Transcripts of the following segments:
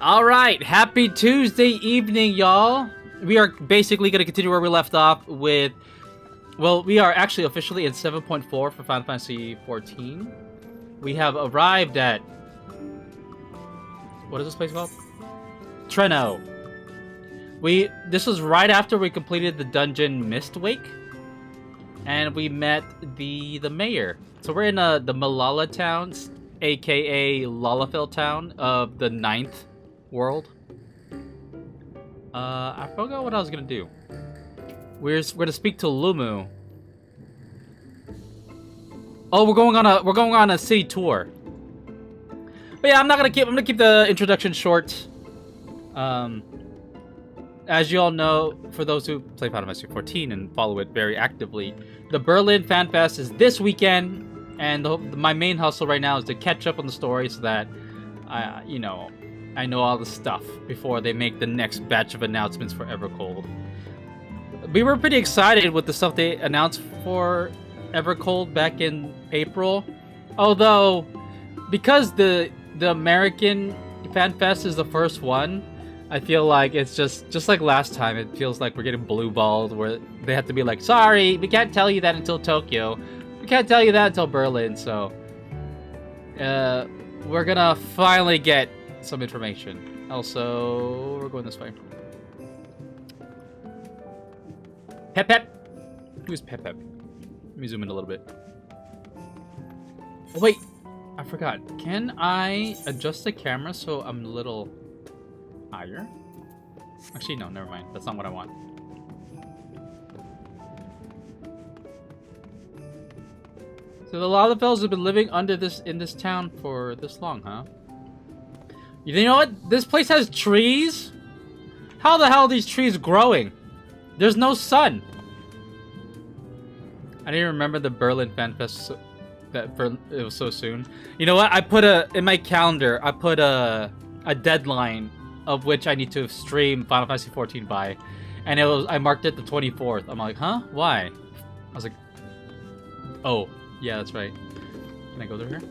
Alright, happy Tuesday evening, y'all. We are basically going to continue where we left off with... Well, we are actually officially in 7.4 for Final Fantasy XIV. We have arrived at... What is this place called? Treno. This was right after we completed the dungeon Mistwake. And we met the mayor. So we're in the Malala towns, aka Lalafell town of the 9th world. I forgot what I was gonna do. We're gonna speak to Lumu. Oh, we're going on a city tour. But yeah, I'm gonna keep the introduction short. As you all know, for those who play Final Fantasy XIV and follow it very actively, the Berlin Fan Fest is this weekend, and my main hustle right now is to catch up on the story so that I know all the stuff before they make the next batch of announcements for Evercold. We were pretty excited with the stuff they announced for Evercold back in April, although because the American Fan Fest is the first one, I feel like it's just like last time. It feels like we're getting blue balled, where they have to be like, sorry, we can't tell you that until Tokyo. We can't tell you that until Berlin. So, we're gonna finally get some information. Also, we're going this way. Pep Pep. Who's Pep Pep? Let me zoom in a little bit. Oh, wait, I forgot. Can I adjust the camera so I'm a little higher? Actually, no, never mind. That's not what I want. So the Lalafells have been living in this town for this long, huh? You know what? This place has trees? How the hell are these trees growing? There's no sun. I didn't remember the Berlin Fan Fest it was so soon. You know what? In my calendar, I put a deadline of which I need to stream Final Fantasy XIV by, and I marked it the 24th. I'm like, huh? Why? I was like, oh, yeah, that's right. Can I go through here?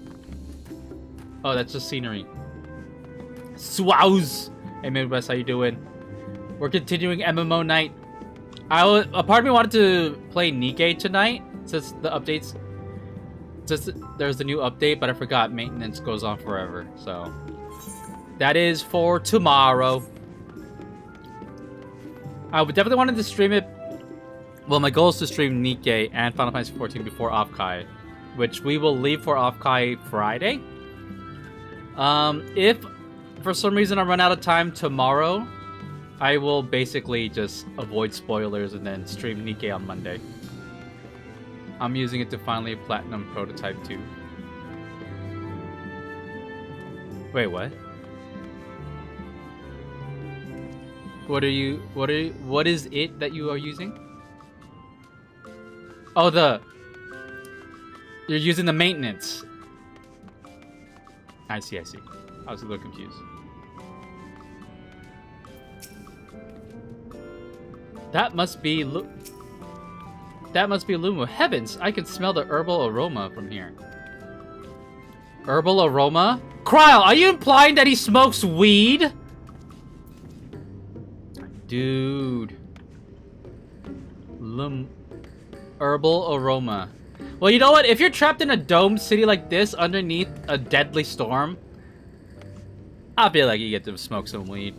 Oh, that's just scenery. Swows! Hey, Midwest, how you doing? We're continuing MMO night. A part of me wanted to play Nikke tonight, since there's the new update, but I forgot maintenance goes on forever, so... That is for tomorrow. I would definitely wanted to stream it. Well, my goal is to stream Nikke and Final Fantasy XIV before Offkai, which we will leave for Offkai Friday. If for some reason I run out of time tomorrow, I will basically just avoid spoilers and then stream Nikke on Monday. I'm using it to finally platinum Prototype 2. Wait, what? What is it that you are using? Oh, you're using the maintenance. I see. I was a little confused. That must be Lumu. Heavens, I can smell the herbal aroma from here. Herbal aroma? Kryle, are you implying that he smokes weed? Dude. Herbal aroma. Well, you know what? If you're trapped in a domed city like this underneath a deadly storm, I feel like you get to smoke some weed.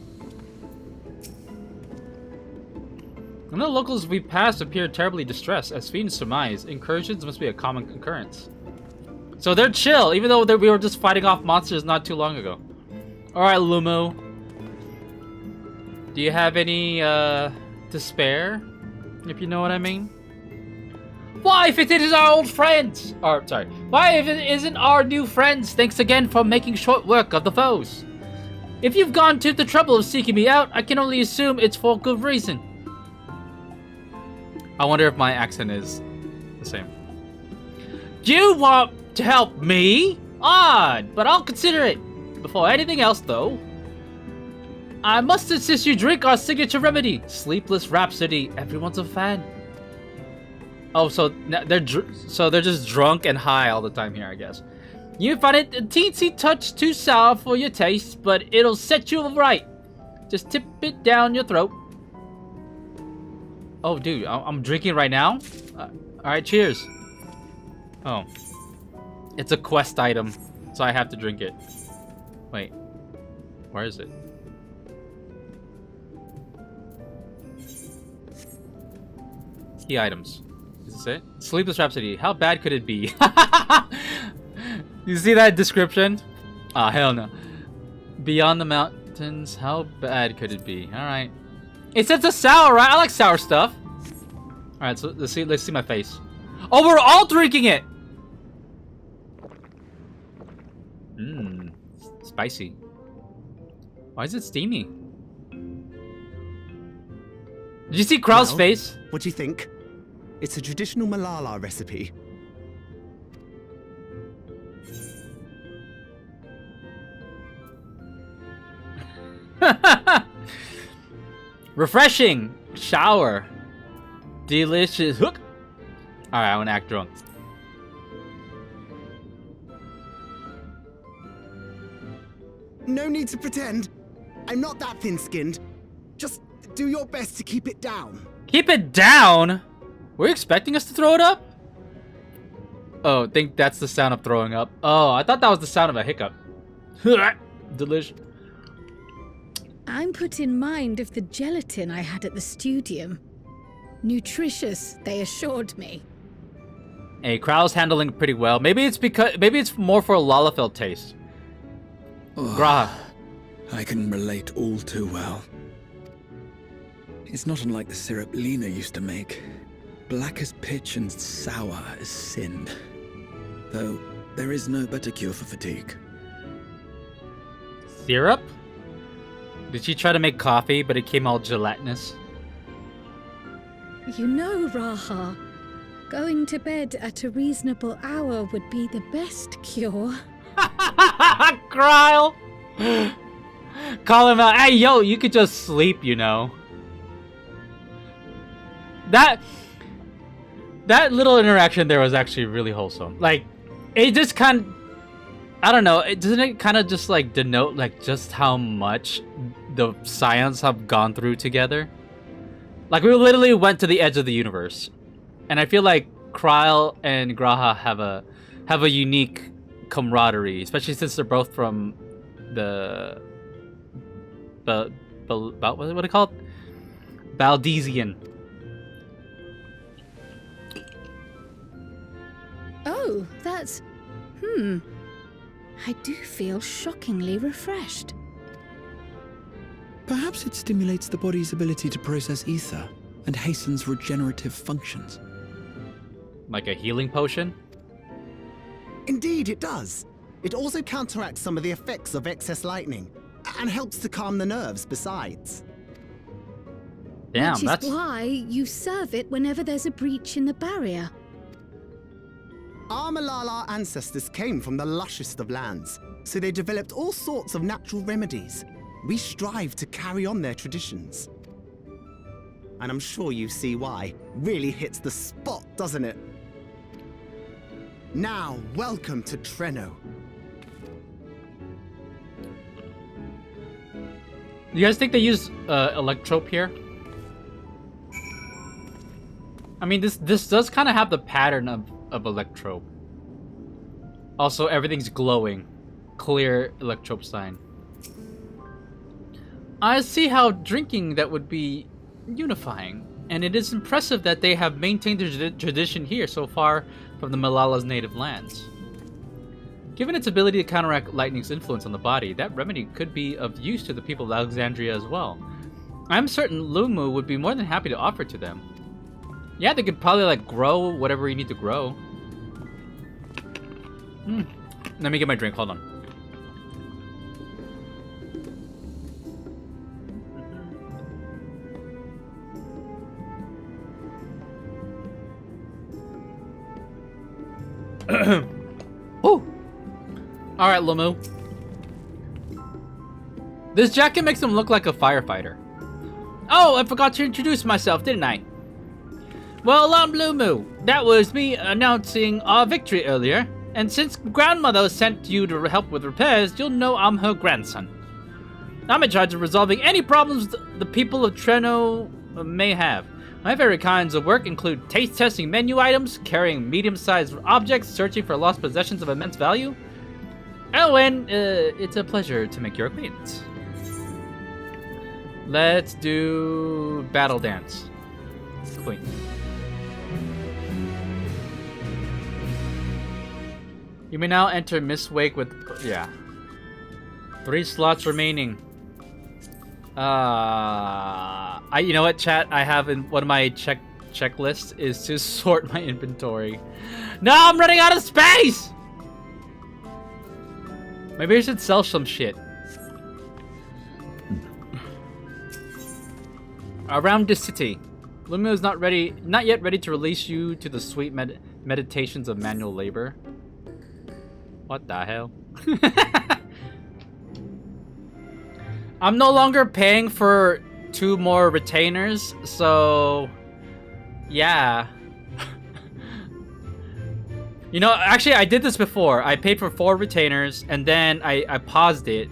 None of the locals we passed appear terribly distressed. As fiends surmise, incursions must be a common occurrence. So they're chill, even though we were just fighting off monsters not too long ago. Alright, Lumu. Do you have any, to spare? If you know what I mean? Why, if it is our old friends! Why, if it isn't our new friends? Thanks again for making short work of the foes. If you've gone to the trouble of seeking me out, I can only assume it's for good reason. I wonder if my accent is the same. You want to help me? Odd, but I'll consider it. Before anything else, though, I must insist you drink our signature remedy, Sleepless Rhapsody. Everyone's a fan. Oh, so they're just drunk and high all the time here, I guess. You find it a teensy touch too sour for your taste, but it'll set you right. Just tip it down your throat. Oh, dude, I'm drinking right now? Alright, cheers. Oh. It's a quest item, so I have to drink it. Wait. Where is it? Key items. Is this it? Sleepless Rhapsody. How bad could it be? You see that description? Ah, hell no. Beyond the mountains, how bad could it be? Alright. It says it's sour, right? I like sour stuff. Alright, so let's see my face. Oh, we're all drinking it! Mmm. Spicy. Why is it steamy? Did you see Krau's face? What do you think? It's a traditional Malala recipe. Refreshing. Shower. Delicious. Hook. Alright, I want to act drunk. No need to pretend. I'm not that thin-skinned. Just do your best to keep it down. Keep it down? Were you expecting us to throw it up? Oh, I think that's the sound of throwing up. Oh, I thought that was the sound of a hiccup. Delicious. I'm put in mind of the gelatin I had at the studium. Nutritious, they assured me. Hey, Krau's handling pretty well. Maybe it's more for a Lalafell taste. Graha. I can relate all too well. It's not unlike the syrup Lena used to make. Black as pitch and sour as sin. Though, there is no better cure for fatigue. Syrup? Did she try to make coffee, but it came all gelatinous? You know, Raha, going to bed at a reasonable hour would be the best cure. Kryle! Call him out. Hey, yo, you could just sleep, you know. That little interaction there was actually really wholesome. Like, it just kind of, I don't know, doesn't it kind of just like denote like just how much the science have gone through together? Like, we literally went to the edge of the universe. And I feel like Kryle and Graha have a unique camaraderie, especially since they're both from the what are they called? Baldesian. Oh, that's... I do feel shockingly refreshed. Perhaps it stimulates the body's ability to process ether and hastens regenerative functions. Like a healing potion? Indeed, it does. It also counteracts some of the effects of excess lightning and helps to calm the nerves besides. Damn, Which is why you serve it whenever there's a breach in the barrier. Our Malala ancestors came from the lushest of lands, so they developed all sorts of natural remedies. We strive to carry on their traditions. And I'm sure you see why. Really hits the spot, doesn't it? Now, welcome to Treno. You guys think they use electrope here? I mean, this does kind of have the pattern of electrope. Also, everything's glowing. Clear electrope sign. I see how drinking that would be unifying, and it is impressive that they have maintained their tradition here so far from the Malala's native lands. Given its ability to counteract lightning's influence on the body, that remedy could be of use to the people of Alexandria as well. I'm certain Lumu would be more than happy to offer it to them. Yeah, they could probably like grow whatever you need to grow. Let me get my drink, hold on. Oh! Alright, Lumu. This jacket makes him look like a firefighter. Oh, I forgot to introduce myself, didn't I? Well, I'm Lumu. That was me announcing our victory earlier. And since grandmother sent you to help with repairs, you'll know I'm her grandson. I'm in charge of resolving any problems the people of Treno may have. My favorite kinds of work include taste testing menu items, carrying medium-sized objects, searching for lost possessions of immense value. Oh, and it's a pleasure to make your acquaintance. Let's do battle dance. Queen. You may now enter Miss Wake with... yeah. 3 slots remaining. You know what, chat? I have in one of my checklists is to sort my inventory. No, I'm running out of space! Maybe I should sell some shit. Around the city. Lumio is not yet ready to release you to the sweet meditations of manual labor. What the hell? I'm no longer paying for 2 more retainers, so yeah. You know, actually I did this before. I paid for 4 retainers and then I paused it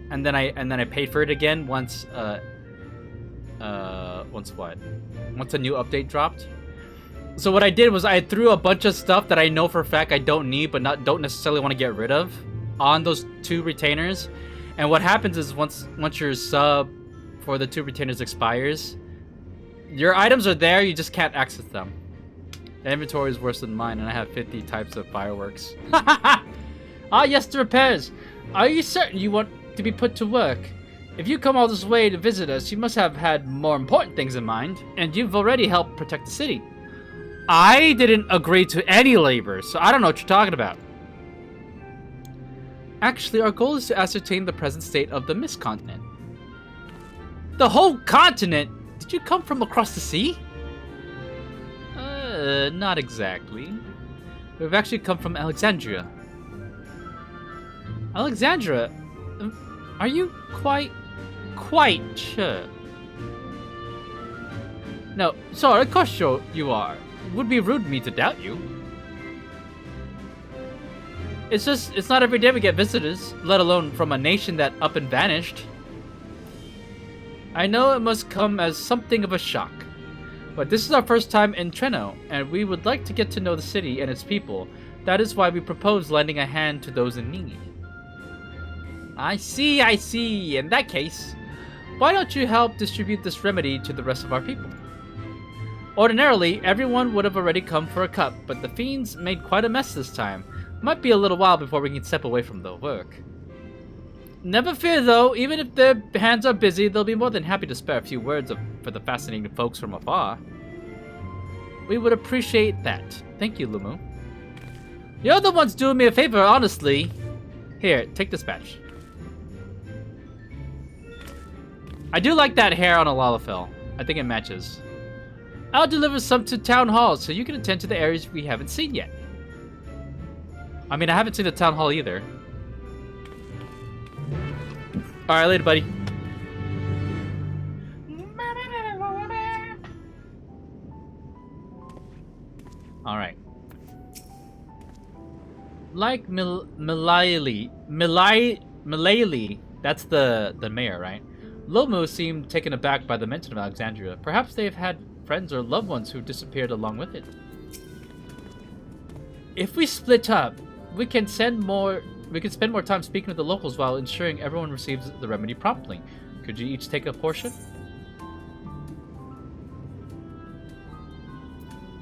and then I paid for it again once once a new update dropped. So what I did was I threw a bunch of stuff that I know for a fact I don't need but don't necessarily want to get rid of on those 2 retainers. And what happens is once your sub for the 2 retainers expires, your items are there, you just can't access them. The inventory is worse than mine and I have 50 types of fireworks. Ah yes, the repairs. Are you certain you want to be put to work? If you come all this way to visit us, you must have had more important things in mind, and you've already helped protect the city. I didn't agree to any labor, so I don't know what you're talking about. Actually, our goal is to ascertain the present state of the Mist Continent. The whole continent? Did you come from across the sea? Not exactly. We've actually come from Alexandria. Alexandria? Are you quite sure? No, sorry, of course you are. It would be rude of me to doubt you. It's not every day we get visitors, let alone from a nation that up and vanished. I know it must come as something of a shock, but this is our first time in Treno, and we would like to get to know the city and its people. That is why we propose lending a hand to those in need. I see. In that case, why don't you help distribute this remedy to the rest of our people? Ordinarily, everyone would have already come for a cup, but the fiends made quite a mess this time. Might be a little while before we can step away from the work. Never fear though, even if their hands are busy, they'll be more than happy to spare a few words for the fascinating folks from afar. We would appreciate that. Thank you, Lumu. You're the ones doing me a favor, honestly. Here, take this badge. I do like that hair on a Lalafell. I think it matches. I'll deliver some to Town Hall so you can attend to the areas we haven't seen yet. I mean, I haven't seen the Town Hall either. Alright, later, buddy. Alright. Like Milaili, that's the mayor, right? Lomu seemed taken aback by the mention of Alexandria. Perhaps they've had friends or loved ones who disappeared along with it. If we split up, we can spend more time speaking with the locals while ensuring everyone receives the remedy promptly. Could you each take a portion?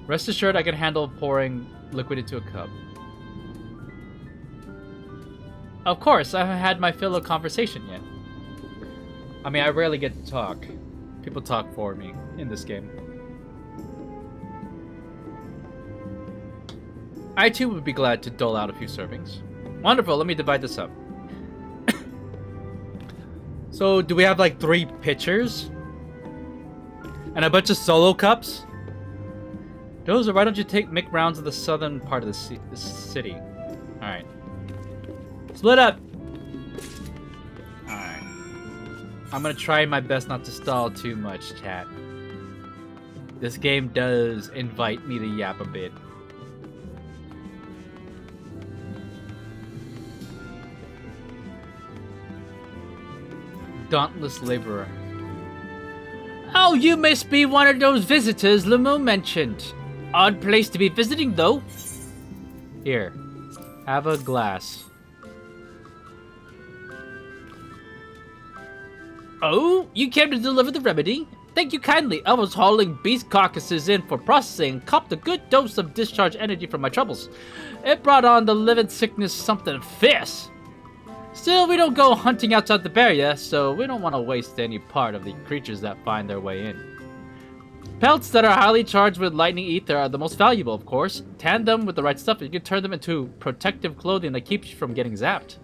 Rest assured I can handle pouring liquid into a cup. Of course, I haven't had my fill of conversation yet. I mean, I rarely get to talk. People talk for me in this game. I too would be glad to dole out a few servings. Wonderful, let me divide this up. So, do we have like 3 pitchers? And a bunch of solo cups? Dozer, why don't you make rounds of the southern part of the city? Alright. Split up! Alright. I'm gonna try my best not to stall too much, chat. This game does invite me to yap a bit. Dauntless laborer. Oh, you must be one of those visitors Lumu mentioned. Odd place to be visiting, though. Here, have a glass. Oh, you came to deliver the remedy? Thank you kindly. I was hauling beast carcasses in for processing and copped a good dose of discharge energy from my troubles. It brought on the living sickness something fierce. Still, we don't go hunting outside the barrier, so we don't want to waste any part of the creatures that find their way in. Pelts that are highly charged with lightning ether are the most valuable, of course. Tan them with the right stuff and you can turn them into protective clothing that keeps you from getting zapped.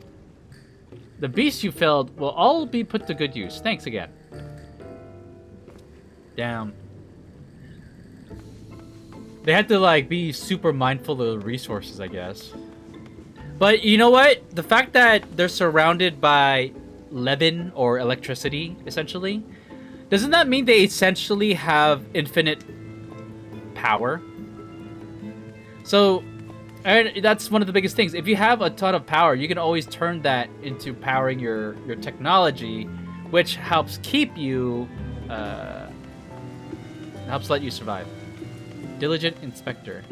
The beasts you felled will all be put to good use. Thanks again. Damn. They had to, like, be super mindful of the resources, I guess. But you know what? The fact that they're surrounded by levin or electricity, essentially, doesn't that mean they essentially have infinite power? So, and that's one of the biggest things. If you have a ton of power, you can always turn that into powering your technology, which helps keep you, helps let you survive. Diligent Inspector.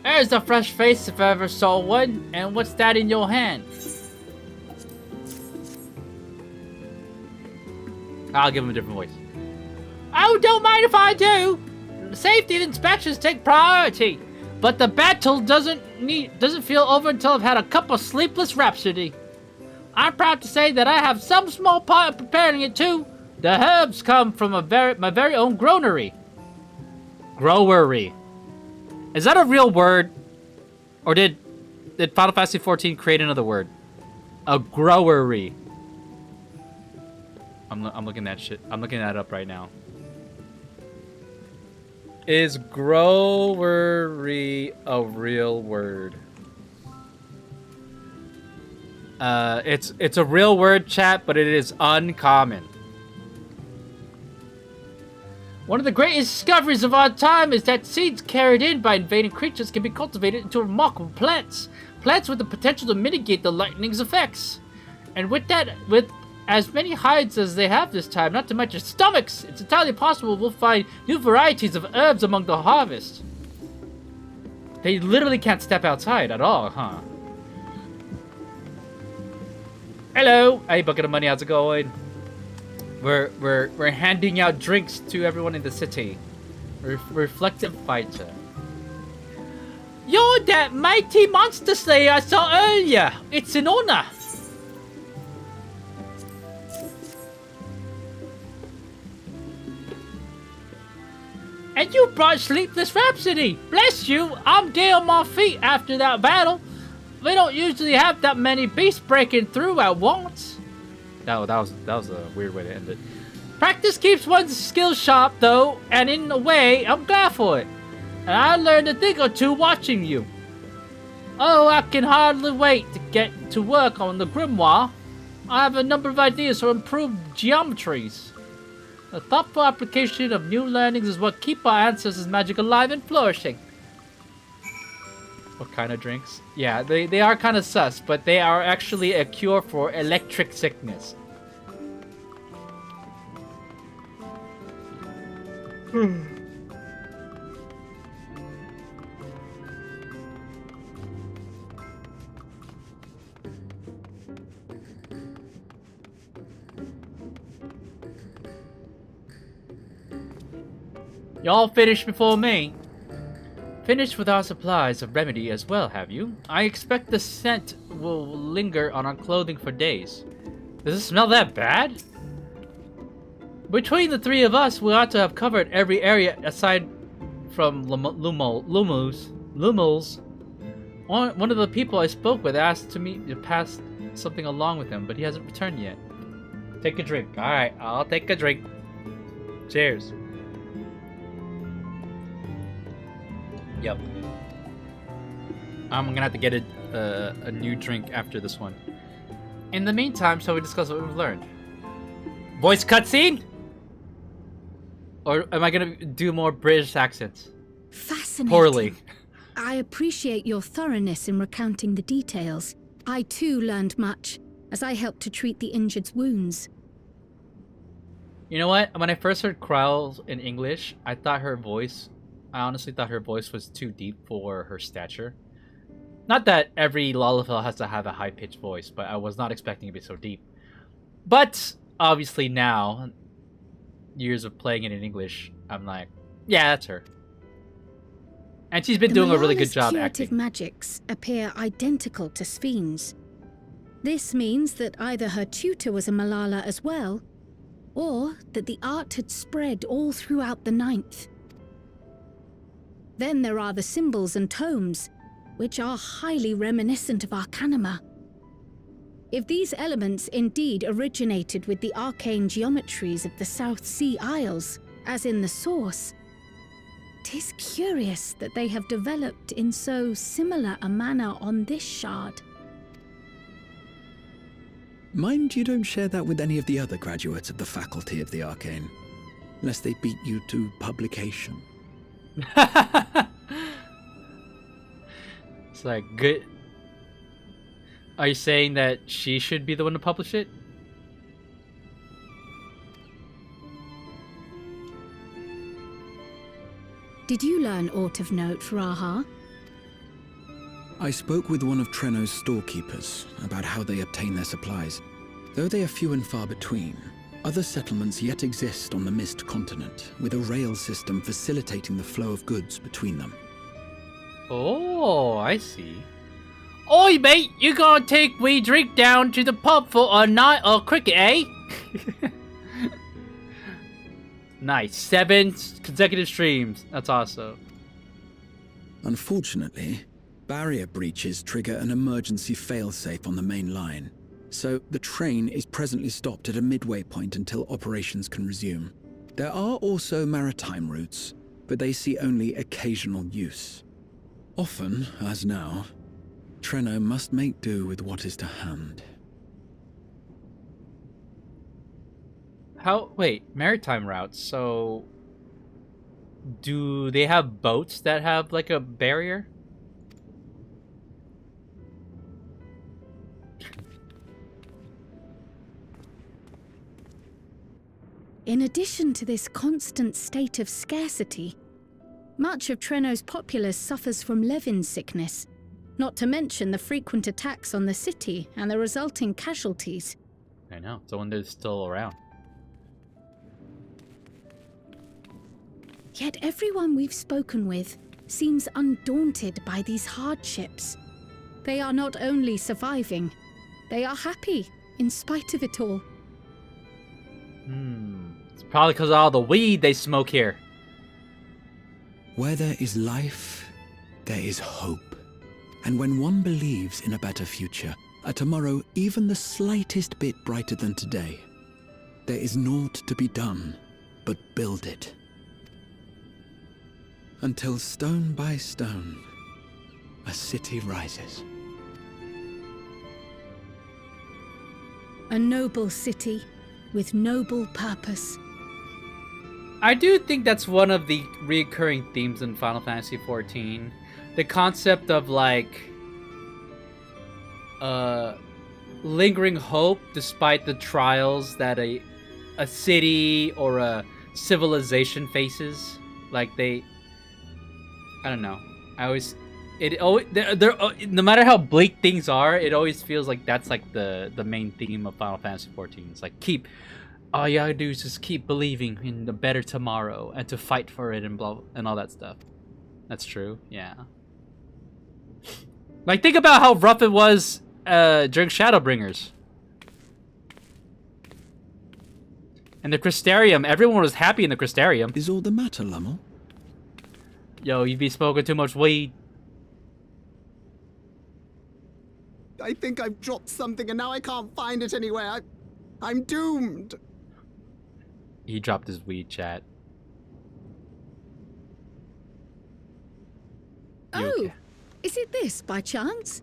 There's a fresh face if I ever saw one. And what's that in your hand? I'll give him a different voice. Oh, don't mind if I do. Safety and inspections take priority. But the battle doesn't feel over until I've had a cup of sleepless rhapsody. I'm proud to say that I have some small part in preparing it too. The herbs come from my very own growery. Growery. Is that a real word? Or did Final Fantasy XIV create another word? A growery. I'm looking that shit. I'm looking that up right now. Is growery a real word? It's a real word, chat, but it is uncommon. One of the greatest discoveries of our time is that seeds carried in by invading creatures can be cultivated into remarkable plants. Plants with the potential to mitigate the lightning's effects. And with as many hides as they have this time, not to mention stomachs, it's entirely possible we'll find new varieties of herbs among the harvest. They literally can't step outside at all, huh? Hello! Hey, bucket of money, how's it going? We're handing out drinks to everyone in the city. Reflective fighter. You're that mighty monster slayer I saw earlier. It's an honor. And you brought Sleepless Rhapsody. Bless you. I'm dead on my feet after that battle. We don't usually have that many beasts breaking through at once. That was a weird way to end it. Practice keeps one's skills sharp, though, and in a way, I'm glad for it. And I learned a thing or two watching you. Oh, I can hardly wait to get to work on the grimoire. I have a number of ideas for improved geometries. The thoughtful application of new learnings is what keep our ancestors' magic alive and flourishing. What kind of drinks? Yeah, they are kind of sus, but they are actually a cure for electric sickness. Y'all finished before me. Finished with our supplies of remedy as well, have you? I expect the scent will linger on our clothing for days. Does it smell that bad? Between the three of us, we ought to have covered every area aside from Lumos. One of the people I spoke with asked me to pass something along with him, but he hasn't returned yet. Take a drink. Alright, I'll take a drink. Cheers. Yep. I'm gonna have to get a new drink after this one. In the meantime, shall we discuss what we've learned? Voice cutscene? Or am I gonna do more British accents? Fascinating. Poorly. I appreciate your thoroughness in recounting the details. I too learned much. as I helped to treat the injured's wounds. You know what? When I first heard Kryle in English, I honestly thought her voice was too deep for her stature. Not that every Lalafell has to have a high-pitched voice, but I was not expecting it to be so deep. But, obviously now, years of playing it in English, I'm like, yeah, that's her. And she's been doing a really good job curative acting. magics appear identical to Sphne's. This means that either her tutor was a Malala as well, or that the art had spread all throughout the Ninth. Then there are the symbols and tomes, which are highly reminiscent of Arcanima. If these elements indeed originated with the arcane geometries of the South Sea Isles, as in the source, 'tis curious that they have developed in so similar a manner on this shard. Mind you don't share that with any of the other graduates of the Faculty of the Arcane, lest they beat you to publication. It's like, good. Are you saying that she should be the one to publish it? Did you learn aught of note, Raha? I spoke with one of Treno's storekeepers about how they obtain their supplies. Though they are few and far between, other settlements yet exist on the Mist Continent, with a rail system facilitating the flow of goods between them. Oh, I see. Oi, mate, you gotta take we drink down to the pub for a night of cricket, eh? Nice. 7 consecutive streams. That's awesome. Unfortunately, barrier breaches trigger an emergency failsafe on the main line, so the train is presently stopped at a midway point until operations can resume. There are also maritime routes, but they see only occasional use. Often, as now, Treno must make do with what is to hand. Wait, maritime routes, so do they have boats that have like a barrier? In addition to this constant state of scarcity, much of Treno's populace suffers from Levin sickness, not to mention the frequent attacks on the city and the resulting casualties. I know, it's the one that's still around. Yet everyone we've spoken with seems undaunted by these hardships. They are not only surviving, they are happy in spite of it all. It's probably because of all the weed they smoke here. Where there is life, there is hope. And when one believes in a better future, a tomorrow even the slightest bit brighter than today, there is naught to be done but build it. Until stone by stone, a city rises. A noble city with noble purpose. I do think that's one of the recurring themes in Final Fantasy XIV. The concept of like lingering hope despite the trials that a city or a civilization faces. Like I don't know. No matter how bleak things are, it always feels like that's like the main theme of Final Fantasy XIV. It's like all you gotta do is just keep believing in the better tomorrow and to fight for it and and all that stuff. That's true, yeah. Like think about how rough it was during Shadowbringers. And the Crystarium, everyone was happy in the Crystarium. Is all the matter, Lummel? Yo, you be smoking too much weed. I think I've dropped something and now I can't find it anywhere. I'm doomed. He dropped his weed, chat. You Oh, okay? is it this by chance?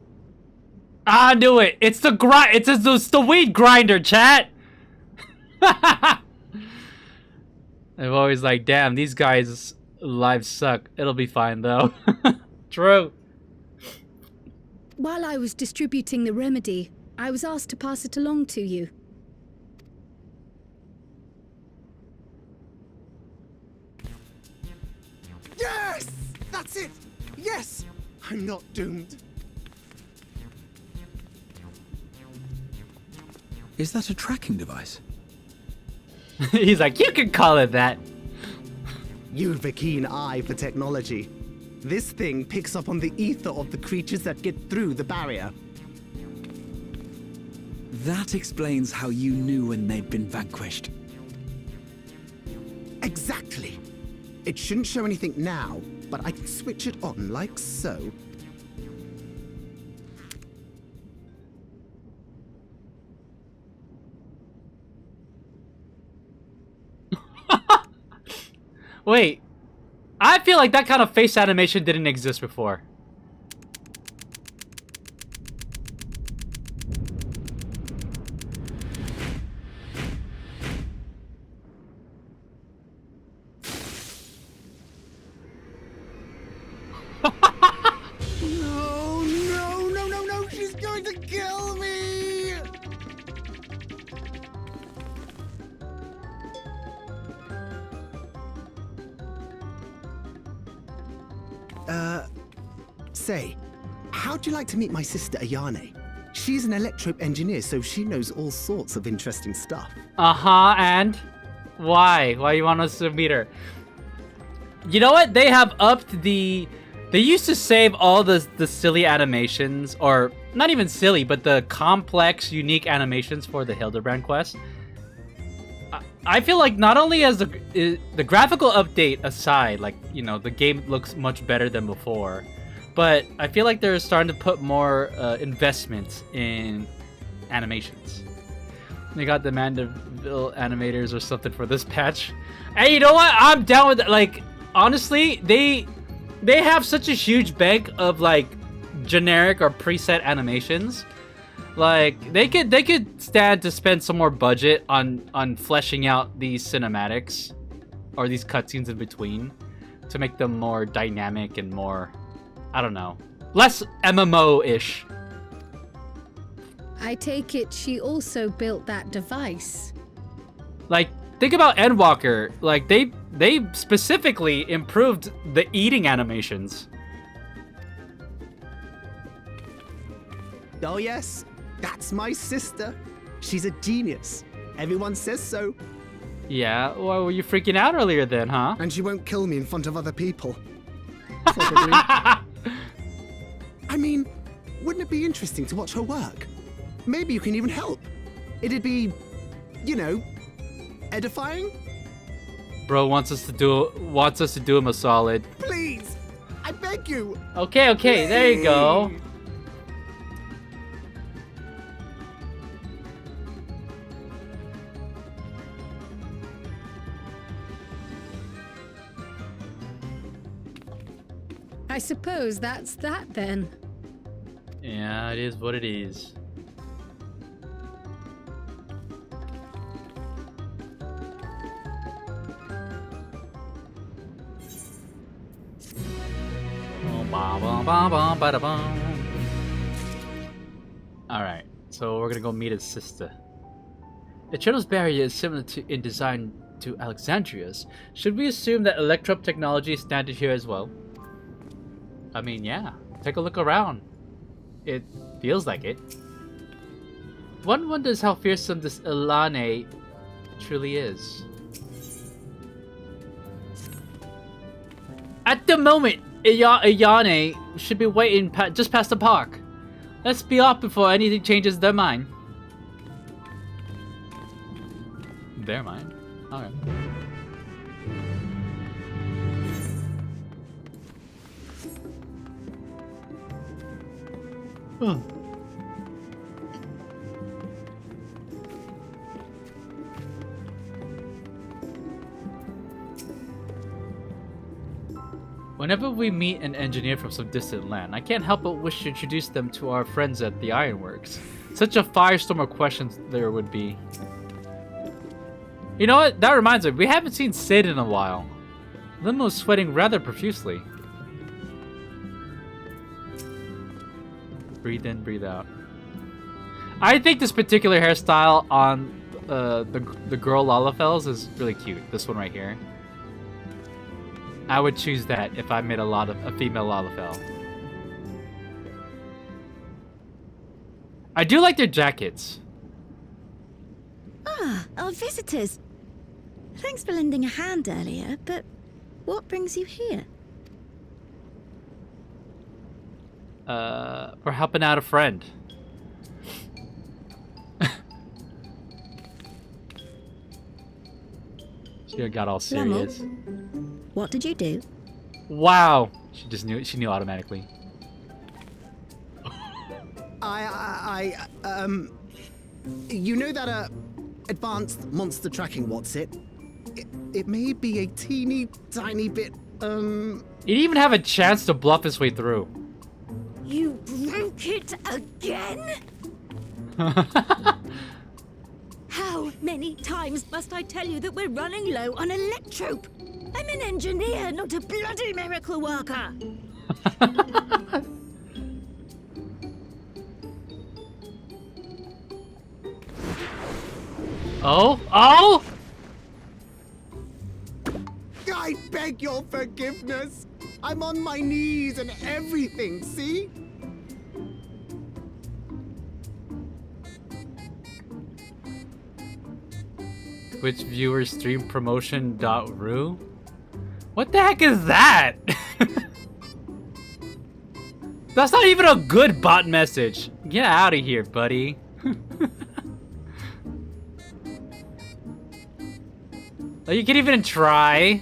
I knew it. It's the it's the weed grinder, chat. I'm always like, damn, these guys' lives suck. It'll be fine though. True. While I was distributing the remedy, I was asked to pass it along to you. Yes! That's it! Yes! I'm not doomed. Is that a tracking device? He's like, you can call it that. You've a keen eye for technology. This thing picks up on the ether of the creatures that get through the barrier. That explains how you knew when they'd been vanquished. Exactly. It shouldn't show anything now, but I can switch it on like so. Wait, I feel like that kind of face animation didn't exist before. No, no, no, no, no, she's going to kill me! Say, how'd you like to meet my sister Ayane? She's an electro engineer, so she knows all sorts of interesting stuff. Uh-huh, and? Why? Why you want us to meet her? You know what? They have upped the... They used to save all the silly animations, or not even silly, but the complex, unique animations for the Hildebrand quest. I feel like not only as the graphical update aside, like, you know, the game looks much better than before, but I feel like they're starting to put more investments in animations. They got the Mandeville animators or something for this patch. Hey, you know what? I'm down with it. Like, honestly, they have such a huge bank of like generic or preset animations. Like they could stand to spend some more budget on fleshing out these cinematics or these cutscenes in between to make them more dynamic and more, I don't know, less MMO-ish. I take it she also built that device. Like, think about Endwalker. Like they specifically improved the eating animations. Oh yes, that's my sister. She's a genius. Everyone says so. Yeah, why were you freaking out earlier then, huh? And she won't kill me in front of other people. Probably. I mean, wouldn't it be interesting to watch her work? Maybe you can even help. It'd be, you know, edifying? Bro wants us to do him a solid. Please! I beg you! Okay, there you go. Please. I suppose that's that then. Yeah, it is what it is. Alright, so we're gonna go meet his sister. Eterno's barrier is similar in design to Alexandria's. Should we assume that Electro technology is standard here as well? I mean, yeah. Take a look around. It feels like it. One wonders how fearsome this Ilane truly is. At the moment, Ayane should be waiting just past the park. Let's be off before anything changes their mind. Their mind? Alright. Whenever we meet an engineer from some distant land, I can't help but wish to introduce them to our friends at the Ironworks. Such a firestorm of questions there would be. You know what? That reminds me, we haven't seen Sid in a while. Limo's sweating rather profusely. Breathe in, breathe out. I think this particular hairstyle on the girl Lalafels is really cute. This one right here. I would choose that if I made a female Lalafell. I do like their jackets. Ah, our visitors. Thanks for lending a hand earlier, but what brings you here? We're helping out a friend. She got all serious. What did you do? Wow. She just knew. She knew automatically. You know that, advanced monster tracking, what's it? It may be a teeny tiny bit, He didn't even have a chance to bluff his way through. You broke it again? How many times must I tell you that we're running low on electrope? I'm an engineer, not a bloody miracle worker. Oh? Oh? I beg your forgiveness. I'm on my knees and everything, see? Twitch viewer stream promotion.ru? What the heck is that? That's not even a good bot message. Get out of here, buddy. Like, you can't even try.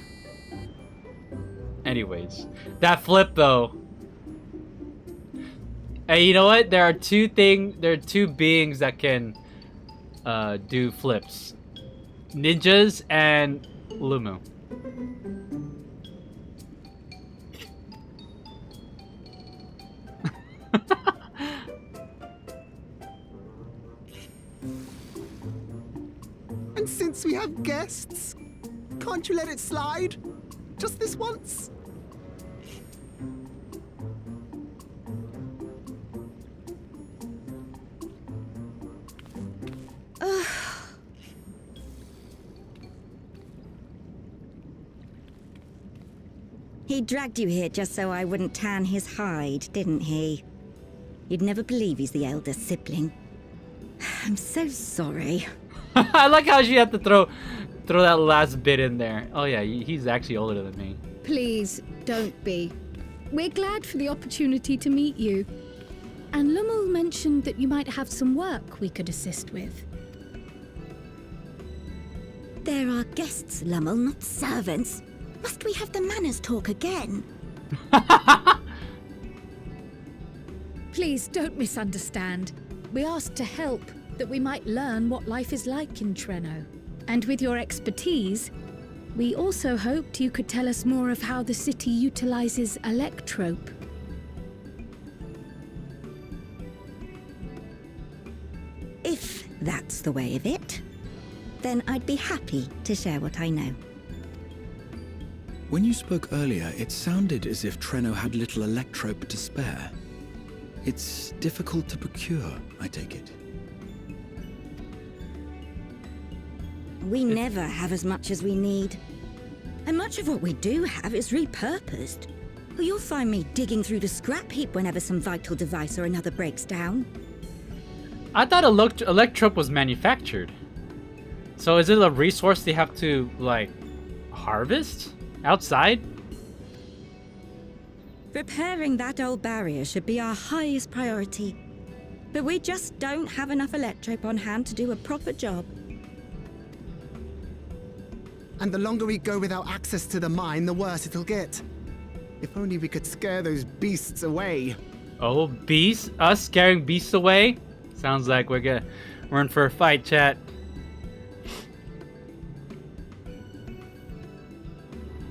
Anyways, that flip though. Hey, you know what? There are two beings that can do flips. Ninjas and Lumu. And since we have guests, can't you let it slide? Just this once? He dragged you here just so I wouldn't tan his hide, didn't he? You'd never believe he's the elder sibling. I'm so sorry. I like how she had to throw that last bit in there. Oh yeah, he's actually older than me. Please, don't be. We're glad for the opportunity to meet you. And Lummel mentioned that you might have some work we could assist with. There are guests, Lummel, not servants. Must we have the manners talk again? Please don't misunderstand. We asked to help, that we might learn what life is like in Treno. And with your expertise, we also hoped you could tell us more of how the city utilizes electrope. If that's the way of it, then I'd be happy to share what I know. When you spoke earlier, it sounded as if Treno had little electrope to spare. It's difficult to procure, I take it. We never have as much as we need. And much of what we do have is repurposed. Well, you'll find me digging through the scrap heap whenever some vital device or another breaks down. I thought electrope was manufactured. So is it a resource they have to, like, harvest? Outside? Repairing that old barrier should be our highest priority. But we just don't have enough electrope on hand to do a proper job. And the longer we go without access to the mine, the worse it'll get. If only we could scare those beasts away. Oh, beasts? Us scaring beasts away? Sounds like we're in for a fight, chat.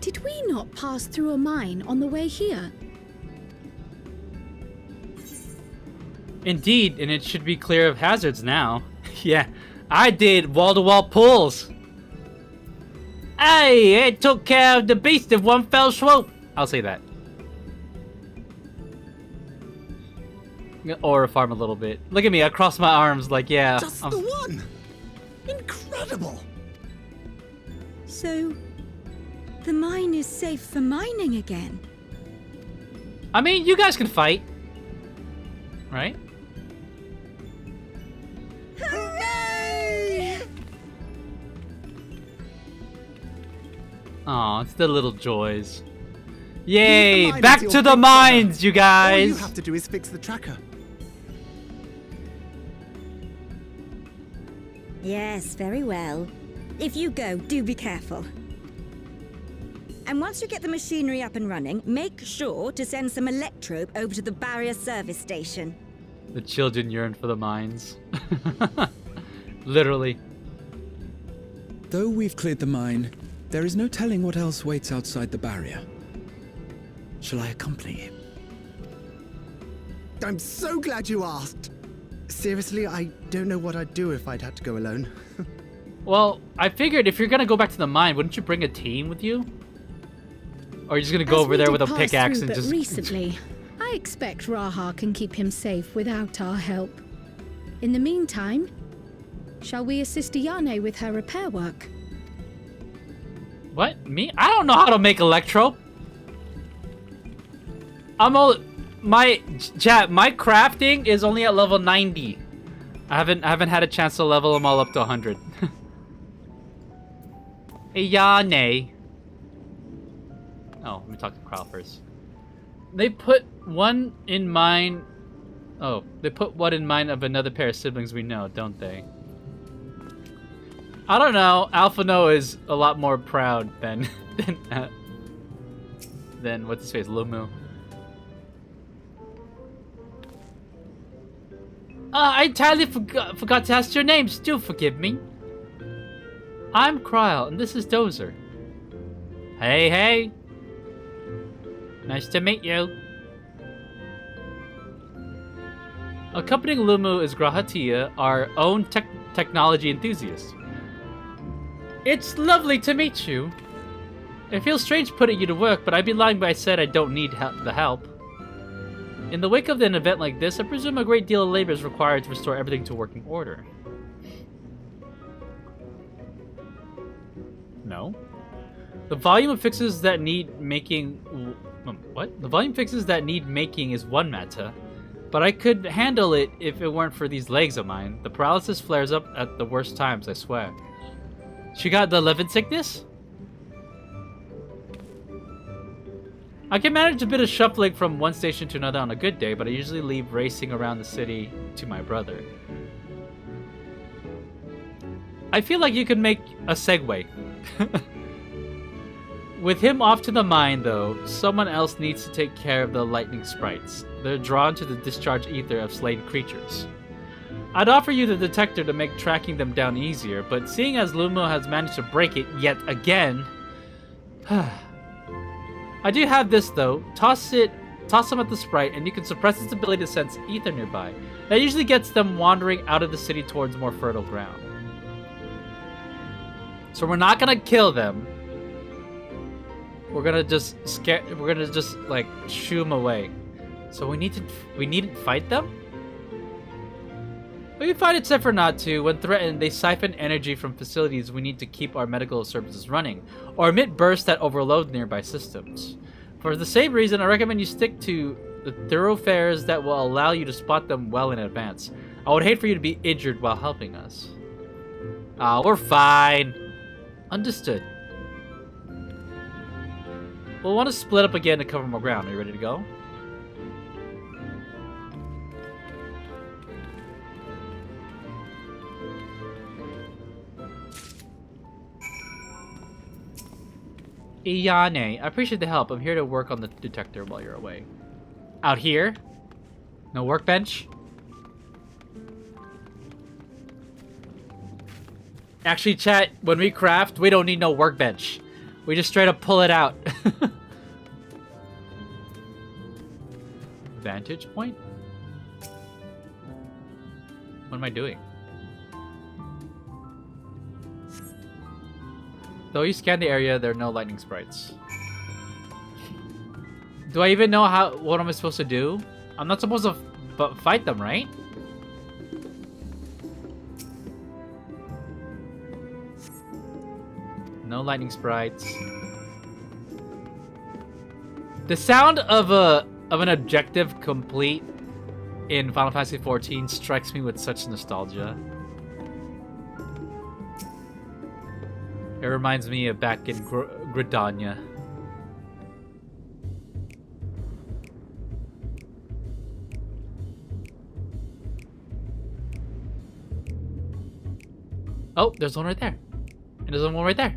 Did we not pass through a mine on the way here? Indeed, and it should be clear of hazards now. Yeah, I did wall-to-wall pulls. Hey, it took care of the beast in one fell swoop. I'll say that. Or farm a little bit. Look at me, I cross my arms like, yeah. Just the one! Incredible! So, the mine is safe for mining again? I mean, you guys can fight. Right? Hooray! Aw, it's the little joys. Yay! mine Back is your to the big mines, brother. you All guys! you have to do is fix the tracker. Yes, very well. If you go, do be careful. And once you get the machinery up and running, make sure to send some electrobe over to the barrier service station. The children yearn for the mines. Literally. Though we've cleared the mine, there is no telling what else waits outside the barrier. Shall I accompany him? I'm so glad you asked. Seriously, I don't know what I'd do if I'd had to go alone. Well, I figured if you're gonna go back to the mine, wouldn't you bring a team with you? Or are you just gonna go As over we there did with a pass pickaxe through and but just... recently, I expect Raha can keep him safe without our help. In the meantime, shall we assist Ayane with her repair work? What? Me? I don't know how to make electro. I'm all... My crafting is only at level 90. I haven't had a chance to level them all up to 100. Ayane. Oh, let me talk to Kral first. They put one in mind. Oh, they put one in mind of another pair of siblings we know, don't they? I don't know. Alphano is a lot more proud than than what's his face, Lumu. I entirely forgot to ask your names. Do forgive me. I'm Kryle, and this is Dozer. Hey, hey. Nice to meet you. Accompanying Lumu is Grahatia, our own technology enthusiast. It's lovely to meet you. It feels strange putting you to work, but I'd be lying if I said I don't need the help. In the wake of an event like this, I presume a great deal of labor is required to restore everything to working order. No. The volume of fixes that need making... What? The volume fixes that need making is one matter, but I could handle it if it weren't for these legs of mine. The paralysis flares up at the worst times, I swear. She got the 11 sickness? I can manage a bit of shuffling from one station to another on a good day, but I usually leave racing around the city to my brother. I feel like you could make a segue. With him off to the mine, though, someone else needs to take care of the lightning sprites. They're drawn to the discharge ether of slain creatures. I'd offer you the detector to make tracking them down easier, but seeing as Lumo has managed to break it yet again... I do have this, though. Toss them at the sprite, and you can suppress its ability to sense ether nearby. That usually gets them wandering out of the city towards more fertile ground. So we're not gonna kill them. We're gonna just like shoo them away. So we need to fight them? We fight except for not to. When threatened, they siphon energy from facilities we need to keep our medical services running, or emit bursts that overload nearby systems. For the same reason, I recommend you stick to the thoroughfares that will allow you to spot them well in advance. I would hate for you to be injured while helping us. We're fine. Understood. We'll want to split up again to cover more ground. Are you ready to go? Ayane, I appreciate the help. I'm here to work on the detector while you're away. Out here? No workbench? Actually, chat, when we craft, we don't need no workbench. We just straight up pull it out. Vantage point? What am I doing? Though you scan the area, there are no lightning sprites. Do I even know what am I supposed to do? I'm not supposed to fight them, right? No lightning sprites. The sound of an objective complete in Final Fantasy XIV strikes me with such nostalgia. It reminds me of back in Gridania. Oh, there's one right there. And there's one right there.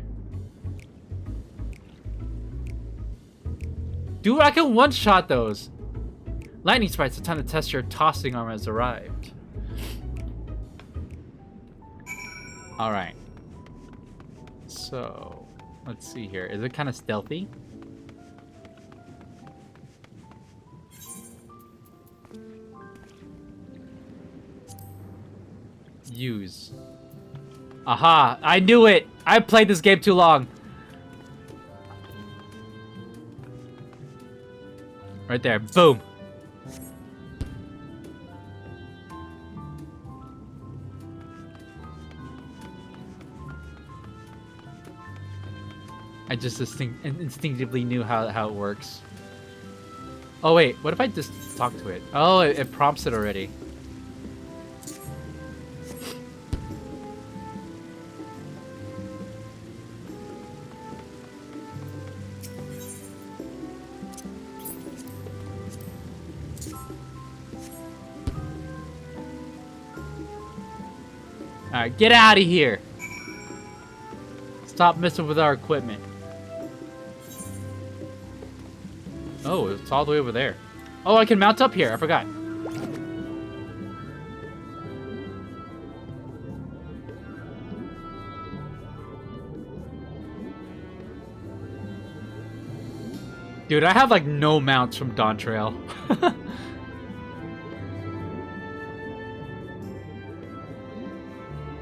Dude, I can one-shot those. Lightning sprites, the time to test your tossing arm has arrived. Alright. So, let's see here. Is it kind of stealthy? Use. Aha! I knew it! I played this game too long. Right there. Boom. I just instinctively knew how it works. Oh wait, what if I just talk to it? Oh, it prompts it already. Alright, get out of here! Stop messing with our equipment. Oh, it's all the way over there. Oh, I can mount up here. I forgot. Dude, I have like no mounts from Dawn Trail.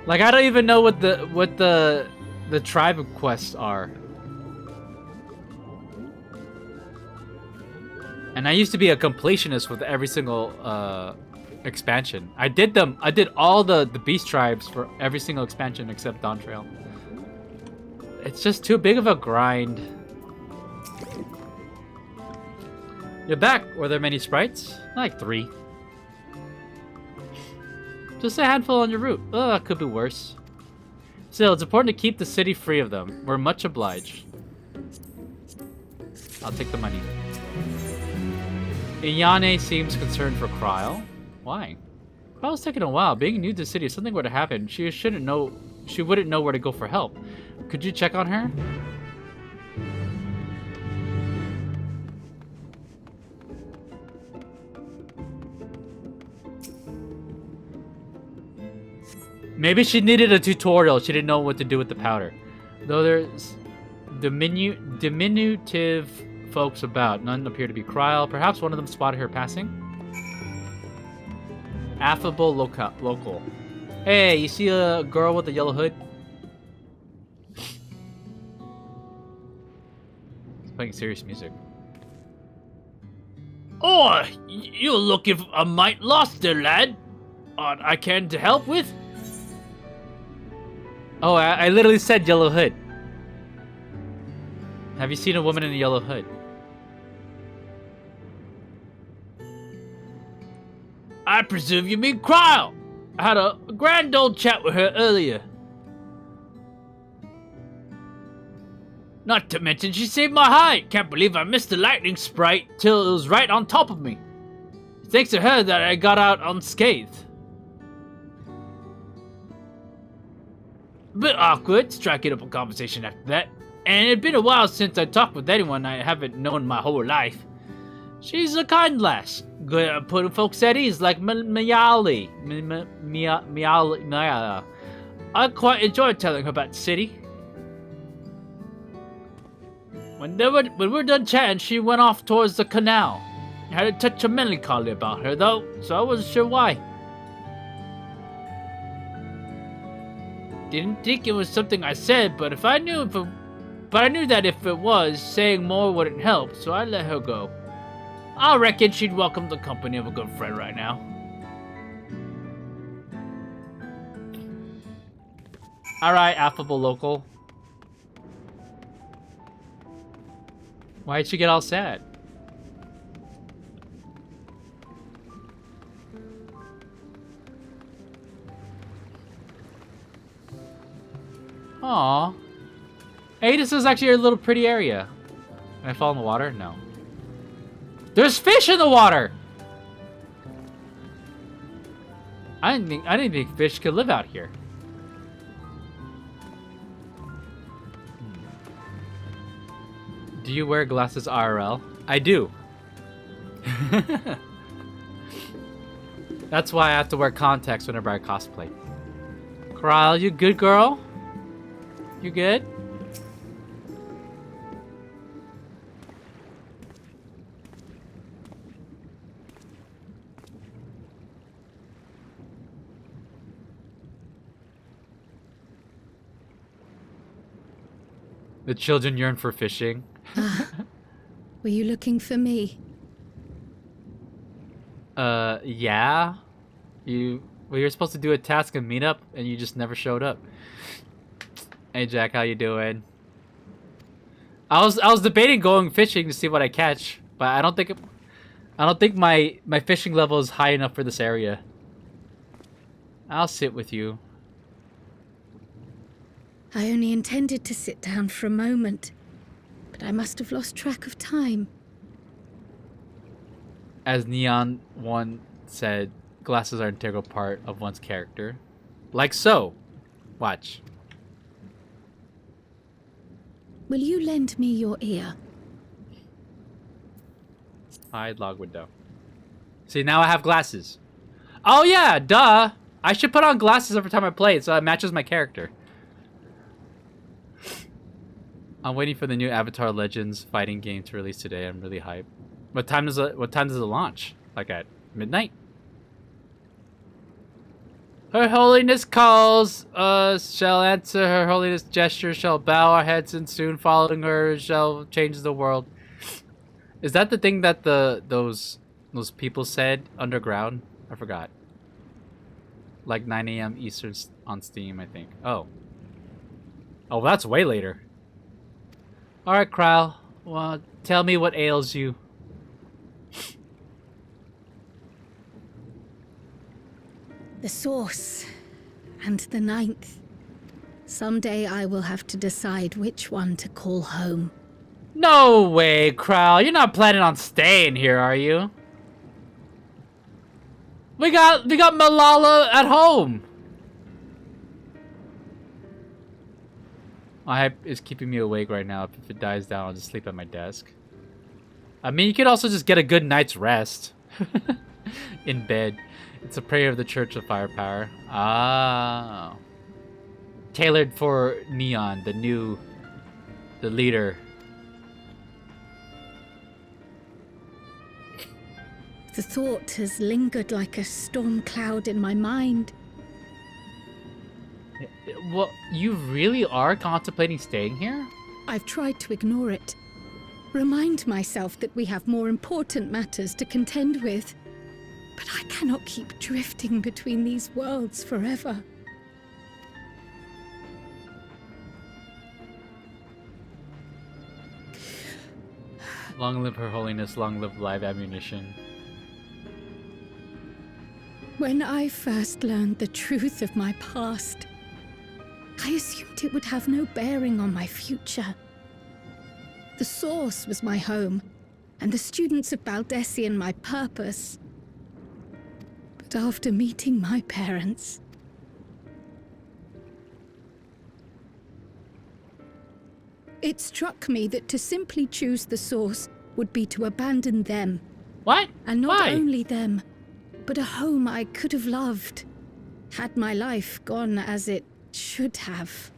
Like I don't even know what the tribe quests are. And I used to be a completionist with every single expansion. I did them. I did all the beast tribes for every single expansion except Dawn Trail. It's just too big of a grind. You're back. Were there many sprites? Like 3. Just a handful on your route. Oh, that could be worse. Still, it's important to keep the city free of them. We're much obliged. I'll take the money. Iyane seems concerned for Kryl. Why? Kryl's taking a while. Being new to the city, if something were to happen, she wouldn't know where to go for help. Could you check on her? Maybe she needed a tutorial. She didn't know what to do with the powder. Though there's diminutive folks about. None appear to be Kryl. Perhaps one of them spotted her passing. Affable local. Hey, you see a girl with a yellow hood? It's playing serious music. Oh, you're looking for a mite lost there, lad. I can to help with? Oh, I literally said yellow hood. Have you seen a woman in a yellow hood? I presume you mean Kryl. I had a grand old chat with her earlier. Not to mention she saved my hide. Can't believe I missed the lightning sprite till it was right on top of me. Thanks to her that I got out unscathed. Bit awkward striking up a conversation after that, and it'd been a while since I talked with anyone I haven't known my whole life. She's a kind lass, good at putting folks at ease like Miyali. I quite enjoyed telling her about the city. When we're done chatting, she went off towards the canal. I had a touch of melancholy about her though, so I wasn't sure why. Didn't think it was something I said, but I knew that if it was, saying more wouldn't help, so I let her go. I reckon she'd welcome the company of a good friend right now. Alright, affable local. Why'd you get all sad? Aww. Hey, this is actually a little pretty area. Can I fall in the water? No. There's fish in the water! I didn't think fish could live out here. Do you wear glasses IRL? I do. That's why I have to wear contacts whenever I cosplay. Corral, you good girl? You good? The children yearn for fishing. Were you looking for me? Yeah. Well, you're supposed to do a task and meet up, and you just never showed up. Hey, Jack, how you doing? I was debating going fishing to see what I catch, but I don't think my fishing level is high enough for this area. I'll sit with you. I only intended to sit down for a moment, but I must have lost track of time. As Neon 1 said, glasses are an integral part of one's character. Like so. Watch. Will you lend me your ear? Hide log window. See, now I have glasses. Oh yeah, duh! I should put on glasses every time I play it so it matches my character. I'm waiting for the new Avatar Legends fighting game to release today. I'm really hyped. What time does it launch? Like at midnight? Her Holiness calls us, shall answer. Her Holiness gesture shall bow our heads, and soon following her shall change the world. Is that the thing that those people said underground? I forgot. Like 9 a.m. Eastern on Steam, I think. Oh, that's way later. All right, Kral. Well, tell me what ails you. The source. And the ninth. Someday I will have to decide which one to call home. No way, Kral. You're not planning on staying here, are you? We got Malala at home. My hype is keeping me awake right now. If it dies down, I'll just sleep at my desk. I mean, you could also just get a good night's rest. In bed. It's a prayer of the Church of Firepower. Ah. Tailored for Neon, the leader. The thought has lingered like a storm cloud in my mind. Well, you really are contemplating staying here? I've tried to ignore it. Remind myself that we have more important matters to contend with. But I cannot keep drifting between these worlds forever. Long live Her Holiness, long live live ammunition. When I first learned the truth of my past, I assumed it would have no bearing on my future. The Source was my home, and the students of Baldessian my purpose. But after meeting my parents, it struck me that to simply choose the Source would be to abandon them. What? And not Why? only them, but a home I could have loved, had my life gone as it should have.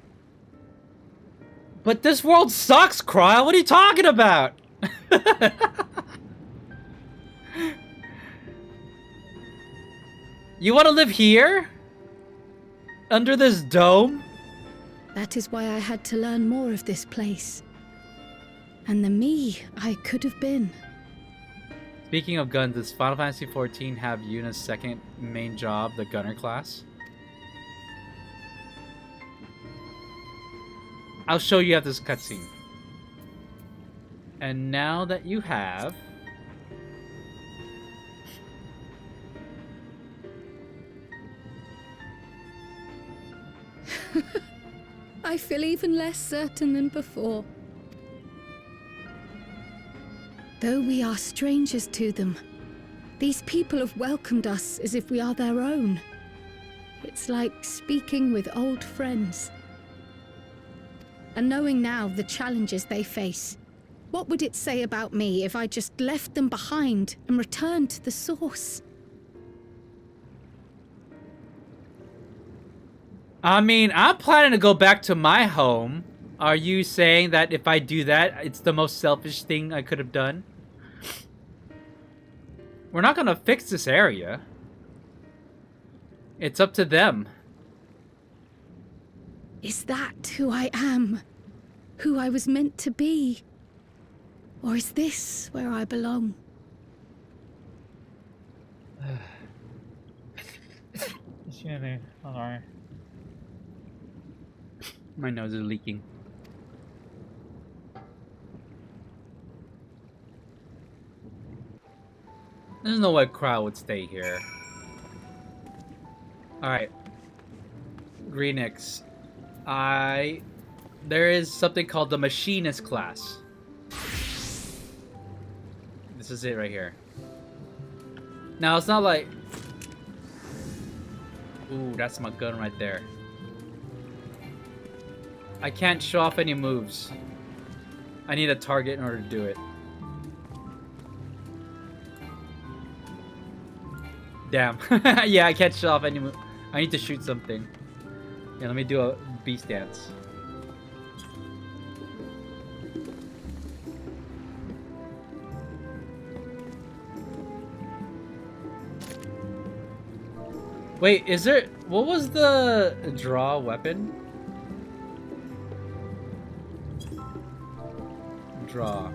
But this world sucks, Cryle. What are you talking about? You want to live here? Under this dome? That is why I had to learn more of this place. And the me I could have been. Speaking of guns, does Final Fantasy XIV have Yuna's second main job, the gunner class? I'll show you after this cutscene. And now that you have... I feel even less certain than before. Though we are strangers to them, these people have welcomed us as if we are their own. It's like speaking with old friends. And knowing now the challenges they face, what would it say about me if I just left them behind and returned to the source? I mean, I'm planning to go back to my home. Are you saying that if I do that, it's the most selfish thing I could have done? We're not gonna fix this area. It's up to them. Is that who I am? Who I was meant to be? Or is this where I belong? Excuse me. Sorry. My nose is leaking. There's no way Crow would stay here. Alright. Greenix. There is something called the Machinist class. This is it right here. Now, it's not like... Ooh, that's my gun right there. I can't show off any moves. I need a target in order to do it. Damn. Yeah, I can't show off any move. I need to shoot something. Yeah, let me do a beast dance. Wait, is there... What was the draw weapon? Draw.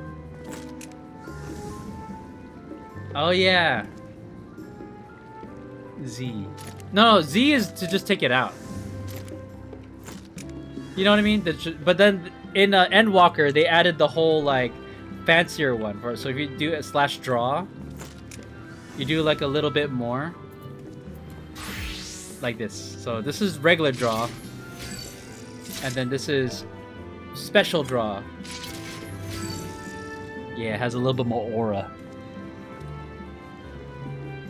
Oh, yeah. Z. No, Z is to just take it out. You know what I mean? But then in Endwalker, they added the whole, like, fancier one. So if you do a /draw, you do, like, a little bit more. Like this. So this is regular draw. And then this is special draw. Yeah, it has a little bit more aura.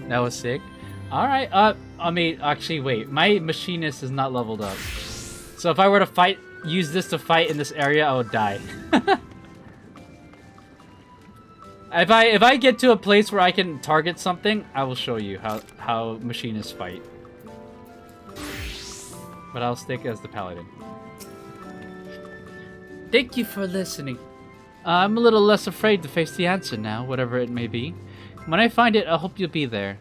That was sick. Alright, I mean, actually, wait. My machinist is not leveled up. So if I were to use this to fight in this area, I would die. If I get to a place where I can target something, I will show you how machinists fight. But I'll stick as the paladin. Thank you for listening. I'm a little less afraid to face the answer now, whatever it may be. When I find it, I hope you'll be there.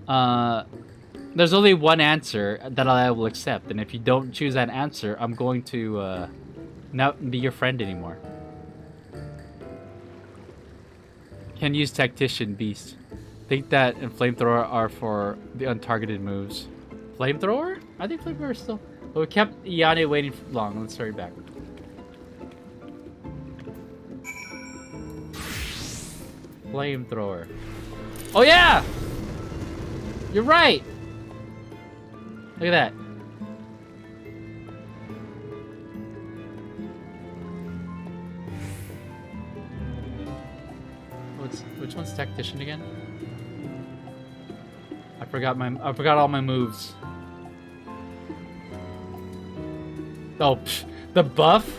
There's only one answer that I will accept, and if you don't choose that answer, I'm going to not be your friend anymore. Can use Tactician, Beast. Think that and Flamethrower are for the untargeted moves. Flamethrower? I think Flamethrower is still... But we kept Iane waiting for long. Let's hurry back. Flamethrower. Oh yeah! You're right! Look at that. Which one's Tactician again? I forgot all my moves. Oh, psh, the buff?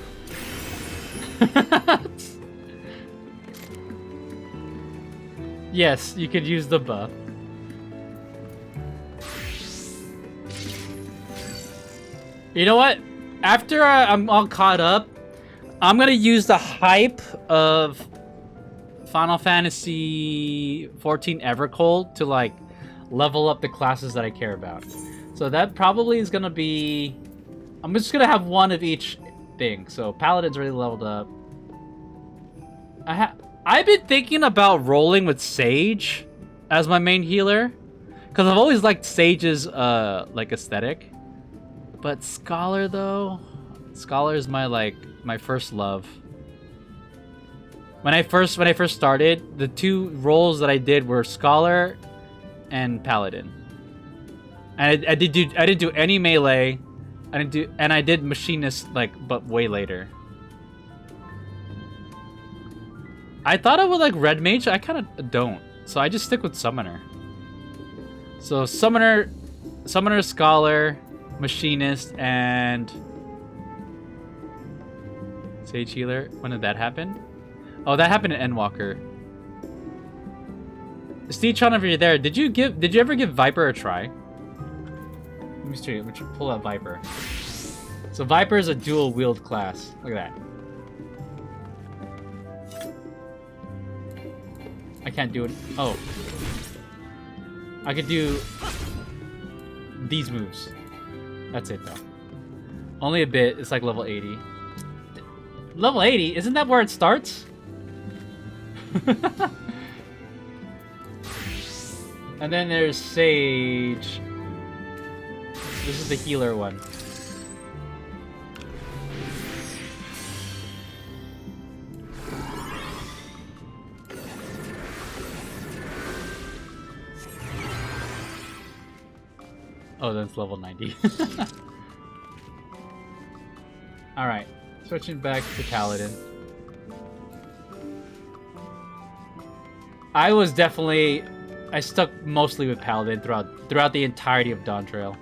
Yes, you could use the buff. You know what? After I'm all caught up, I'm gonna use the hype of Final Fantasy XIV Evercold to like level up the classes that I care about. So that probably is gonna be... I'm just gonna have one of each thing. So Paladin's already leveled up. I've been thinking about rolling with Sage as my main healer, because I've always liked Sage's like aesthetic. But Scholar though, Scholar is my first love. When I first started, the two roles that I did were Scholar and Paladin. And I didn't do any melee. I did Machinist but way later. I thought I would like Red Mage. I kind of don't. So I just stick with Summoner. So Summoner, Scholar, Machinist, and Sage Healer. When did that happen? Oh, that happened in Endwalker. Steechon, if you're there, did you ever give Viper a try? Let me see. Let me pull out Viper. So Viper is a dual wield class. Look at that. I can't do it. Oh. I could do these moves. That's it, though. Only a bit. It's like level 80. Level 80? Isn't that where it starts? And then there's Sage. This is the healer one. Oh, that's level 90. Alright, switching back to Paladin. I stuck mostly with Paladin throughout the entirety of Dawn Trail.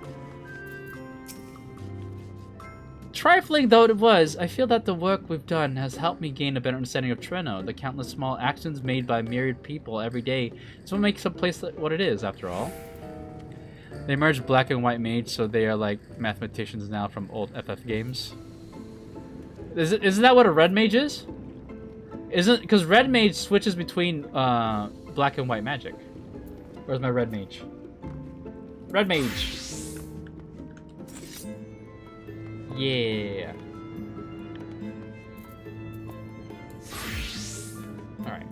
Trifling though it was, I feel that the work we've done has helped me gain a better understanding of Treno. The countless small actions made by myriad people every day is what makes a place what it is, after all. They merged Black and White Mage, so they are like mathematicians now from old FF games. Isn't that what a Red Mage is? Isn't, because Red Mage switches between Black and White magic. Where's my Red Mage? Red Mage! Yeah. Alright.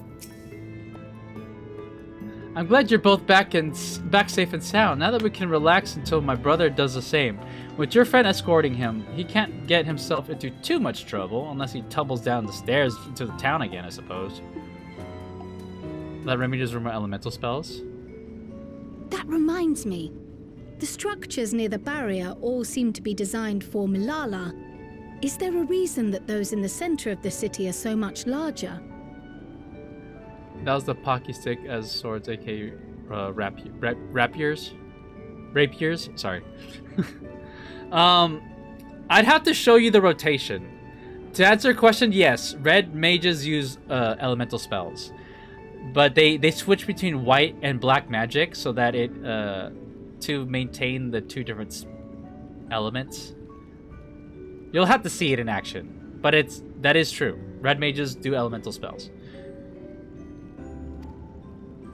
I'm glad you're both back safe and sound. Now that we can relax until my brother does the same. With your friend escorting him, he can't get himself into too much trouble unless he tumbles down the stairs into the town again, I suppose. That remedies remove elemental spells. That reminds me. The structures near the barrier all seem to be designed for Milala. Is there a reason that those in the center of the city are so much larger? That was the Pocky Stick as swords, aka rapiers? Rapiers? Sorry. I'd have to show you the rotation. To answer your question, yes, red mages use elemental spells. But they switch between white and black magic so that it to maintain the two different elements. You'll have to see it in action, but that is true. Red mages do elemental spells.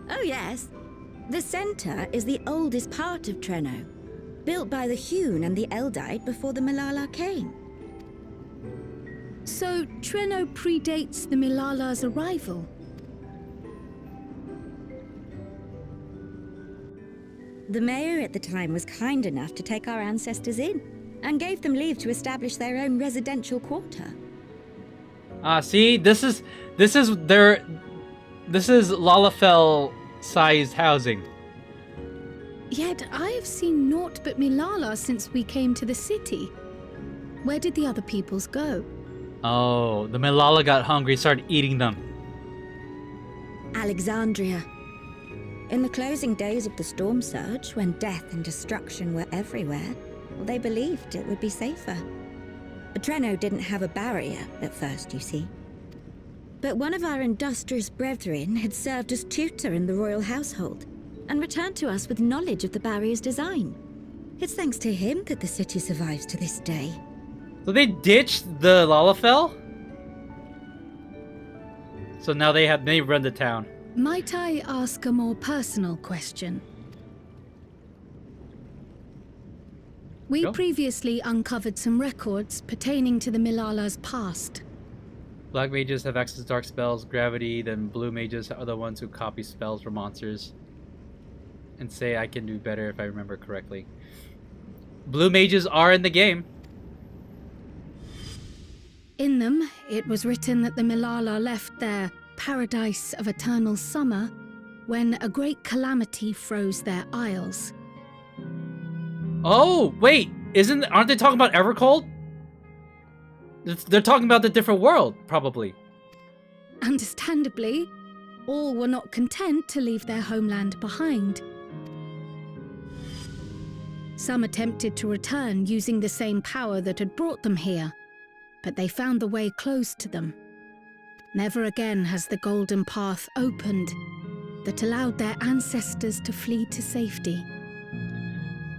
Oh yes, the center is the oldest part of Treno, built by the Hewn and the Eldite before the Milala came. So Treno predates the Milala's arrival. The mayor at the time was kind enough to take our ancestors in, and gave them leave to establish their own residential quarter. See, this is Lalafell-sized housing. Yet I have seen naught but Milala since we came to the city. Where did the other peoples go? Oh, the Milala got hungry, started eating them. Alexandria. In the closing days of the Storm Surge, when death and destruction were everywhere, they believed it would be safer. Treno didn't have a barrier at first, you see. But one of our industrious brethren had served as tutor in the royal household, and returned to us with knowledge of the barrier's design. It's thanks to him that the city survives to this day. So they ditched the Lalafell? So now they run the town. Might I ask a more personal question? We previously uncovered some records pertaining to the Milala's past. Black mages have access to dark spells, gravity, then blue mages are the ones who copy spells from monsters. And say I can do better if I remember correctly. Blue mages are in the game. In them, it was written that the Milala left their paradise of eternal summer when a great calamity froze their isles. Oh, wait, aren't they talking about Evercold? They're talking about the different world, probably. Understandably, all were not content to leave their homeland behind. Some attempted to return using the same power that had brought them here, but they found the way closed to them. Never again has the golden path opened that allowed their ancestors to flee to safety.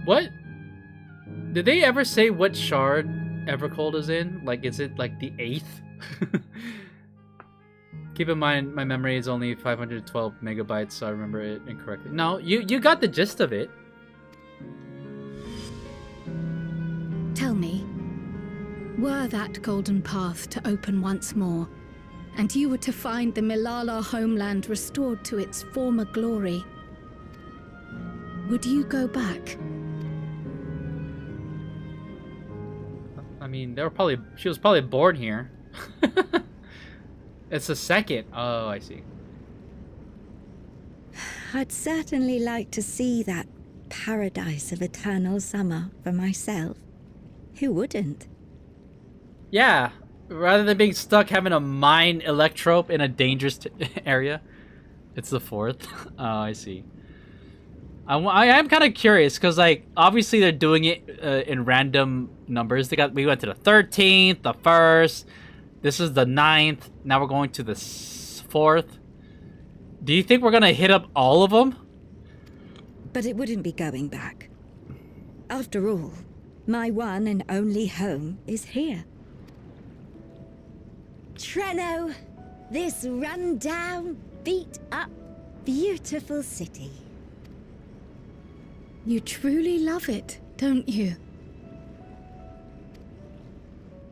What? Did they ever say what shard Evercold is in? Like, is it like the 8th? Keep in mind, my memory is only 512 megabytes, so I remember it incorrectly. No, you got the gist of it. Tell me, were that golden path to open once more, and you were to find the Milala homeland restored to its former glory, would you go back? I mean, she was probably born here. It's the second. Oh, I see. I'd certainly like to see that paradise of eternal summer for myself. Who wouldn't? Yeah, rather than being stuck having a mine electrope in a dangerous area. It's the 4th. Oh, I see. I am kind of curious because, like, obviously they're doing it in random numbers. We went to the 13th, the 1st. This is the 9th. Now we're going to the 4th. Do you think we're gonna hit up all of them? But it wouldn't be going back. After all, my one and only home is here. Treno, this run-down, beat-up, beautiful city. You truly love it, don't you?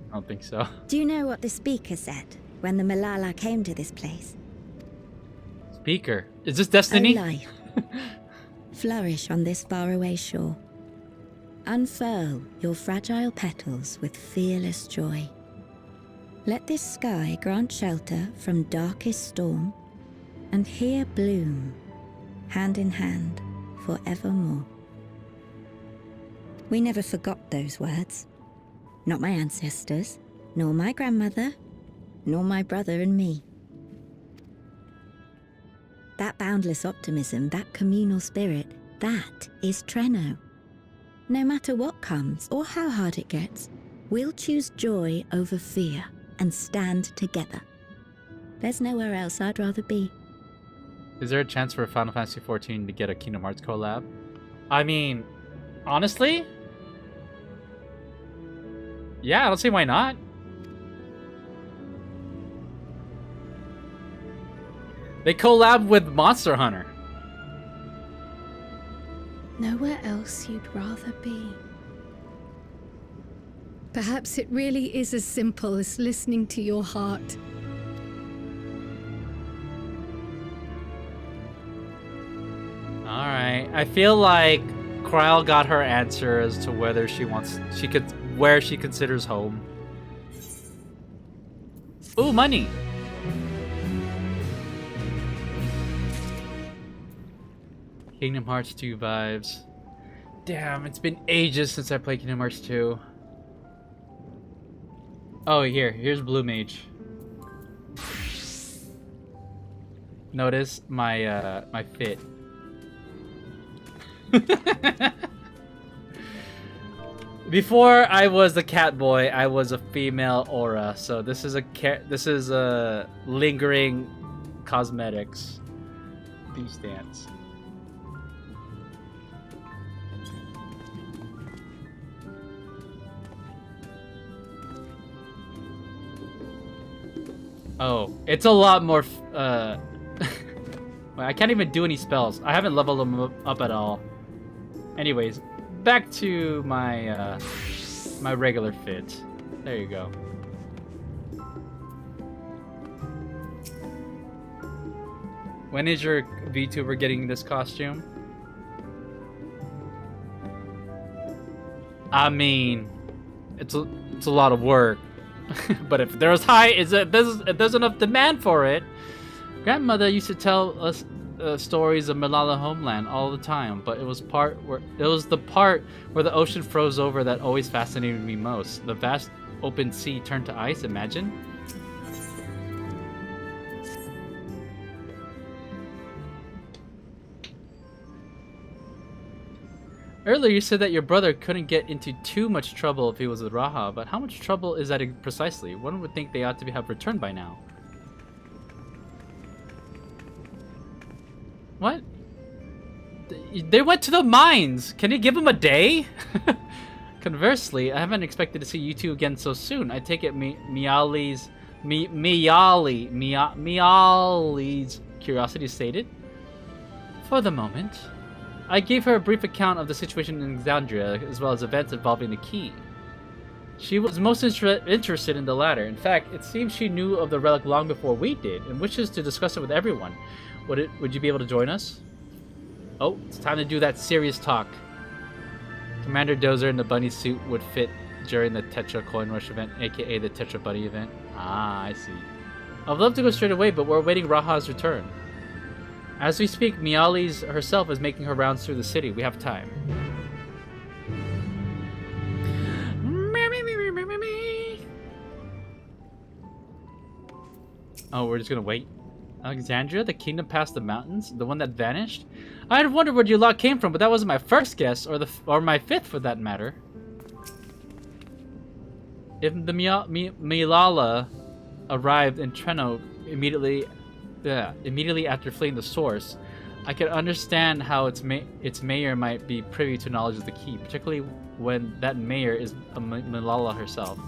I don't think so. Do you know what the speaker said when the Milala came to this place? Speaker. Is this Destiny? O life, flourish on this faraway shore. Unfurl your fragile petals with fearless joy. Let this sky grant shelter from darkest storm, and here bloom, hand in hand, forevermore. We never forgot those words. Not my ancestors, nor my grandmother, nor my brother and me. That boundless optimism, that communal spirit, that is Treno. No matter what comes or how hard it gets, we'll choose joy over fear and stand together. There's nowhere else I'd rather be. Is there a chance for Final Fantasy XIV to get a Kingdom Hearts collab? I mean, honestly? Yeah, I don't see why not. They collab with Monster Hunter. Nowhere else you'd rather be. Perhaps it really is as simple as listening to your heart. Alright. I feel like Kryl got her answer as to whether where she considers home. Ooh, money! Kingdom Hearts 2 vibes. Damn, it's been ages since I played Kingdom Hearts 2. Oh, here's Blue Mage. Notice my my fit. Before I was the cat boy, I was a female aura. So this is a lingering cosmetics. These dance. Oh, it's a lot more. I can't even do any spells. I haven't leveled them up at all. Anyways, back to my my regular fit. There you go. When is your VTuber getting this costume? I mean, it's a lot of work. But if there's high, there's enough demand for it. Grandmother used to tell us stories of Malala homeland all the time, but it was the part where the ocean froze over that always fascinated me most. The vast open sea turned to ice. Imagine. Earlier you said that your brother couldn't get into too much trouble if he was with Raha, but how much trouble is that precisely? One would think they ought to have returned by now. What? They went to the mines! Can you give them a day? Conversely, I haven't expected to see you two again so soon. I take it Miali's curiosity stated. For the moment. I gave her a brief account of the situation in Alexandria, as well as events involving the key. She was most interested in the latter. In fact, it seems she knew of the relic long before we did, and wishes to discuss it with everyone. Would you be able to join us? Oh, it's time to do that serious talk. Commander Dozer in the bunny suit would fit during the Tetra Coin Rush event, aka the Tetra Buddy event. Ah, I see. I'd love to go straight away, but we're awaiting Raha's return. As we speak, Miali's herself is making her rounds through the city. We have time. Oh, we're just gonna wait. Alexandria, the kingdom past the mountains, the one that vanished? I had wondered where your lot came from, but that wasn't my first guess, or my fifth for that matter. If the Milala arrived in Treno immediately after fleeing the source, I could understand how its mayor might be privy to knowledge of the key, particularly when that mayor is Malala herself.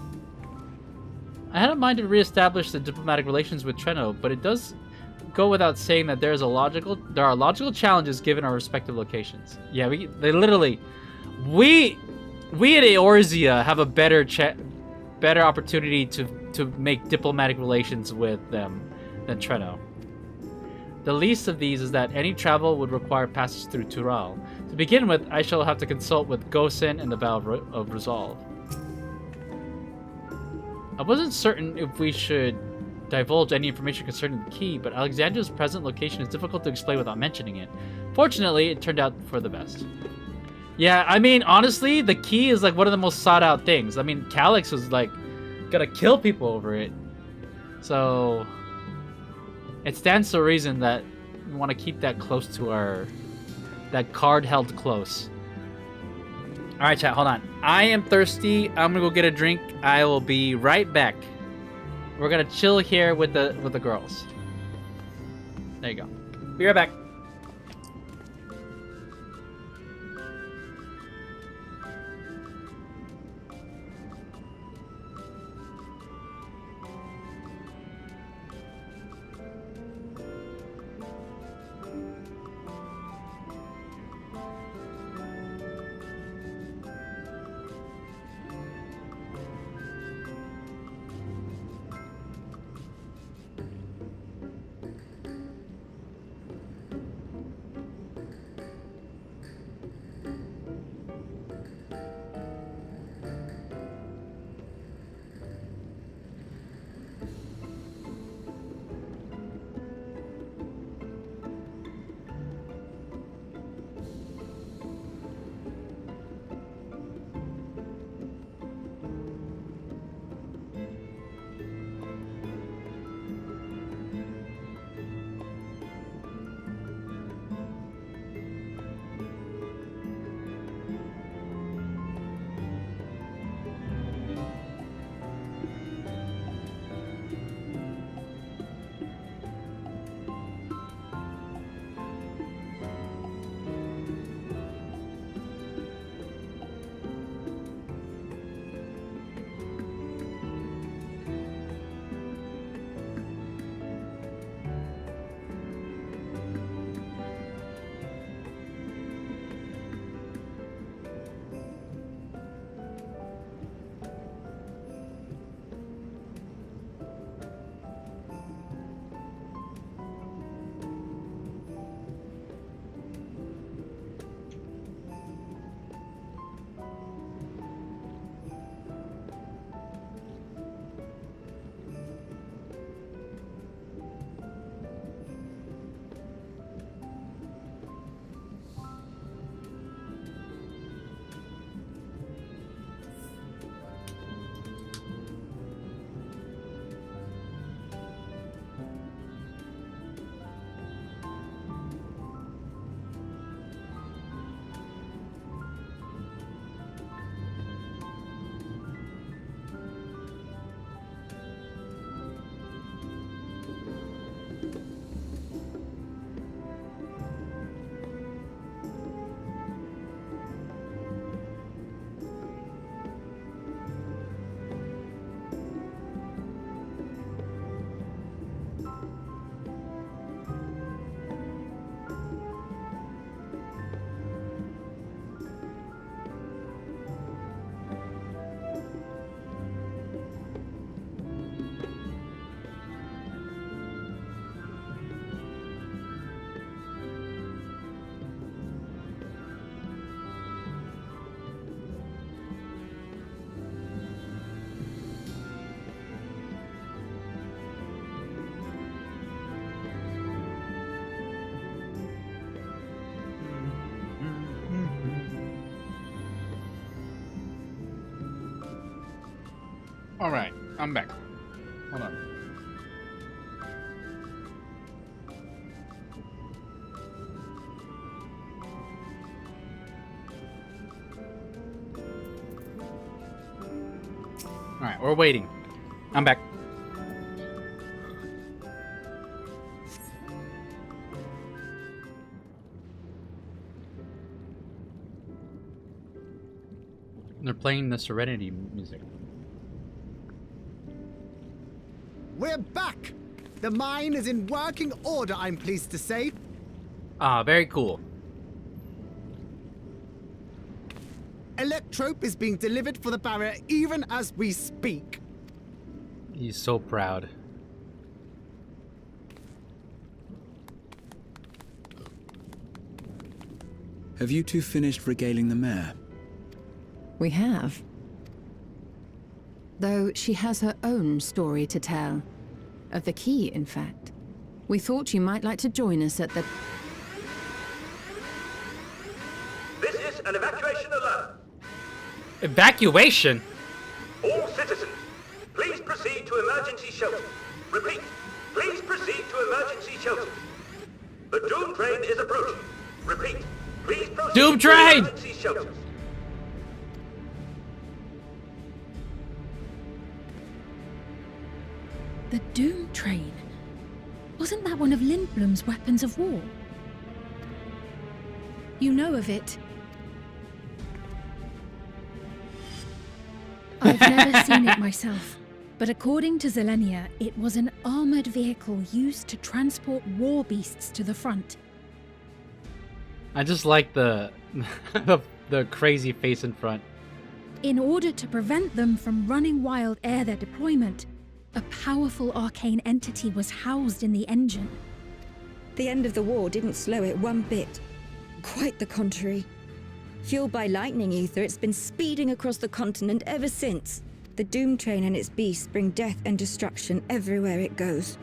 I hadn't minded to re-establish the diplomatic relations with Treno, but it does go without saying that there are logical challenges given our respective locations. Yeah, we at Eorzea have a better opportunity to make diplomatic relations with them than Treno. The least of these is that any travel would require passage through Tural. To begin with, I shall have to consult with Gosen and the Vow of Resolve. I wasn't certain if we should divulge any information concerning the key, but Alexandria's present location is difficult to explain without mentioning it. Fortunately, it turned out for the best. Yeah, I mean, honestly, the key is like one of the most sought out things. I mean, Calyx was like gonna kill people over it. So it stands to reason that we want to keep that close to that card held close. All right, chat, hold on. I am thirsty. I'm gonna go get a drink. I will be right back. We're gonna chill here with the girls. There you go. Be right back. Alright, I'm back. Hold on. Alright, we're waiting. I'm back. They're playing the Serenity music. We're back! The mine is in working order, I'm pleased to say. Ah, very cool. Electrope is being delivered for the barrier even as we speak. He's so proud. Have you two finished regaling the mare? We have. Though she has her own story to tell. Of the key, in fact. We thought you might like to join us at the... This is an evacuation alert. Evacuation? All citizens, please proceed to emergency shelters. Repeat, please proceed to emergency shelters. The Doom train is approaching. Repeat, please proceed Doom to train! emergency shelters. The Doom train? Wasn't that one of Lindblom's weapons of war? You know of it? I've never seen it myself, but according to Zelenia, it was an armored vehicle used to transport war beasts to the front. I just like the the crazy face in front. In order to prevent them from running wild ere their deployment, a powerful arcane entity was housed in the engine. The end of the war didn't slow it one bit. Quite the contrary. Fueled by lightning ether, it's been speeding across the continent ever since. The Doom train and its beasts bring death and destruction everywhere it goes.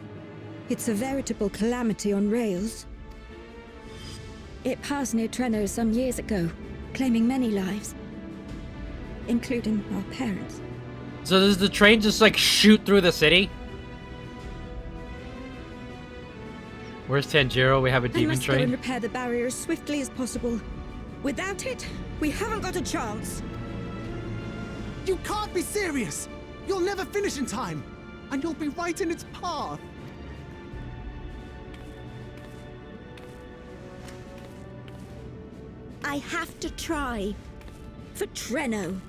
It's a veritable calamity on rails. It passed near Treno some years ago, claiming many lives, including our parents. So does the train just like shoot through the city? Where's Tanjiro? We have a I demon must go and train. repair the barrier as swiftly as possible. Without it, we haven't got a chance. You can't be serious! You'll never finish in time! And you'll be right in its path! I have to try. For Treno.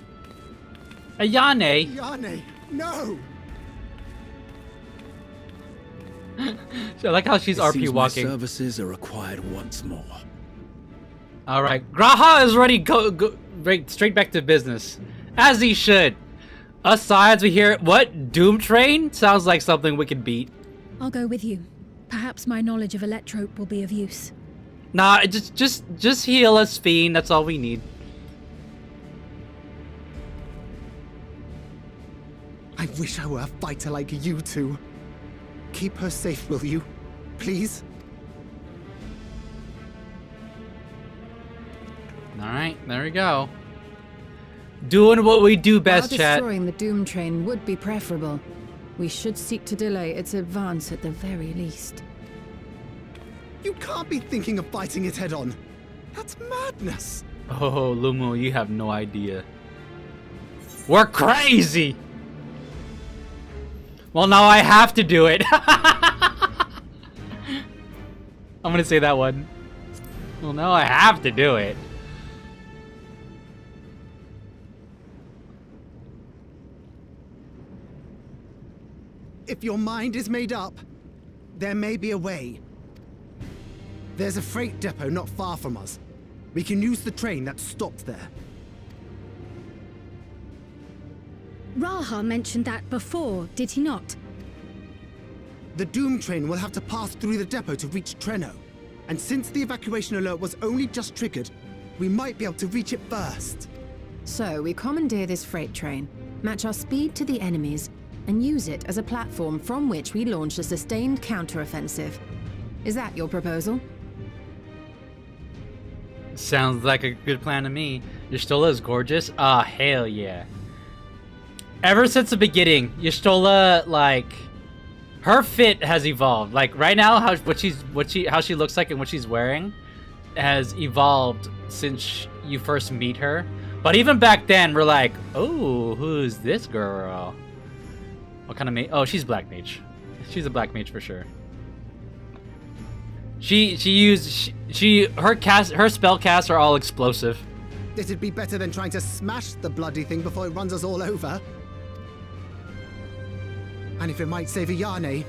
Ayane! Yane, no! I like how she's It RP seems walking. My services are required once more. All right, Graha is ready. Go right, straight back to business, as he should. Us sides, we hear what? Doom train sounds like something we could beat. I'll go with you. Perhaps my knowledge of Electrope will be of use. Nah, just heal us, Fiend. That's all we need. I wish I were a fighter like you two. Keep her safe, will you? Please? All right, there we go. Doing what we do best, While chat. destroying the Doom train would be preferable. We should seek to delay its advance at the very least. You can't be thinking of fighting it head on. That's madness. Oh, Lumo, you have no idea. We're crazy! Well, now I have to do it. I'm gonna say that one. Well, now I have to do it. If your mind is made up, there may be a way. There's a freight depot not far from us. We can use the train that's stopped there. Raha mentioned that before, did he not? The Doom train will have to pass through the depot to reach Treno. And since the evacuation alert was only just triggered, we might be able to reach it first. So we commandeer this freight train, match our speed to the enemy's, and use it as a platform from which we launch a sustained counteroffensive. Is that your proposal? Sounds like a good plan to me. Your still is gorgeous. Ah, hell yeah. ever since the beginning, Y'shtola, like, her fit has evolved. Like right now, how she looks like and what she's wearing has evolved since you first meet her. But even back then, we're like, oh, who's this girl? What kind of mage? Oh, she's black mage. She's a black mage for sure. Her spell casts are all explosive. It'd be better than trying to smash the bloody thing before it runs us all over. And if it might save Ayane,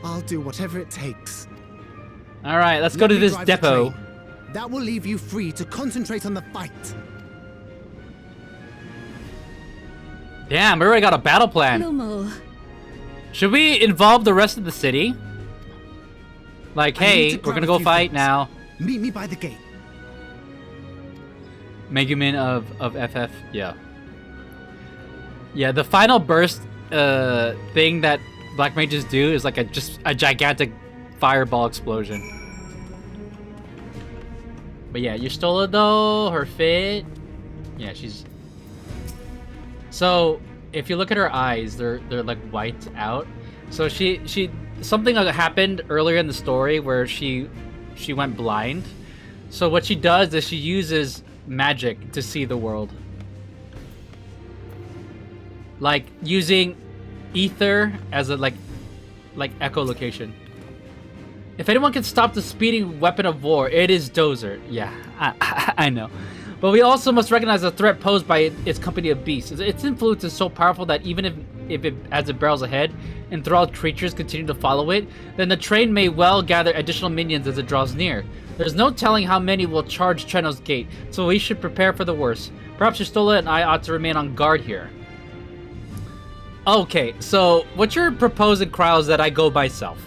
I'll do whatever it takes. All right, let's go to this Drive the depot. train. That will leave you free to concentrate on the fight. Damn, we already got a battle plan. Lumo, Should we involve the rest of the city? Like, I need hey, to we're grab gonna a go few fight things. now. Meet me by the gate. Megumin of FF, yeah. Yeah, the final burst thing that black mages do is like just a gigantic fireball explosion. But yeah, Y'shtola though, her fit, yeah, she's. So if you look at her eyes, they're like white out. So she something happened earlier in the story where she went blind. So what she does is she uses magic to see the world, like using ether as a like echolocation. If anyone can stop the speeding weapon of war, it is Dozer. Yeah, I know. But we also must recognize the threat posed by its company of beasts. Its influence is so powerful that even if it, as it barrels ahead, enthralled creatures continue to follow it, then the train may well gather additional minions as it draws near. There's no telling how many will charge Treno's gate, so we should prepare for the worst. Perhaps Y'shtola and I ought to remain on guard here. Okay, so what you're proposing, Kryle, is that I go myself.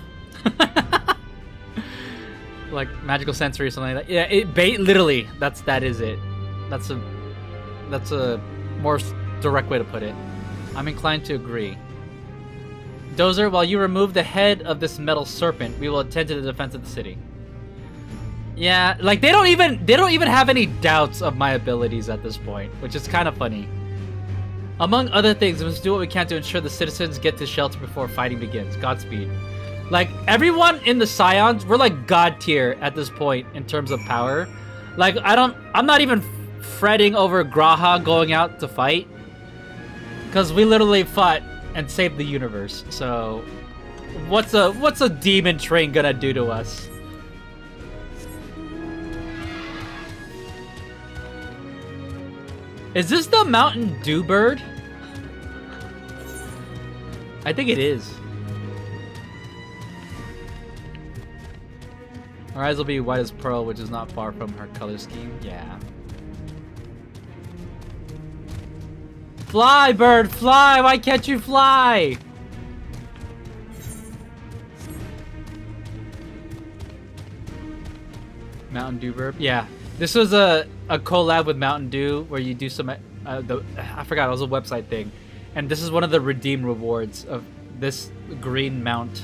Like magical sensory or something like that. Yeah, literally, that is it. That's a more direct way to put it. I'm inclined to agree. Dozer, while you remove the head of this metal serpent, we will attend to the defense of the city. Yeah, like they don't even have any doubts of my abilities at this point, which is kind of funny. Among other things, we must do what we can to ensure the citizens get to shelter before fighting begins. Godspeed. Like everyone in the Scions, we're like god tier at this point in terms of power. Like I'm not even fretting over Graha going out to fight, because we literally fought and saved the universe. So what's a demon train gonna do to us? Is this the Mountain Dew bird? I think it is. Her eyes will be white as pearl, which is not far from her color scheme. Yeah. Fly, bird, fly! Why can't you fly? Mountain Dew burp. Yeah. This was a collab with Mountain Dew where you do some I forgot, it was a website thing. And this is one of the redeem rewards of this green mount.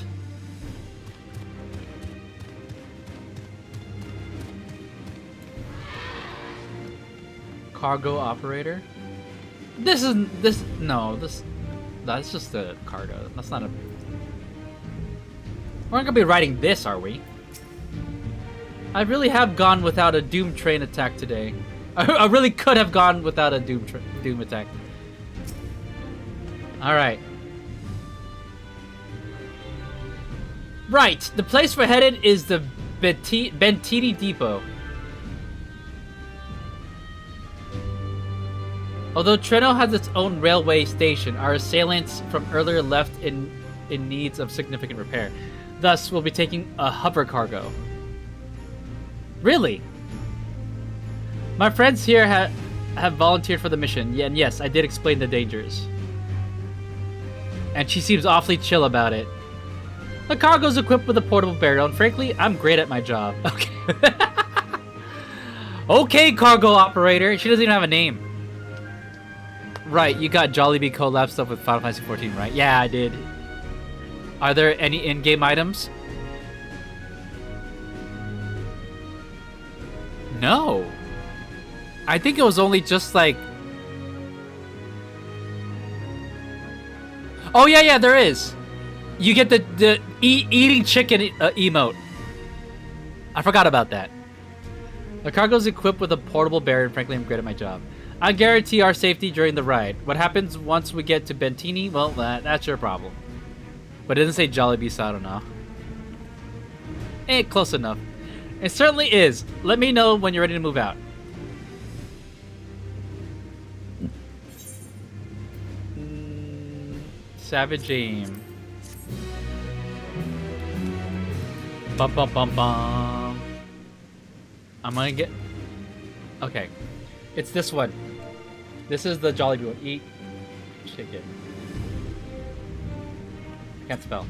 Cargo operator. That's just a cargo. That's not a. We're not gonna be riding this, are we? I really have gone without a Doom train attack today. I really could have gone without a Doom attack. All right. Right. The place we're headed is the Bentini Depot. Although Treno has its own railway station, our assailants from earlier left in needs of significant repair. Thus, we'll be taking a hover cargo. Really? My friends here have volunteered for the mission. Yeah, and yes, I did explain the dangers. And she seems awfully chill about it. The cargo's equipped with a portable burial, and frankly, I'm great at my job. Okay. Okay, cargo operator. She doesn't even have a name. Right, you got Jollibee collab stuff with Final Fantasy XIV, right? Yeah, I did. Are there any in-game items? No. I think it was only just like... Oh yeah, there is. You get the eating chicken emote. I forgot about that. The cargo is equipped with a portable barrier, and frankly, I'm great at my job. I guarantee our safety during the ride. What happens once we get to Bentini? Well, that's your problem. But it doesn't say Jollibee, so I don't know. Close enough. It certainly is. Let me know when you're ready to move out. Savage aim. Bum bum bum bum. I'm gonna get... Okay. It's this one. This is the Jollibee one. Eat chicken. Can't spell.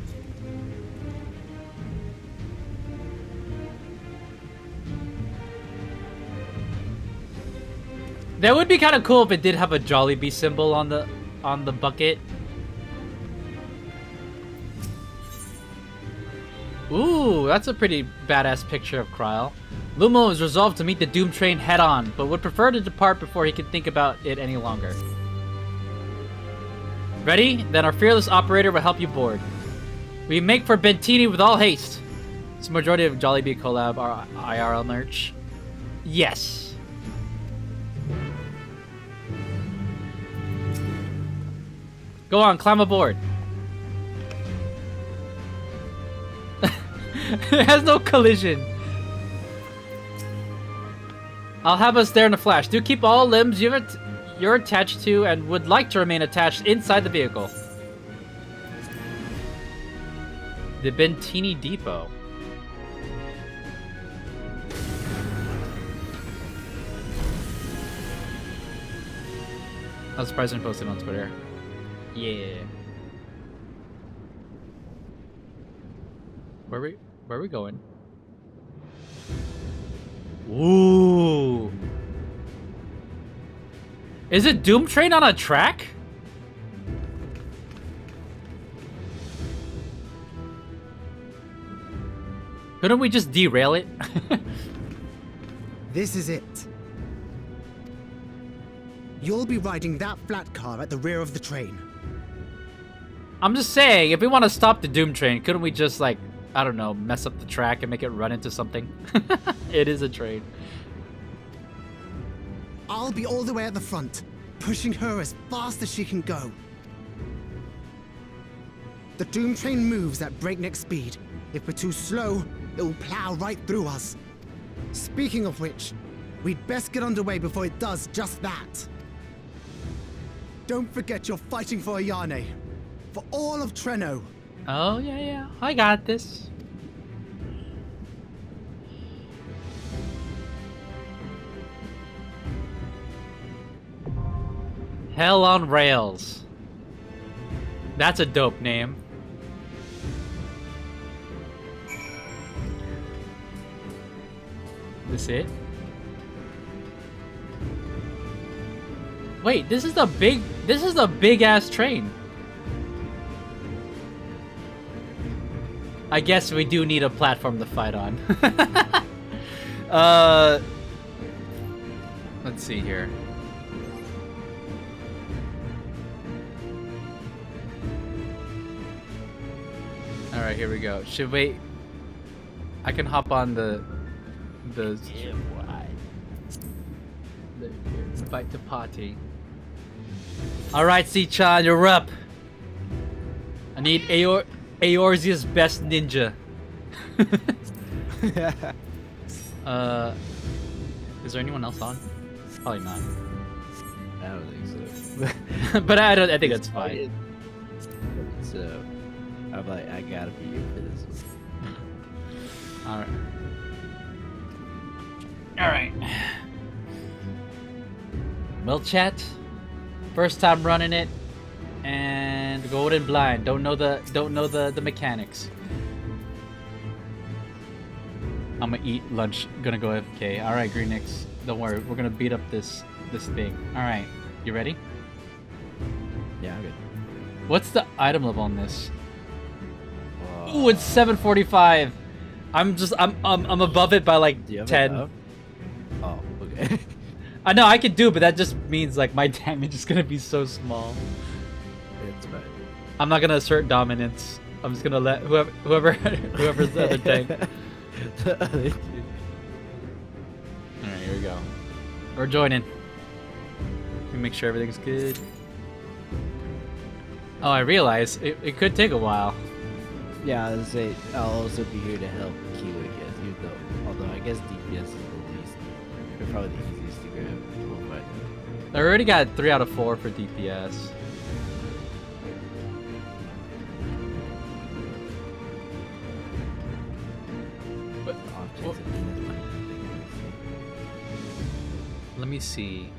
That would be kind of cool if it did have a Jollibee symbol on the bucket. Ooh, that's a pretty badass picture of Kryl. Lumo is resolved to meet the Doom Train head-on, but would prefer to depart before he can think about it any longer. Ready? Then our fearless operator will help you board. We make for Bentini with all haste. It's the majority of Jollibee collab are IRL merch. Yes. Go on, climb aboard. It has no collision. I'll have us there in a flash. Do keep all limbs you're attached to and would like to remain attached inside the vehicle. The Bentini Depot. I was surprised when posted on Twitter. Yeah. Where are we going? Ooh. Is it Doom Train on a track? Couldn't we just derail it? This is it. You'll be riding that flat car at the rear of the train. I'm just saying, if we want to stop the Doom Train, couldn't we just, like, I don't know, mess up the track and make it run into something? It is a train. I'll be all the way at the front, pushing her as fast as she can go. The Doom Train moves at breakneck speed. If we're too slow, it will plow right through us. Speaking of which, we'd best get underway before it does just that. Don't forget you're fighting for Ayane. For all of Treno. Oh, yeah. I got this. Hell on Rails. That's a dope name. This it? Wait, this is the big ass train. I guess we do need a platform to fight on. Let's see here. All right, here we go. Should we? I can hop on the invite to party. All right, C-chan, you're up. I need Eorzea's best ninja. Is there anyone else on? Probably not. I don't think so. But I think that's fine. So I'm like, I gotta be here for this one. All right. Well, chat. First time running it, and going in blind. Don't know the mechanics. I'm gonna eat lunch. Gonna go AFK. All right, Greenix. Don't worry. We're gonna beat up this thing. All right. You ready? Yeah, I'm good. What's the item level on this? Ooh, it's 745. I'm above it by like 10. Oh, okay. I know I could do, but that just means like my damage is gonna be so small. It's fine. I'm not gonna assert dominance. I'm just gonna let whoever's the other tank. The other two. Alright, here we go. We're joining. Let me make sure everything's good. Oh, I realize it could take a while. Yeah, I was say I'll also be here to help Q, I guess. Even though, although I guess DPS is the least, they're probably the easiest to grab. I already got 3 out of 4 for DPS. But, let me see.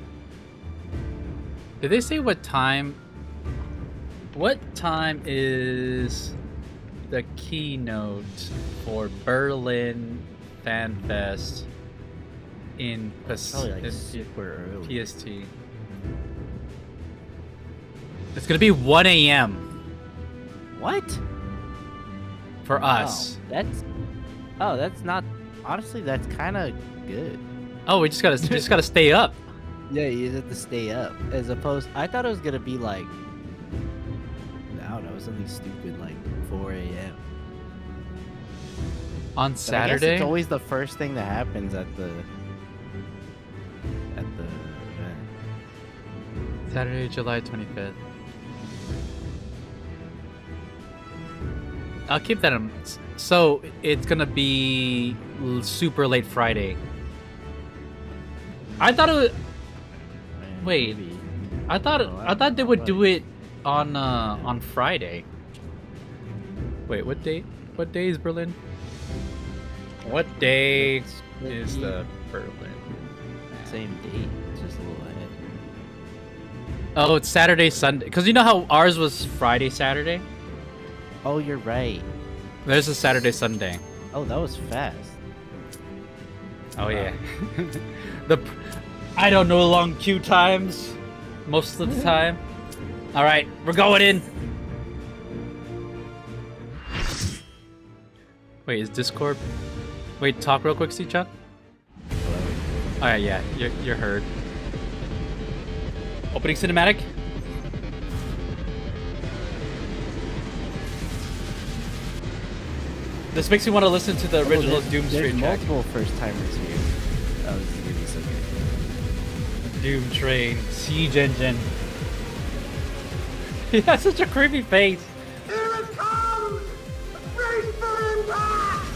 Did they say what time? What time is the keynote for Berlin Fan Fest in Probably like super early. PST? It's gonna be 1 a.m. What? for us. That's not. Honestly, that's kind of good. Oh, we just gotta stay up. Yeah, you just have to stay up. As opposed, I thought it was gonna be like, I don't know, something stupid like 4 a.m. On But Saturday. I guess it's always the first thing that happens at the event. Saturday, July 25th. I'll keep that in. So it's gonna be super late Friday. I thought it was. Wait, Maybe. I thought they would do it on Friday. Wait, what date? What day is Berlin? What day is the Berlin? Same date, just a little ahead. Oh, it's Saturday, Sunday. Because you know how ours was Friday, Saturday? Oh, you're right. There's a Saturday, Sunday. Oh, that was fast. Oh yeah. I don't know long queue times most of the time. All right, we're going in. Wait, is Discord? Wait, talk real quick, C-Chuck. All right, yeah, you're heard. Opening cinematic. This makes me want to listen to the original Doom There's Train track. multiple first timers here. That was really so good. Doom Train, Siege Engine. He has such a creepy face. Here it comes! Brace for impact!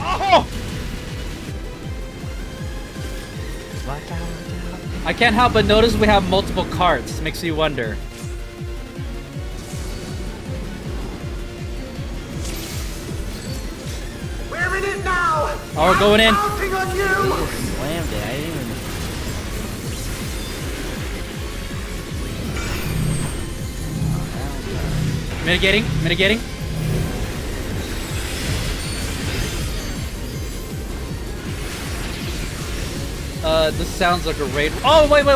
Oh! Watch out, watch out. I can't help but notice we have multiple carts. Makes you wonder. We're in it now! Oh, we're going in. Counting on you! Slammed it. I didn't even. Mitigating. This sounds like a raid. Oh, wait.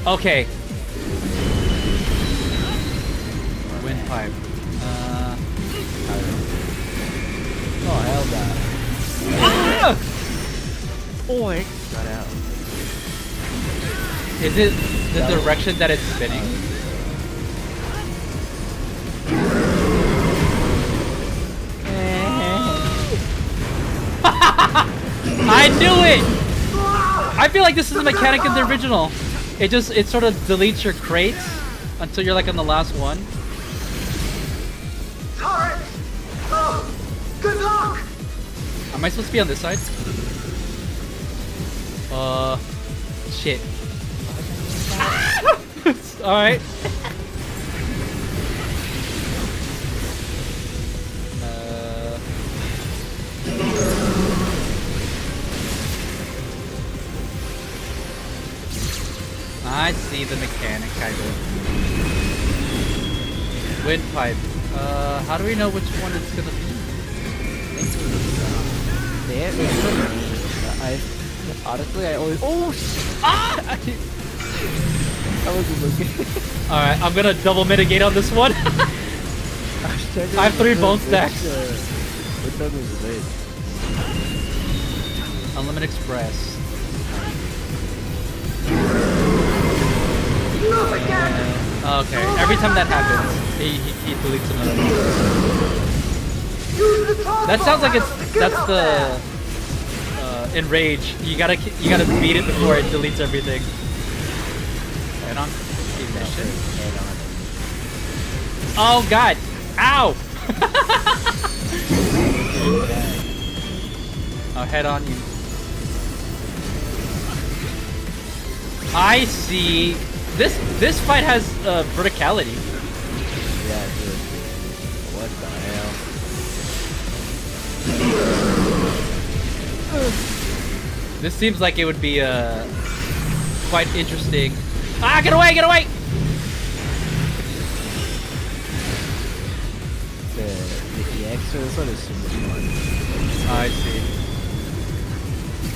Okay. Windpipe. Oh, hell no. Ah! Boy. Got out. Is it the direction that it's spinning? I knew it! I feel like this is the mechanic in the original. It sort of deletes your crates until you're like on the last one. Turret! Oh, good luck! Am I supposed to be on this side? Shit. Alright. I see the mechanic, kind of. Windpipe. How do we know which one it's gonna be? Honestly, I always. Oh shit! Ah! I wasn't looking. Alright, I'm gonna double mitigate on this one. I have 3 bone stacks. Which one is this? Unlimited Express. Okay, every time that happens, he deletes another one. That sounds like that's the enrage. You gotta beat it before it deletes everything. Head on ignition. Oh god! Ow! Oh, head on you. I see. This fight has verticality. Yeah, dude. What the hell? This seems like it would be quite interesting. Ah, get away, get away! The extra, this one is super fun. Oh, I see.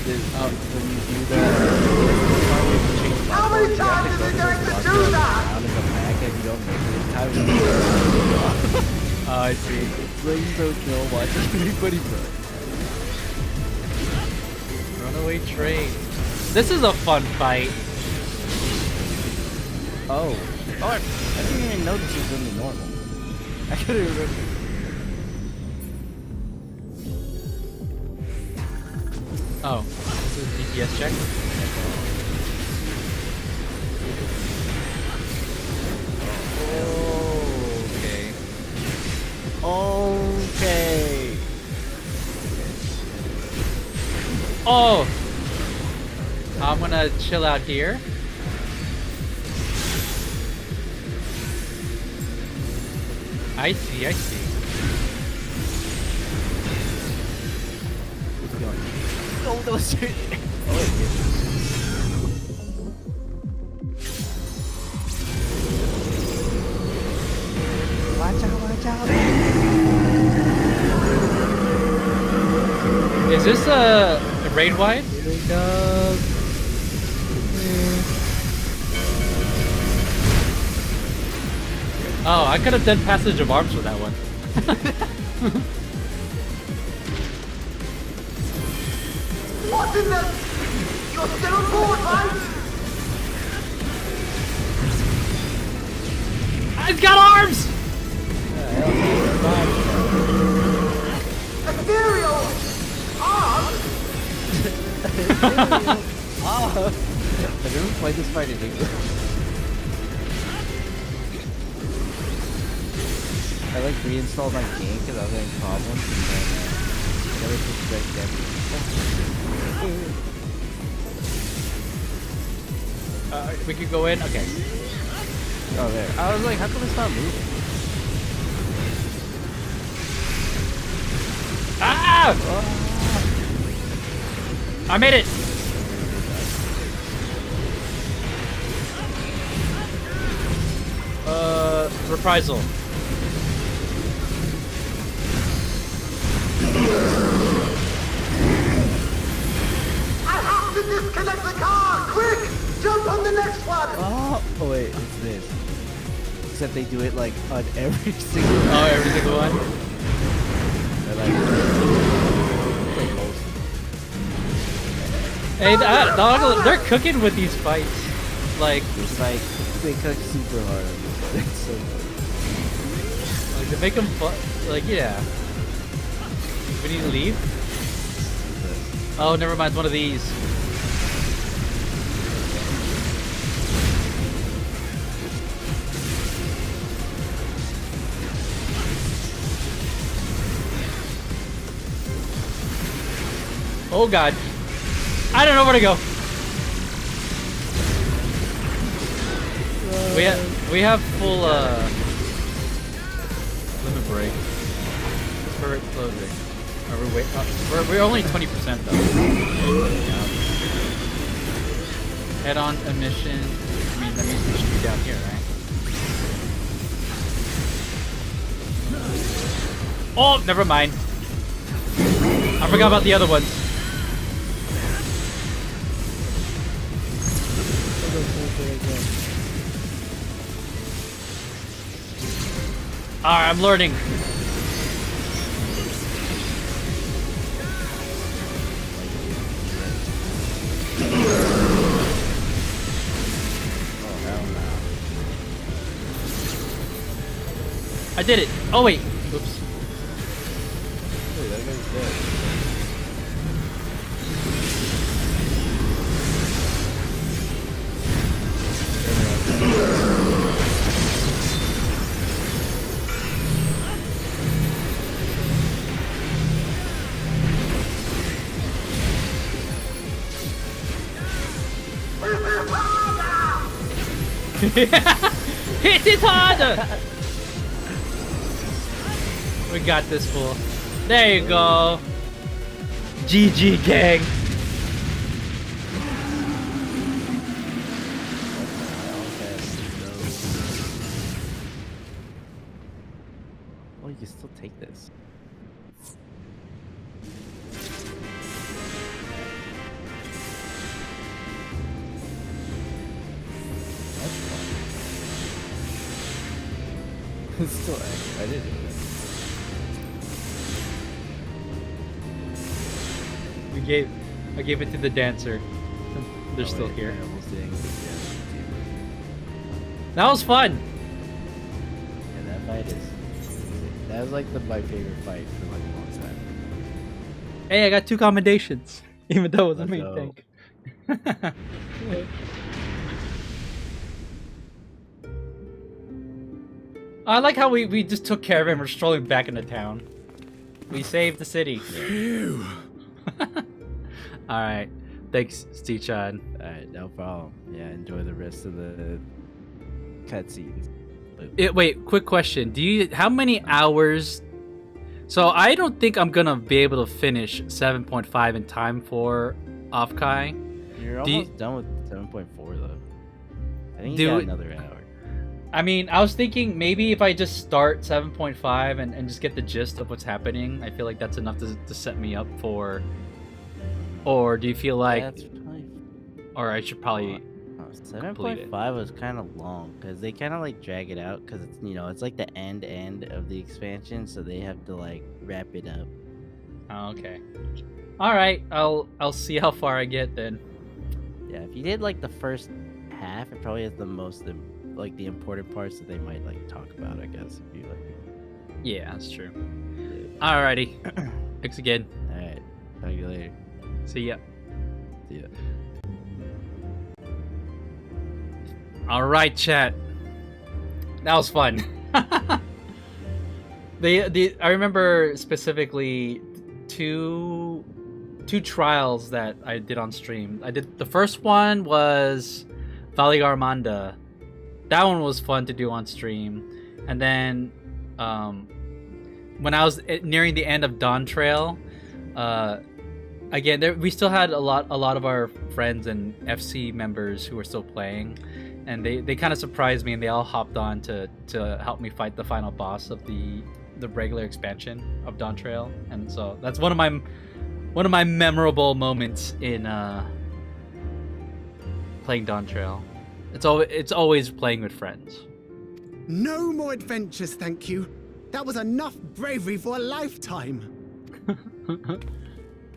When you do the how many times is it going to do that? Out of the pack and you don't make it in time. Oh, I see. It's like so chill watching everybody run. Runaway train. This is a fun fight. Oh, I didn't even know this was in the normal. I couldn't remember. Oh, this is a DPS check. Okay. Oh! I'm gonna chill out here. I see, I see. What's going on? Oh, those are... Oh, watch out, watch out. Is this a raid wide? Here we go. Oh, I could have done passage of arms for that one. What in the... You're still on board, right? I've got arms! Ethereal! Arms? I've never played this fight in English. I like reinstalled my game because I was having problems and then never pushed back down. We could go in? Okay. Oh, there. I was like, how come it's not moving? Ah! I made it! Reprisal. I have to disconnect the car! Quick! Jump on the next one! Oh wait, it's this. Except they do it like on every single one. Oh, every single one? They're like, Hey, they're cooking with these fights. Like, it's like, they cook super hard. It's so funny. like to make them fun. Like, yeah. We need to leave? Oh, never mind. It's one of these. Oh god. I don't know where to go. We have full limit break. We're closing. We're only 20% though. Head on a mission. I mean that means we should be down here, right? Oh, never mind. I forgot about the other ones. Alright, I'm learning. I did it. Oh wait. Oops. Wait, that guy's dead. Hit it harder! We got this fool. There you go. GG gang. Well, you can still take this. That's fun. Still, I didn't do that. I gave it to the dancer. They're still wait, here. I almost didn't get That was fun. and that fight is. That was like my favorite fight for like a long time. Hey, I got 2 commendations, even though it was the Let's main go. thing. I like how we just took care of him. We're strolling back into town. We saved the city. Phew. All right, thanks, Steve-chan. Alright, no problem. Yeah, enjoy the rest of the cutscenes. Wait, quick question. How many hours? So I don't think I'm gonna be able to finish 7.5 in time for Offkai. You're Do you- almost done with 7.4 though. I think Do you got it- another hour. I mean, I was thinking maybe if I just start 7.5 and just get the gist of what's happening, I feel like that's enough to set me up for. Or do you feel like, That's probably or I should probably? 7.5 was kind of long because they kind of like drag it out because it's it's like the end of the expansion, so they have to like wrap it up. Oh, okay. All right, I'll see how far I get then. Yeah, if you did like the first half, it probably has the most like the important parts that they might like talk about, I guess, if you like. Yeah, that's true. Alrighty. Thanks again. All right, talk to you later. See ya. See ya. All right, chat. That was fun. I remember specifically two trials that I did on stream. The first one was Valigarmanda. That one was fun to do on stream. And then when I was nearing the end of Dawn Trail, again, we still had a lot of our friends and FC members who were still playing, and they kind of surprised me, and they all hopped on to help me fight the final boss of the regular expansion of Dawn Trail. And so that's one of my memorable moments in playing Dawn Trail. It's always playing with friends. No more adventures, thank you. That was enough bravery for a lifetime.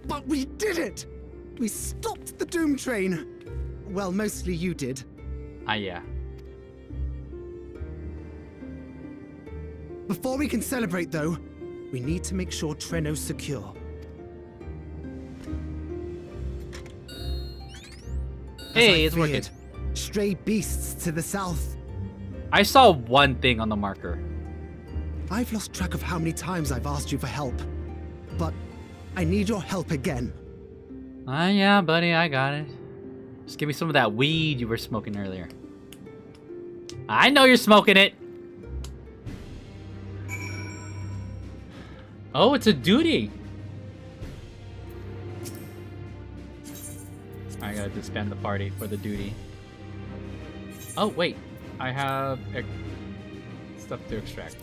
But we did it! We stopped the Doom Train. Well, mostly you did. Yeah. Before we can celebrate, though, we need to make sure Treno's secure. Hey, As it's I working. feared, stray beasts to the south. I saw one thing on the marker. I've lost track of how many times I've asked you for help. But I need your help again. Yeah, buddy, I got it. Just give me some of that weed you were smoking earlier. I know you're smoking it. Oh, it's a duty. I gotta disband the party for the duty. Oh, wait. I have stuff to extract.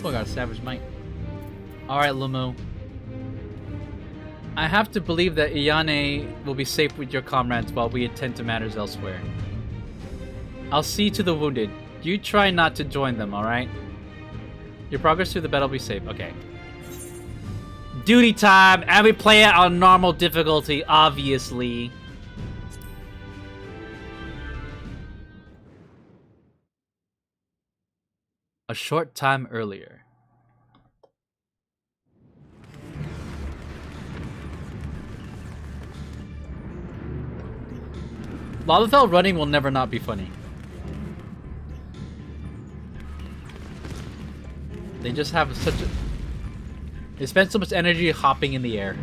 Oh, I got a Savage Might. Alright, Lumu. I have to believe that Iyane will be safe with your comrades while we attend to matters elsewhere. I'll see to the wounded. You try not to join them, alright? Your progress through the battle will be safe. Okay. Duty time! And we play it on normal difficulty, obviously. A short time earlier. Lalafell running will never not be funny. They just have such a... They spend so much energy hopping in the air.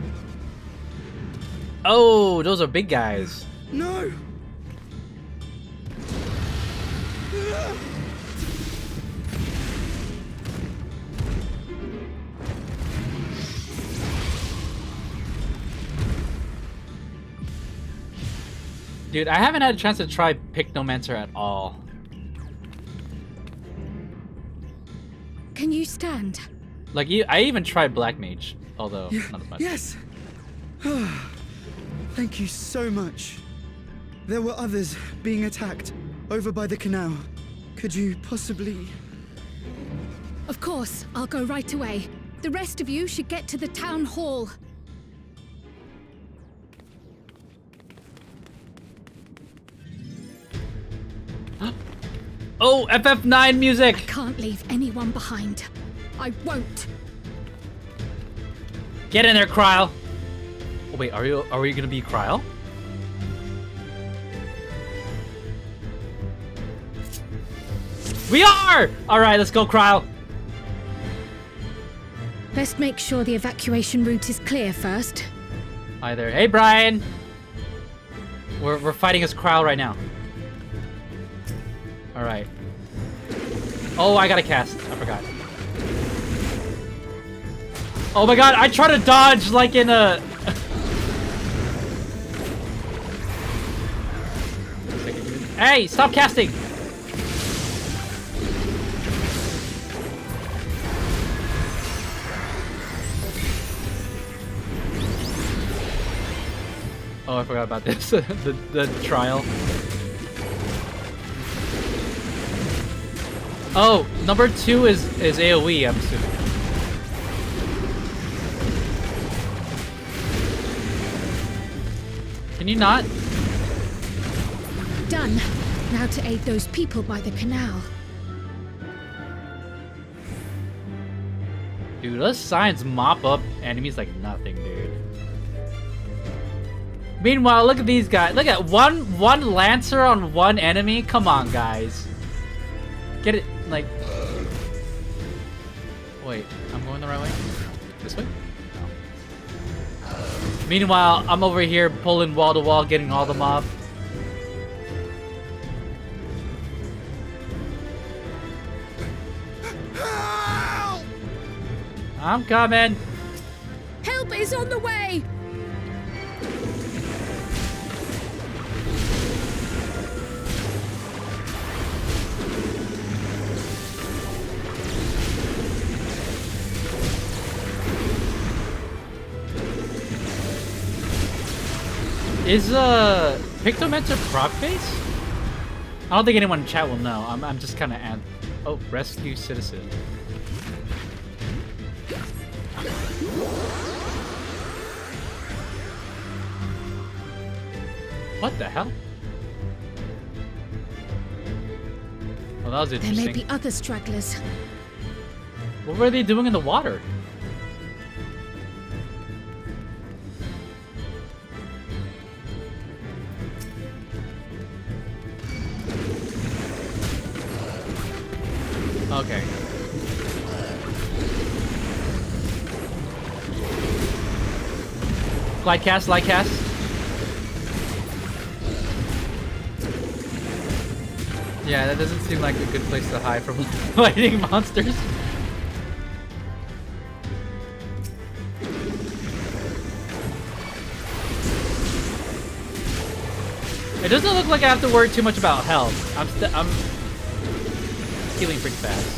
Oh, those are big guys. No! Dude, I haven't had a chance to try Picnomancer at all. Can you stand? Like, I even tried Black Mage, although not as much. Yes! Thank you so much. There were others being attacked over by the canal. Could you possibly... Of course, I'll go right away. The rest of you should get to the town hall. Oh, FF9 music! I can't leave anyone behind. I won't. Get in there, Kryle! Oh, wait, are we gonna be Kryle? We are! Alright, let's go, Kryle! Best make sure the evacuation route is clear first. Hi there. Hey, Brian! We're fighting as Kryle right now. Alright. Oh, I gotta cast. I forgot. Oh my god, I try to dodge like in a... Hey, stop casting! Oh, I forgot about this. the trial. Oh, number 2 is AoE, I'm assuming. Can you not? Done. Now to aid those people by the canal. Dude, those signs mop up enemies like nothing, dude. Meanwhile, look at these guys. Look at one Lancer on one enemy. Come on, guys. Get it, like... Wait, I'm going the right way? This way? No. Meanwhile, I'm over here pulling wall to wall, getting all the mob. Help! I'm coming. Help is on the way! Is Pictomancer proc base? I don't think anyone in chat will know. I'm just kind of oh, rescue citizen. What the hell? Well, that was There interesting. may be other stragglers. What were they doing in the water? Okay. Light cast, light cast. Yeah, that doesn't seem like a good place to hide from lightning monsters. It doesn't look like I have to worry too much about health. I'm healing pretty fast.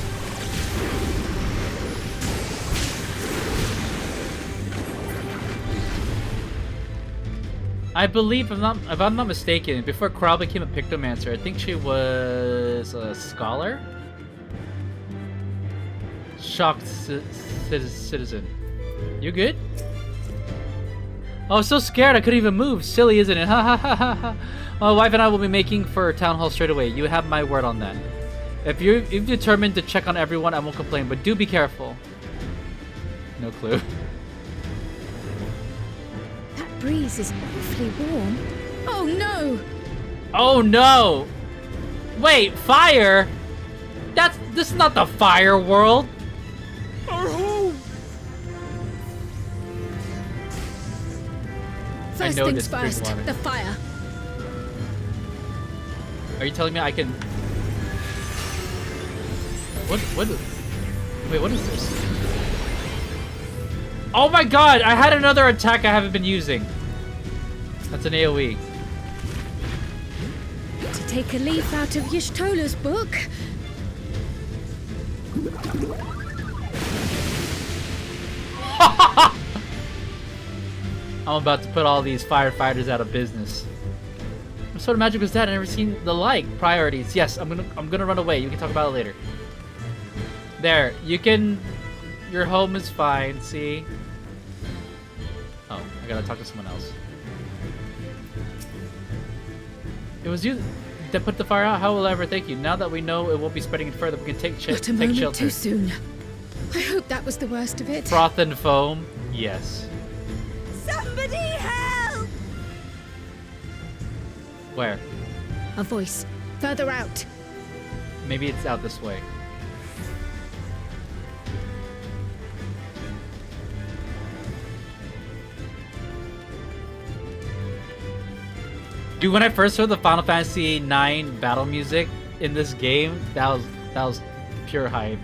I believe, if I'm not mistaken, before Kryle became a Pictomancer, I think she was a scholar? Shocked citizen. You good? Oh, I was so scared I couldn't even move. Silly, isn't it? Ha ha ha ha ha. My wife and I will be making for Town Hall straight away. You have my word on that. If you've determined to check on everyone, I won't complain, but do be careful. No clue. That breeze is awfully warm. Oh no! Oh no! Wait, fire? This is not the fire world. Our home! First know things this spring first, water. the fire. Are you telling me I can... What? Wait, what is this? Oh my god! I had another attack I haven't been using. That's an AoE. To take a leaf out of Y'shtola's book. I'm about to put all these firefighters out of business. What sort of magic was that? I never seen the like. Priorities. Yes, I'm gonna run away. You can talk about it later. There, you can. Your home is fine. See. Oh, I gotta talk to someone else. It was you that put the fire out. However, thank you. Now that we know it won't be spreading it further, we can take Not a take moment shelter. too soon. I hope that was the worst of it. Froth and foam. Yes. Somebody help! Where? A voice. Further out. Maybe it's out this way. Dude, when I first heard the Final Fantasy IX battle music in this game, that was pure hype.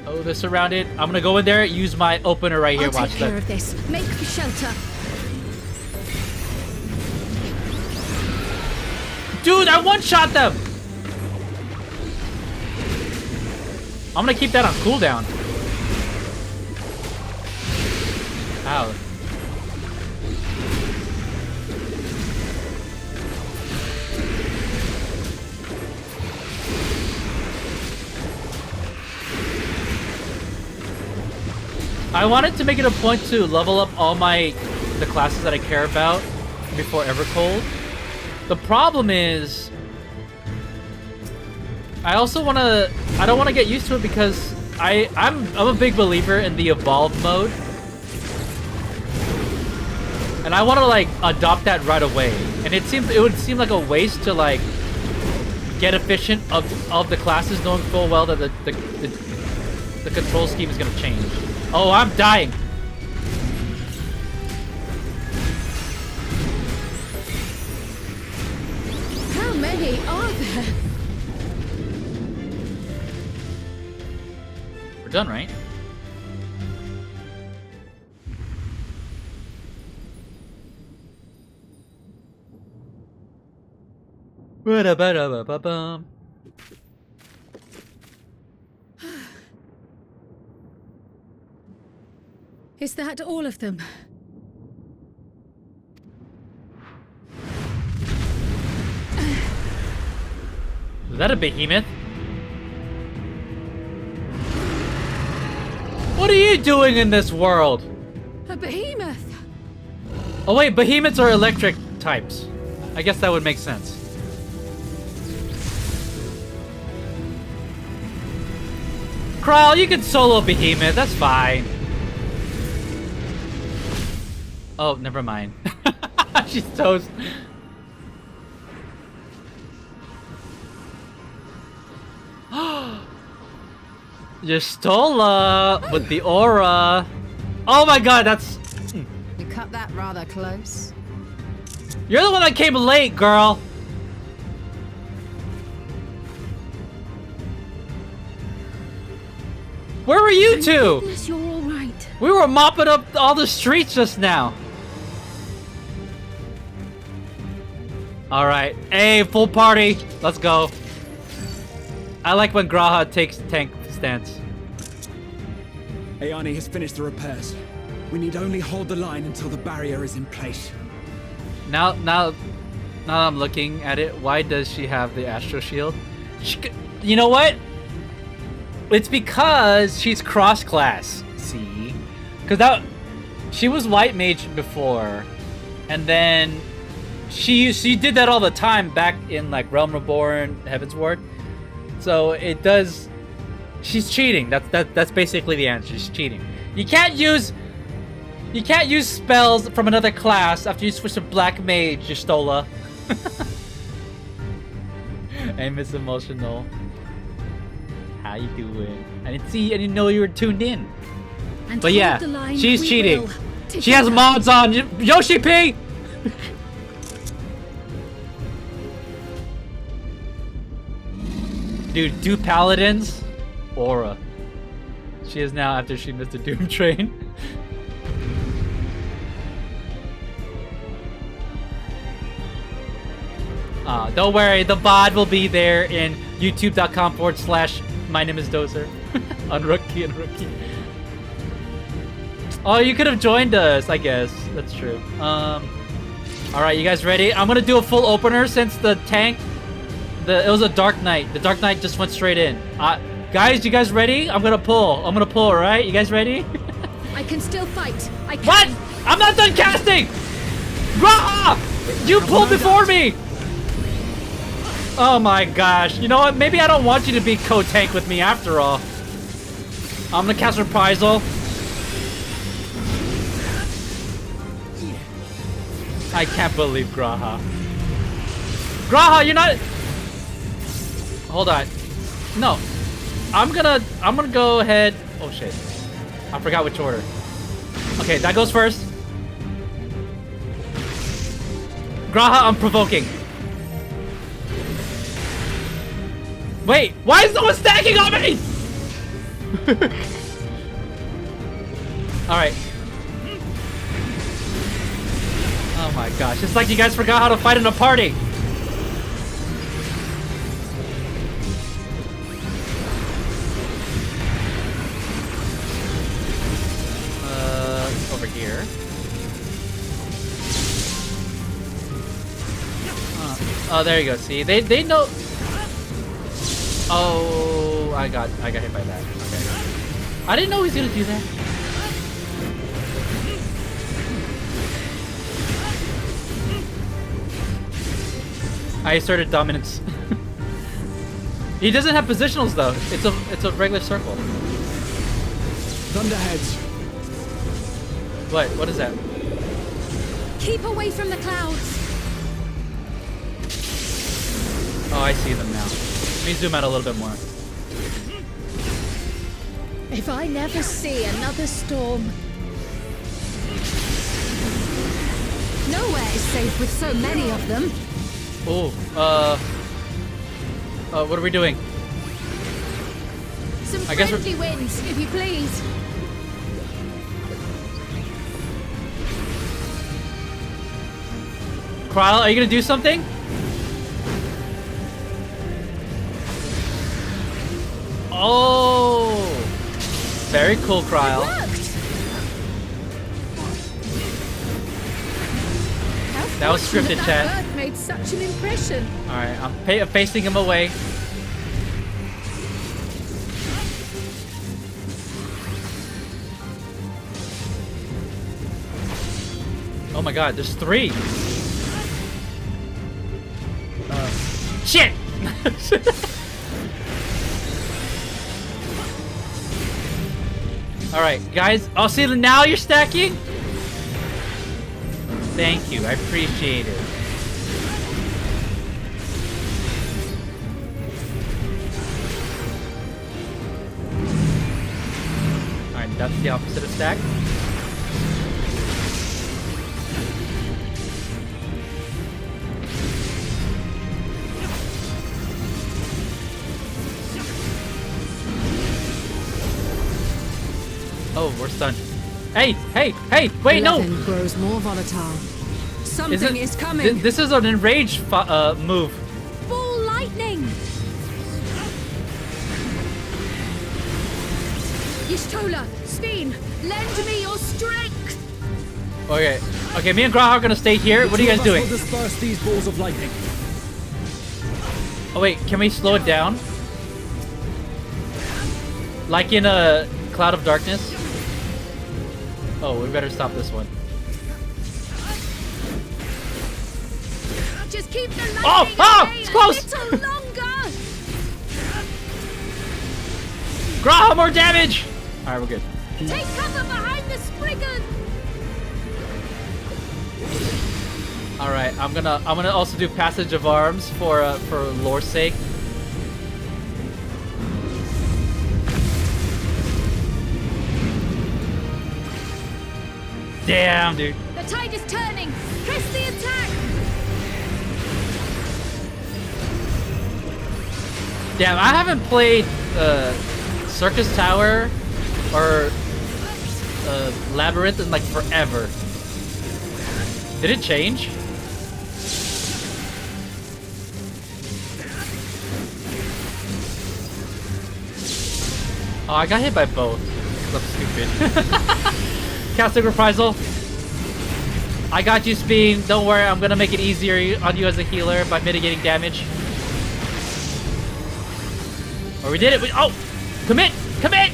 Oh, they're surrounded. I'm gonna go in there, use my opener right here. I'll Watch take care that. of this. Make for shelter. Dude, I one-shot them! I'm gonna keep that on cooldown. Ow. I wanted to make it a point to level up all the classes that I care about before Evercold. The problem is, I don't want to get used to it because I'm a big believer in the evolve mode, and I want to like adopt that right away. And it would seem like a waste to like get efficient of the classes, knowing full well that the control scheme is gonna change. Oh, I'm dying. How many are there? We're done, right? Ba-da-ba-da-ba-ba-bum. Is that all of them? Is that a behemoth? What are you doing in this world? A behemoth! Oh wait, behemoths are electric types. I guess that would make sense. Kral, you can solo behemoth, that's fine. Oh, never mind. She's toast. Y'shtola with the aura. Oh my god, that's... You cut that rather close. You're the one that came late, girl. Where were you two? Goodness, you're all right. We were mopping up all the streets just now. Alright. Hey, full party. Let's go. I like when Graha takes tank stance. Ayani has finished the repairs. We need only hold the line until the barrier is in place. Now I'm looking at it. Why does she have the Astro Shield? You know what? It's because she's cross-class. See? Because she was white mage before, and then she did that all the time back in like Realm Reborn, Heaven's Ward. So it does. She's cheating. That's basically the answer. She's cheating. You can't use spells from another class after you switch to Black Mage, Jistola. Hey, Miss Emotional. How you doing? I didn't know you were tuned in. And But hold yeah, the line, she's we cheating. will. She has Together. mods on. Yoshi P! Dude, do paladins? Aura. She is now after she missed the Doom train. Don't worry, the VOD will be there in youtube.com/my name is Dozer. Unrookie. Oh, you could have joined us, I guess. That's true. Alright, you guys ready? I'm gonna do a full opener since the tank, it was a Dark Knight. The Dark Knight just went straight in. Guys, you guys ready? I'm gonna pull, alright? You guys ready? I can still fight. I can. What? I'm not done casting! Graha! You pulled before me! Oh my gosh. You know what? Maybe I don't want you to be co-tank with me after all. I'm gonna cast Reprisal. I can't believe Graha. Graha, you're not... Hold on. No. I'm gonna go ahead... Oh shit. I forgot which order. Okay, that goes first. Graha, I'm provoking. Wait, why is no one stacking on me? Alright. Oh my gosh, it's like you guys forgot how to fight in a party. Over here. Oh, there you go. See, they know. Oh, I got hit by that. Okay. I didn't know he was gonna do that. I asserted dominance. He doesn't have positionals though. It's a regular circle. Thunderheads. What is that? Keep away from the clouds. Oh, I see them now. Let me zoom out a little bit more. If I never see another storm. Nowhere is safe with so many of them. Oh, what are we doing? Some I guess friendly winds, if you please. Kryl, are you gonna do something? Oh, very cool, Kryl. That was scripted, chat. That bird made such an impression. All right, I'm facing him away. Oh my God, there's 3. Shit! All right, guys. Oh, see, now you're stacking. Thank you, I appreciate it. All right, that's the opposite of stack. Oh, we're stunned. Hey, wait, no! Eleven grows more volatile. Something is coming. This is an enraged move. Ball lightning! Y'shtola, Steen, lend me your strength! Okay, me and Graha are gonna stay here. What are you guys doing? Disperse these balls of lightning. Oh wait, can we slow it down? Like in a Cloud of Darkness? Oh, we better stop this one. Just keep the lightning Oh! away It's close! a little longer! Graha, more damage! Alright, we're good. Take cover behind the Spriggan! Alright, I'm gonna also do Passage of Arms for lore's sake. Damn, dude. The tide is turning! Press the attack! Damn, I haven't played Circus Tower or Labyrinth in like forever. Did it change? Oh, I got hit by both. I'm stupid. Casting Reprisal. I got you, Speen. Don't worry, I'm gonna make it easier on you as a healer by mitigating damage. Oh, we did it. Oh! Commit! Commit!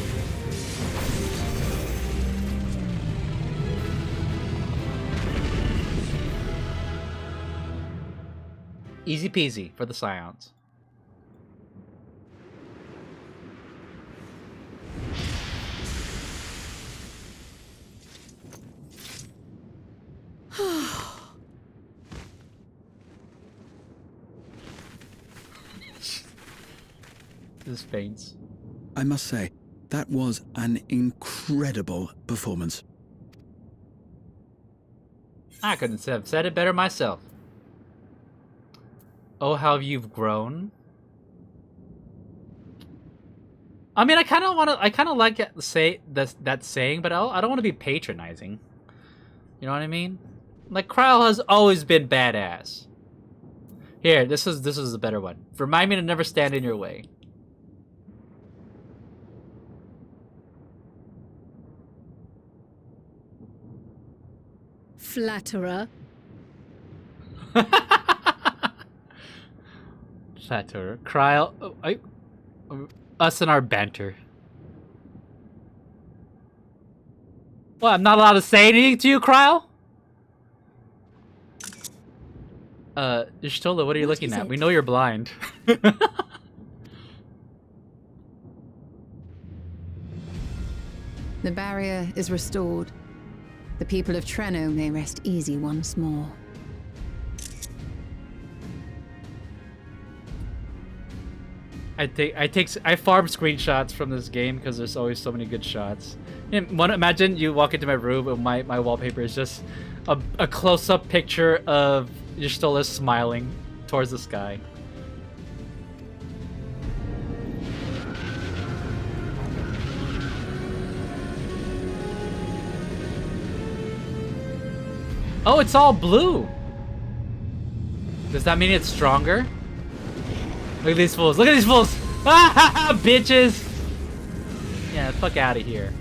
Easy peasy for the Scions. This faints. I must say, that was an incredible performance. I couldn't have said it better myself. Oh, how you've grown. I mean, I kind of like that saying, but I don't want to be patronizing. You know what I mean? Like, Kryle has always been badass. Here, this is a better one. Remind me to never stand in your way. Flatterer. Flatterer. Kryle. Us and our banter. What, I'm not allowed to say anything to you, Kryle? Y'shtola, what are you looking at? We know you're blind. The barrier is restored. The people of Treno may rest easy once more. I farm screenshots from this game because there's always so many good shots. Imagine you walk into my room and my wallpaper is just a close-up picture of Y'shtola smiling towards the sky. Oh, it's all blue. Does that mean it's stronger? Look at these fools. Look at these fools. Ah, bitches. Yeah, fuck out of here.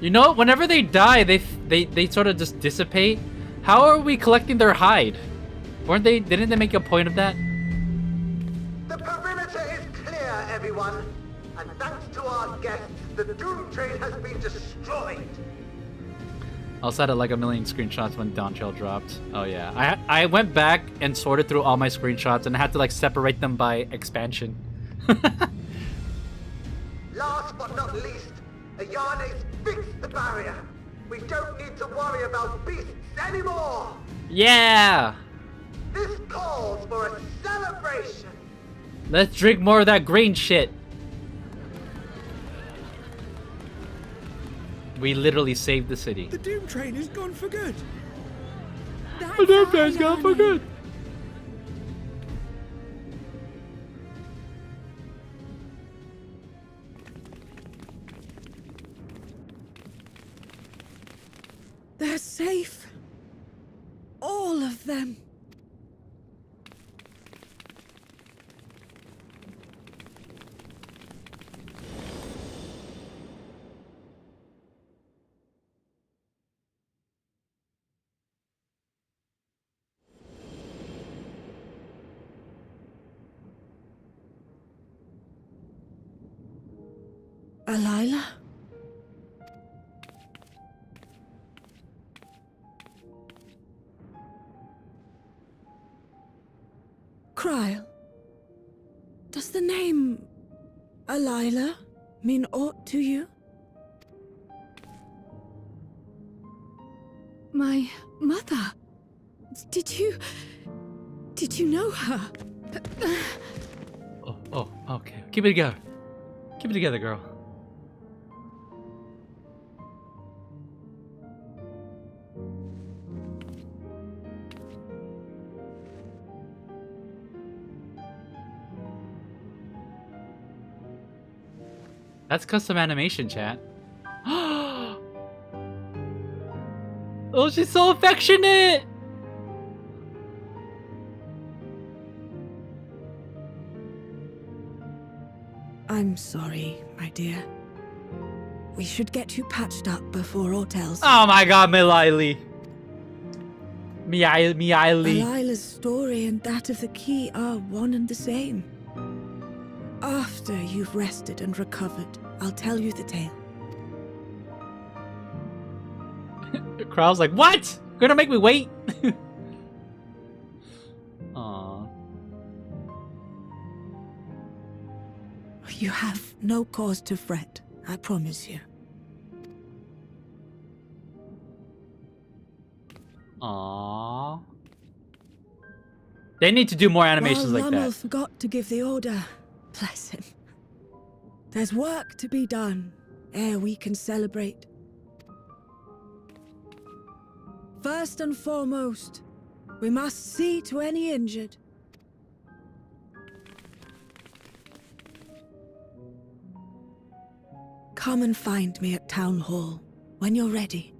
You know, whenever they die, they sort of just dissipate. How are we collecting their hide? Didn't they make a point of that? The perimeter is clear, everyone. And thanks to our guests, the Doom Train has been destroyed. I also had like a million screenshots when Dawntrail dropped. Oh yeah, I went back and sorted through all my screenshots and I had to like separate them by expansion. Last but not least, Ayane's fixed the barrier. We don't need to worry about beasts anymore. Yeah! This calls for a celebration. Let's drink more of that green shit. We literally saved the city. The Doom Train is gone for good. The Doom Train's gone for good. They're safe. All of them. Alila? Kryle, does the name Alila mean aught to you? My mother? Did you know her? Oh, okay. Keep it together. Keep it together, girl. That's custom animation, chat. Oh, she's so affectionate! I'm sorry, my dear. We should get you patched up before aught else. Oh my god, Miley. Miley. Alila's story and that of the key are one and the same. After you've rested and recovered, I'll tell you the tale. Krau's like, what? You're gonna make me wait? Aww. You have no cause to fret, I promise you. Aww. They need to do more animations like Lummel that. forgot to give the order. Bless him. There's work to be done ere we can celebrate. First and foremost, we must see to any injured. Come and find me at Town Hall when you're ready.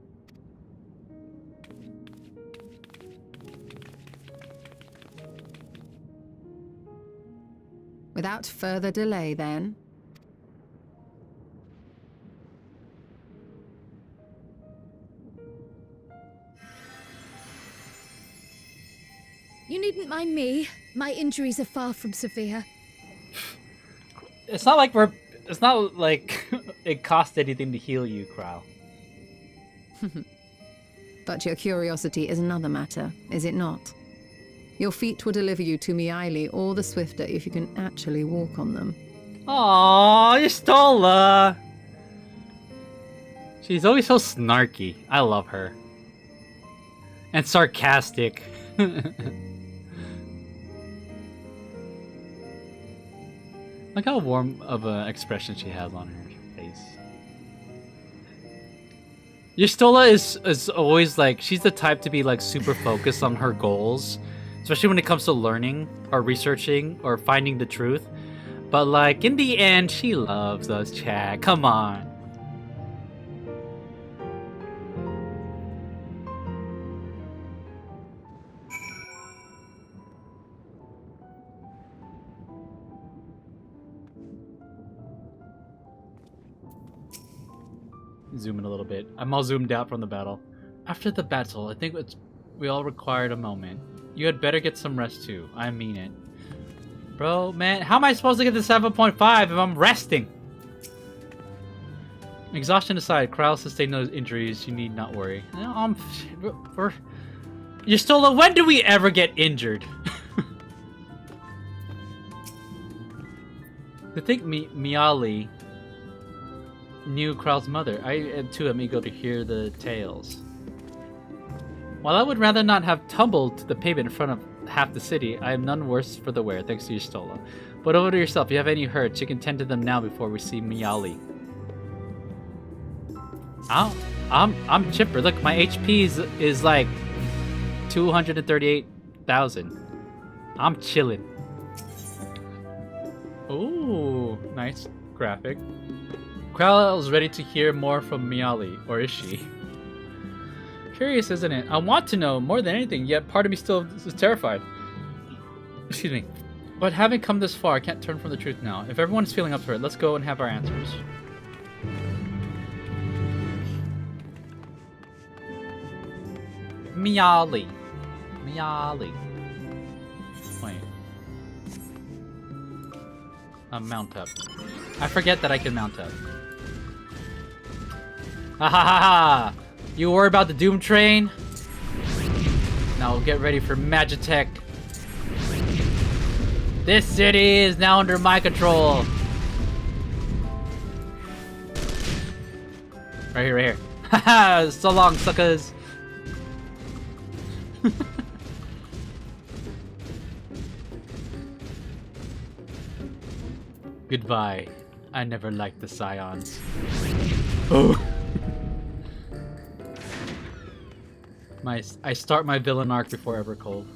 Without further delay, then. You needn't mind me. My injuries are far from severe. It's not like it costs anything to heal you, Krau. But your curiosity is another matter, is it not? Your feet will deliver you to Miley all the swifter if you can actually walk on them. Aww, Yustola! She's always so snarky. I love her. And sarcastic. Look how warm of an expression she has on her face. Yustola is always like, she's the type to be like super focused on her goals. Especially when it comes to learning or researching or finding the truth. But like, in the end, she loves us, chat. Come on. Zoom in a little bit. I'm all zoomed out from the battle. After the battle, I think we all required a moment. You had better get some rest too. I mean it. Bro, man, how am I supposed to get to 7.5 if I'm resting? Exhaustion aside, Kryle sustained no injuries. You need not worry. Yustola, when do we ever get injured? To think Miali knew Kryl's mother. I am too amigo to hear the tales. While I would rather not have tumbled to the pavement in front of half the city, I am none worse for the wear, thanks to Yustola. But over to yourself, if you have any hurts, you can tend to them now before we see Miali. I'm chipper. Look, my HP is like 238,000. I'm chilling. Ooh, nice graphic. Kryle is ready to hear more from Miali, or is she? Curious, isn't it? I want to know more than anything, yet part of me still is terrified. Excuse me. But having come this far, I can't turn from the truth now. If everyone's feeling up for it, let's go and have our answers. Miali. Wait. Mount up. I forget that I can mount up. Ha ha ha ha! You worry about the Doom Train? Now we'll get ready for Magitech. This city is now under my control. Right here, right here. Haha, so long, suckers. Goodbye. I never liked the Scions. Oh. I start my villain arc before Evercold.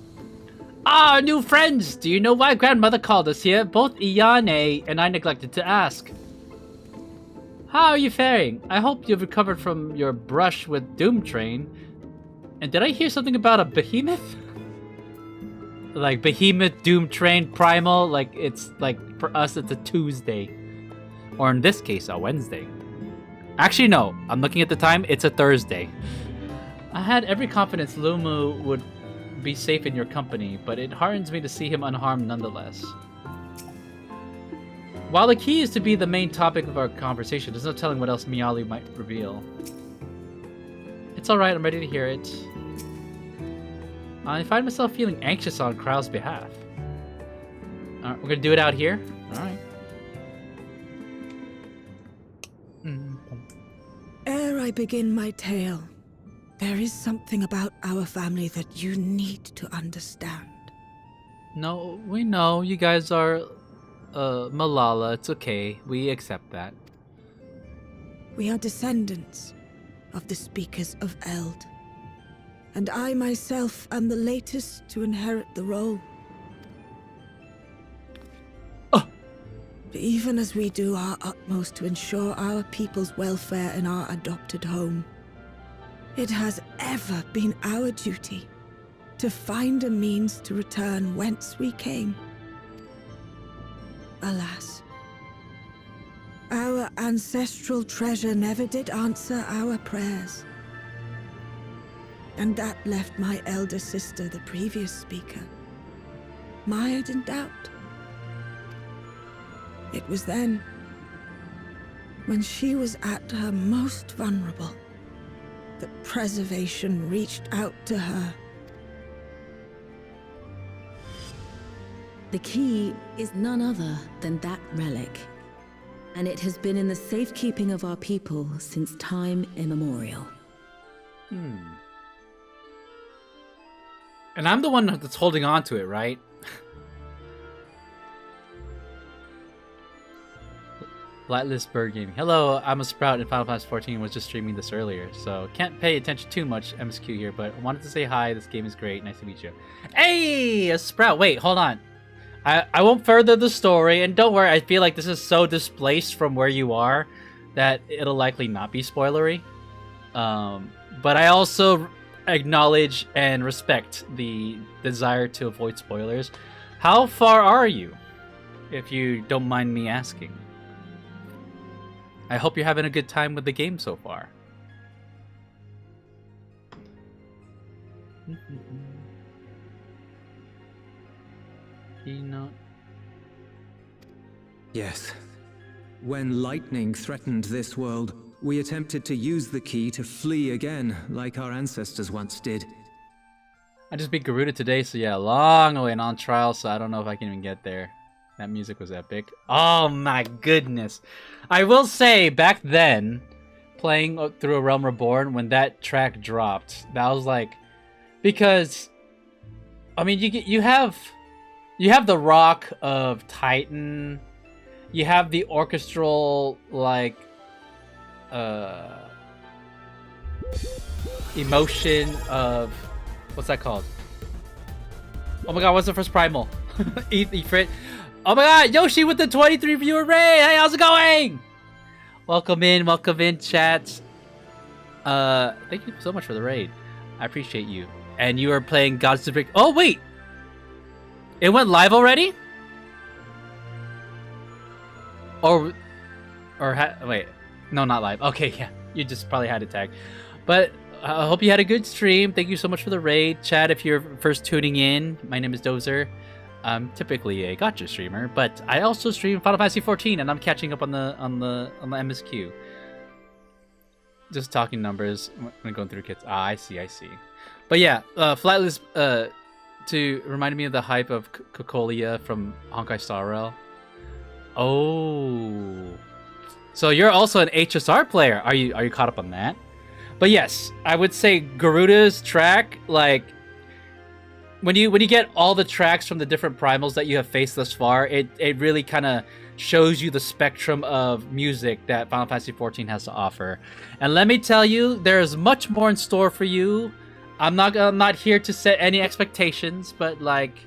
Ah, new friends! Do you know why grandmother called us here? Both Iane and I neglected to ask. How are you faring? I hope you've recovered from your brush with Doom Train. And did I hear something about a behemoth? Like behemoth, Doom Train, Primal, like it's like for us it's a Tuesday. Or in this case, a Wednesday. Actually no, I'm looking at the time, it's a Thursday. I had every confidence Lumu would be safe in your company, but it heartens me to see him unharmed nonetheless. While the key is to be the main topic of our conversation, there's no telling what else Miali might reveal. It's alright, I'm ready to hear it. I find myself feeling anxious on Krau's behalf. Alright, we're gonna do it out here? Alright. Ere I begin my tale, there is something about our family that you need to understand. No, we know you guys are Malala. It's okay. We accept that. We are descendants of the speakers of Eld, and I myself am the latest to inherit the role. Even as we do our utmost to ensure our people's welfare in our adopted home, it has ever been our duty to find a means to return whence we came. Alas, our ancestral treasure never did answer our prayers. And that left my elder sister, the previous speaker, mired in doubt. It was then, when she was at her most vulnerable, that preservation reached out to her. The key is none other than that relic, and it has been in the safekeeping of our people since time immemorial. And I'm the one that's holding on to it, right? Flightless Bird Gaming. Hello, I'm a Sprout in Final Fantasy 14 was just streaming this earlier, so can't pay attention too much MSQ here, but I wanted to say hi, this game is great, nice to meet you. Hey, a Sprout, wait, hold on. I won't further the story, and don't worry, I feel like this is so displaced from where you are that it'll likely not be spoilery. But I also acknowledge and respect the desire to avoid spoilers. How far are you, if you don't mind me asking? I hope you're having a good time with the game so far. Yes. When lightning threatened this world, we attempted to use the key to flee again, like our ancestors once did. I just beat Garuda today, so yeah, long way and on trial, so I don't know if I can even get there. That music was epic. Oh my goodness. I will say, back then, playing through A Realm Reborn, when that track dropped, that was like... Because, I mean, you have the rock of Titan, you have the orchestral, like, emotion of... What's that called? Oh my god, what's the first primal? Ifrit. Oh my god, Yoshi with the 23 viewer raid! Hey, how's it going? Welcome in, chat. Thank you so much for the raid. I appreciate you. And you are playing Gods to Break. Oh wait! It went live already? Wait. No, not live. Okay, yeah. You just probably had it tagged. But I hope you had a good stream. Thank you so much for the raid. Chat, if you're first tuning in, my name is Dozer. I'm typically a gacha streamer, but I also stream Final Fantasy 14, and I'm catching up on the MSQ. Just talking numbers when going through kits. Ah, I see. But yeah, Flightless to remind me of the hype of Cocolia from Honkai Star Rail. Oh, so you're also an HSR player. Are you caught up on that? But yes, I would say Garuda's track, like when you get all the tracks from the different primals that you have faced thus far, it really kind of shows you the spectrum of music that Final Fantasy XIV has to offer. And let me tell you, there's much more in store for you. I'm not here to set any expectations, but like,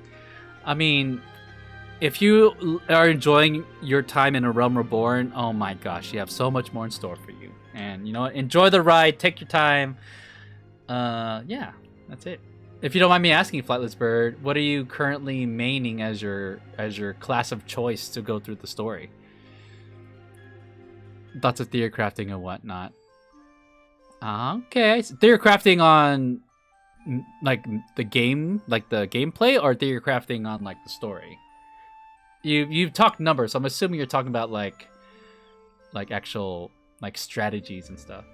I mean, if you are enjoying your time in A Realm Reborn, oh my gosh, you have so much more in store for you. And you know, enjoy the ride, take your time. Yeah, that's it. If you don't mind me asking, Flightless Bird, what are you currently maining as your class of choice to go through the story? Thoughts of theory crafting and whatnot. Okay, so theory crafting on like the game, like the gameplay, or theory crafting on like the story? You've talked numbers, so I'm assuming you're talking about like actual like strategies and stuff.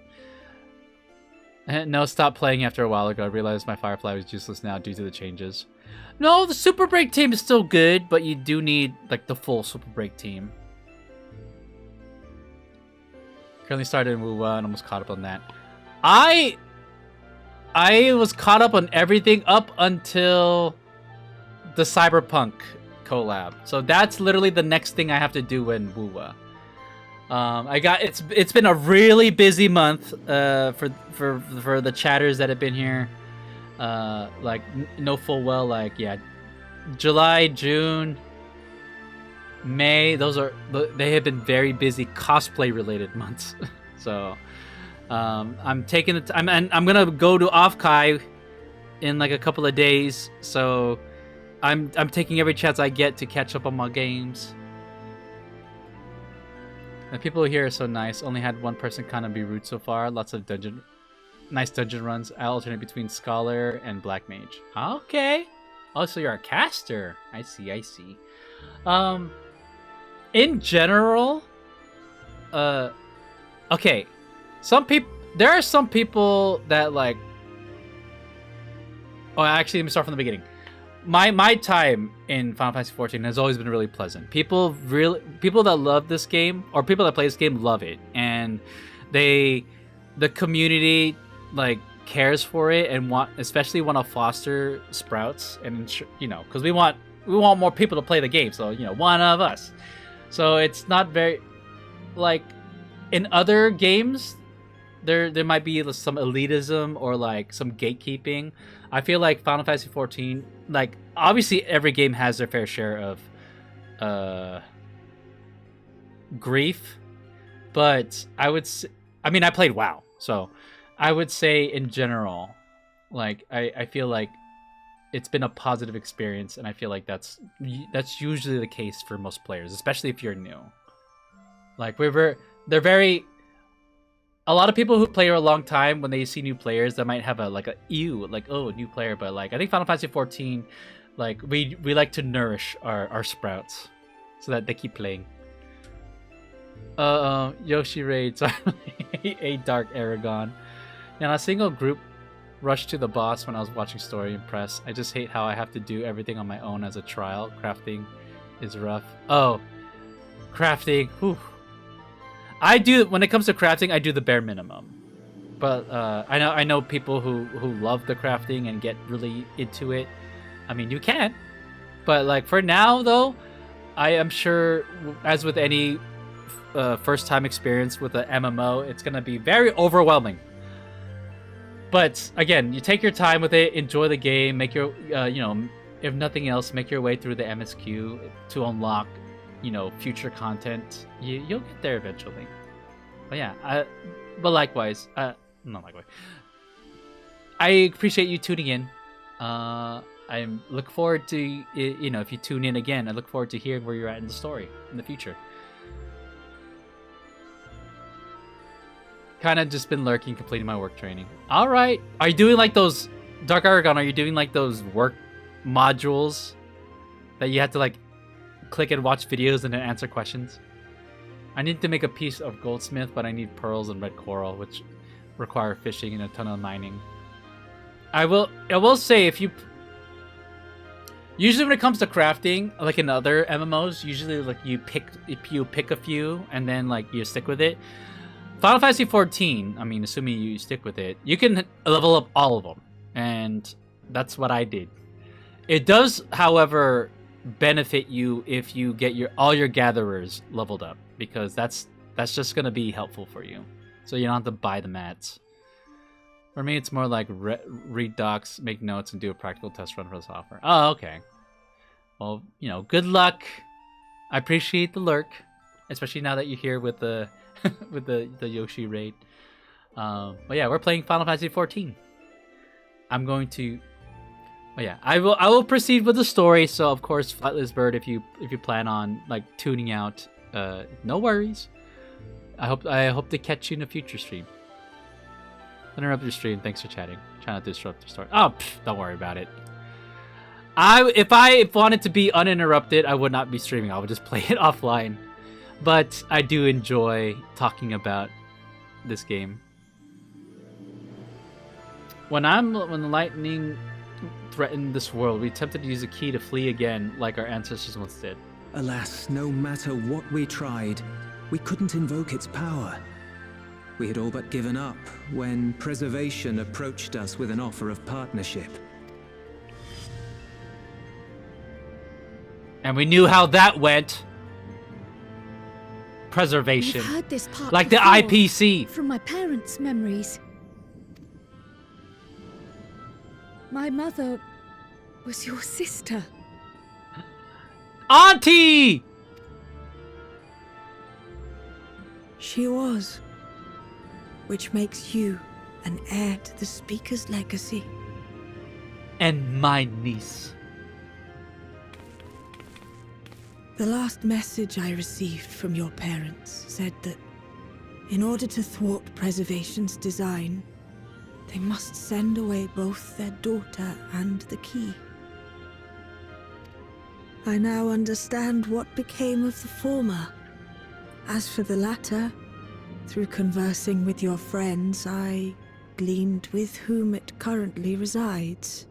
No, stop playing after a while ago. I realized my Firefly was useless now due to the changes. No, the Super Break team is still good, but you do need like the full Super Break team. Currently started in WoW and almost caught up on that. I was caught up on everything up until the Cyberpunk collab. So that's literally the next thing I have to do in WoW. It's been a really busy month for the chatters that have been here. Like know full well, like yeah, July, June, May. They have been very busy cosplay related months. So I'm taking the time, and I'm gonna go to Offkai in like a couple of days. So I'm taking every chance I get to catch up on my games. The people here are so nice. Only had one person kind of be rude so far. Lots of nice dungeon runs. I alternate between Scholar and Black Mage. Okay. Oh, so you're a caster. I see. In general, okay. There are some people that like. Oh, actually, let me start from the beginning. My time in Final Fantasy XIV has always been really pleasant. People that love this game, or people that play this game, love it, and the community like cares for it and especially want to foster sprouts, and you know, because we want more people to play the game. So you know, one of us. So it's not very like in other games. There might be some elitism or like some gatekeeping. I feel like Final Fantasy XIV, like obviously every game has their fair share of grief, but I mean I played WoW, so I would say in general, like I feel like it's been a positive experience, and I feel like that's usually the case for most players, especially if you're new. Like a lot of people who play for a long time, when they see new players, they might have a new player. But like I think Final Fantasy XIV, like we like to nourish our sprouts so that they keep playing. Yoshi raids a dark Aragon. And a single group rushed to the boss when I was watching Story and Press. I just hate how I have to do everything on my own as a trial. Crafting is rough. Oh, crafting. Whew. When it comes to crafting, I do the bare minimum. But I know people who love the crafting and get really into it. I mean, you can. But like for now though, I am sure, as with any first time experience with an MMO, it's gonna be very overwhelming. But again, you take your time with it, enjoy the game, make your if nothing else, make your way through the MSQ to unlock future content. You'll get there eventually. But yeah, but likewise, not likewise. I appreciate you tuning in. I look forward to if you tune in again, I look forward to hearing where you're at in the story in the future. Kind of just been lurking, completing my work training. All right, are you doing like those Dark Aragon? Are you doing like those work modules that you have to like click and watch videos and then answer questions? I need to make a piece of goldsmith, but I need pearls and red coral, which require fishing and a ton of mining. I will say, if you Usually when it comes to crafting, like in other MMOs, usually like you pick a few and then like you stick with it. Final Fantasy XIV, I mean, assuming you stick with it, you can level up all of them, and that's what I did. It does, however, benefit you if you get all your gatherers leveled up, because that's just gonna be helpful for you. So you don't have to buy the mats. For me, it's more like read docs, make notes, and do a practical test run for the software. Oh, okay. Well, you know, good luck. I appreciate the lurk, especially now that you're here with the with the Yoshi raid. But yeah, we're playing Final Fantasy XIV. I'm going to. Oh yeah, I will proceed with the story. So of course, Flightless Bird, if you plan on like tuning out, no worries. I hope to catch you in a future stream. Interrupt your stream. Thanks for chatting. Try not to disrupt your story. Oh, don't worry about it. If I wanted to be uninterrupted, I would not be streaming. I would just play it offline. But I do enjoy talking about this game. When the lightning threatened this world, we attempted to use a key to flee again, like our ancestors once did. Alas, no matter what we tried, we couldn't invoke its power. We had all but given up when Preservation approached us with an offer of partnership. And we knew how that went. Preservation. We've heard this part like the before, IPC. From my parents' memories. My mother was your sister. Auntie! She was. Which makes you an heir to the Speaker's legacy. And my niece. The last message I received from your parents said that in order to thwart Preservation's design, they must send away both their daughter and the key. I now understand what became of the former. As for the latter, through conversing with your friends, I gleaned with whom it currently resides.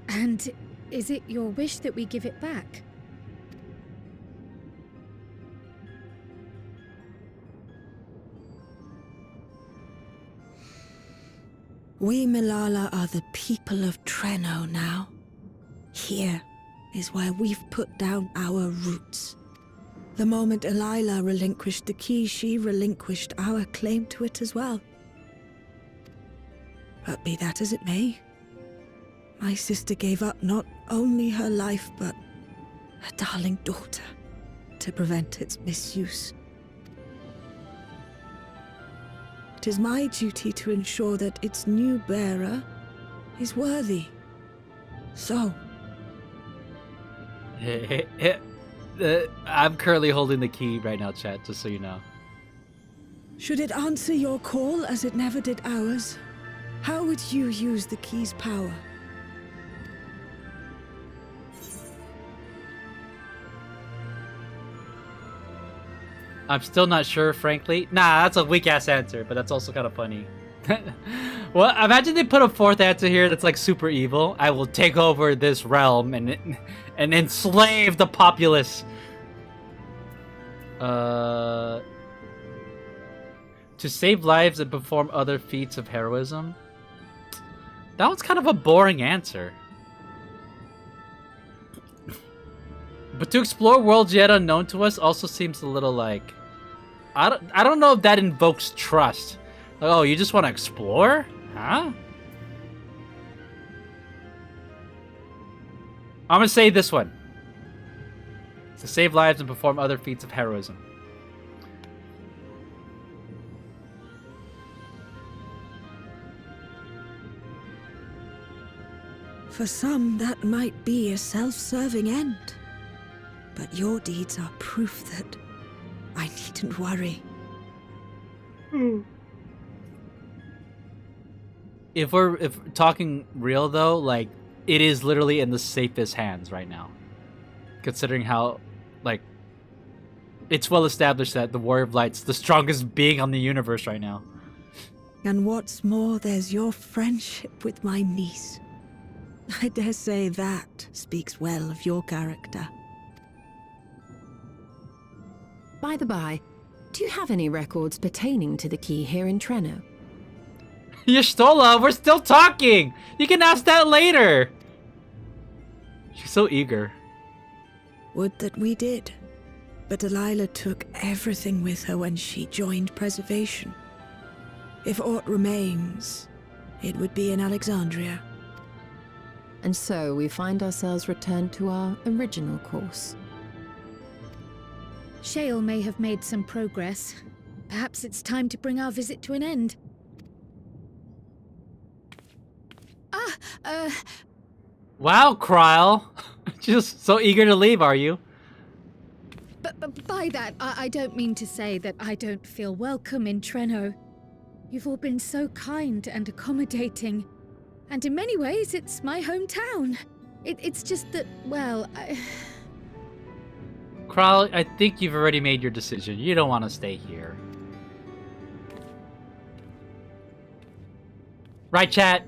And is it your wish that we give it back? We Milala are the people of Treno now. Here is where we've put down our roots. The moment Elila relinquished the key, she relinquished our claim to it as well. But be that as it may, my sister gave up not only her life, but her darling daughter, to prevent its misuse. It is my duty to ensure that its new bearer is worthy. So... I'm currently holding the key right now, chat, just so you know. should it answer your call as it never did ours, how would you use the key's power? I'm still not sure, frankly. Nah, that's a weak-ass answer, but that's also kind of funny. Well, imagine they put a fourth answer here that's like super evil. I will take over this realm and enslave the populace. To save lives and perform other feats of heroism? That one's kind of a boring answer. But to explore worlds yet unknown to us also seems a little like... I don't know if that invokes trust. Like, oh, you just want to explore? Huh? I'm gonna say this one. To save lives and perform other feats of heroism. For some, that might be a self-serving end. But your deeds are proof that I needn't worry. If we're talking real though, like, it is literally in the safest hands right now. Considering how, like, it's well established that the Warrior of Light's the strongest being on the universe right now. And what's more, there's your friendship with my niece. I dare say that speaks well of your character. By the by, do you have any records pertaining to the key here in Treno? Y'shtola, we're still talking! You can ask that later! She's so eager. Would that we did. But Delilah took everything with her when she joined Preservation. If aught remains, it would be in Alexandria. And so we find ourselves returned to our original course. Shale may have made some progress. Perhaps it's time to bring our visit to an end. Wow, Kryle! Just so eager to leave, are you? But by that, I don't mean to say that I don't feel welcome in Treno. You've all been so kind and accommodating. And in many ways, it's my hometown. It's just that, well, Kryle, I think you've already made your decision. You don't want to stay here. Right, chat?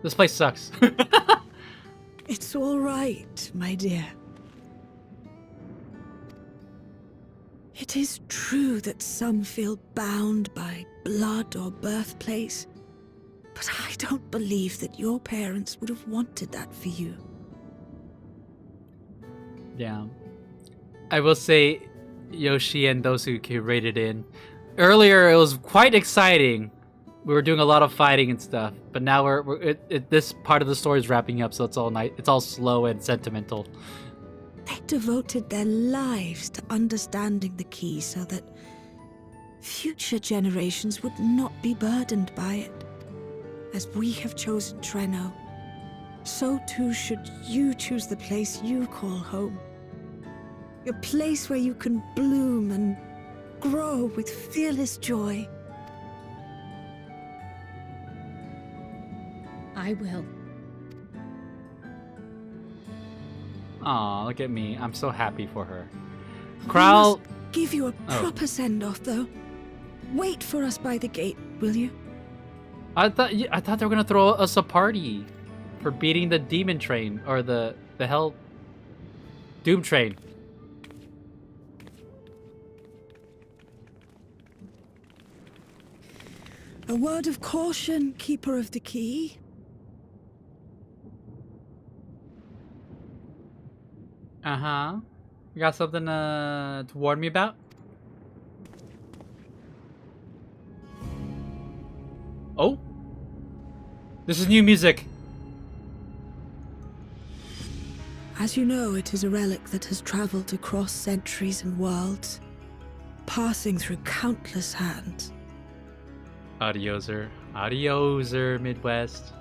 This place sucks. It's all right, my dear. It is true that some feel bound by blood or birthplace, but I don't believe that your parents would have wanted that for you. Yeah. I will say, Yoshi and those who rated in, earlier it was quite exciting. We were doing a lot of fighting and stuff, but now this part of the story is wrapping up, so it's all nice. It's all slow and sentimental. They devoted their lives to understanding the key so that future generations would not be burdened by it. As we have chosen Treno, so too should you choose the place you call home. Your place where you can bloom and grow with fearless joy. I will. Aw, look at me. I'm so happy for her. We Kryle... must give you a proper send-off, though. Wait for us by the gate, will you? I thought they were gonna throw us a party for beating the demon train, or the hell... Doom train. A word of caution, Keeper of the Key. Uh-huh. You got something to warn me about? Oh? This is new music. As you know, it is a relic that has traveled across centuries and worlds, passing through countless hands. Adioser. Adioser, Midwest.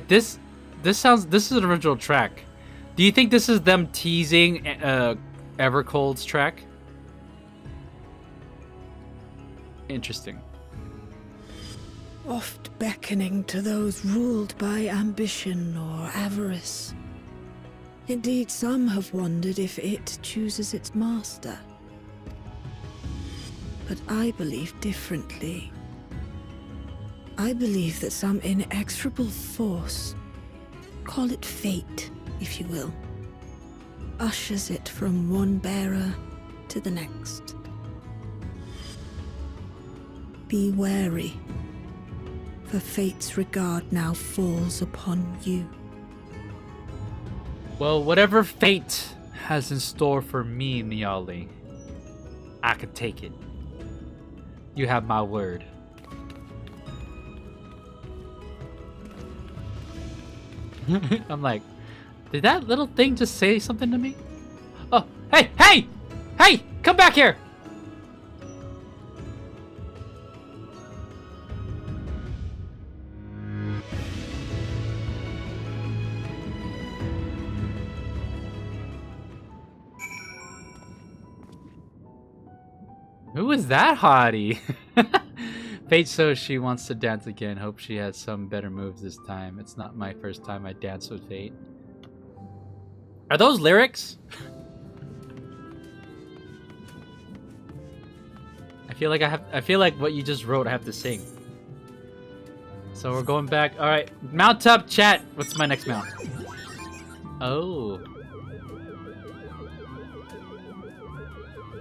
This is an original track. Do you think this is them teasing Evercold's track? Interesting. Oft beckoning to those ruled by ambition or avarice. Indeed, some have wondered if it chooses its master. But I believe differently. I believe that some inexorable force, call it fate, if you will, ushers it from one bearer to the next. Be wary, for fate's regard now falls upon you. Well, whatever fate has in store for me, Niali, I could take it. You have my word. I'm like, did that little thing just say something to me? Oh, hey, hey! Hey! Come back here! Who is that hottie? Fate says she wants to dance again. Hope she has some better moves this time. It's not my first time I dance with Fate. Are those lyrics? I feel like what you just wrote I have to sing. So we're going back. All right, mount up, chat. What's my next mount? Oh,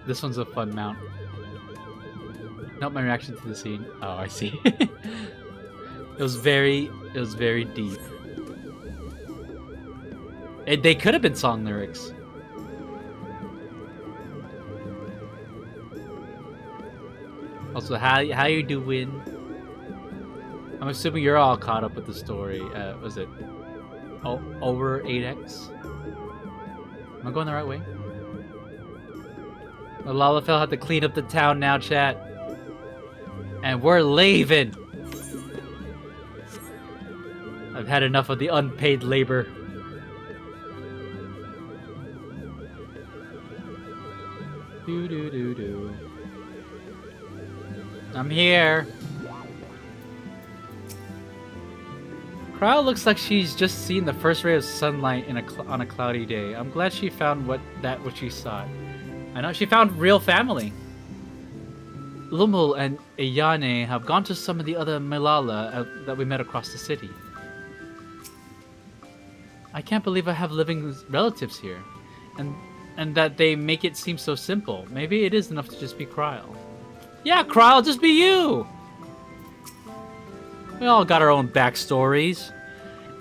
this one's a fun mount. Not my reaction to the scene. Oh, I see. It was very deep. They could have been song lyrics. Also, how you doing? I'm assuming you're all caught up with the story. Was it over 8x? Am I going the right way? The Lalafell had to clean up the town now, chat. And we're leaving. I've had enough of the unpaid labor. Do. I'm here. Crowd looks like she's just seen the first ray of sunlight on a cloudy day. I'm glad she found what she sought. I know she found real family. Lumul and Iyane have gone to some of the other Malala that we met across the city. I can't believe I have living relatives here, and that they make it seem so simple. Maybe it is enough to just be Kryl. Yeah, Kryl, just be you! We all got our own backstories.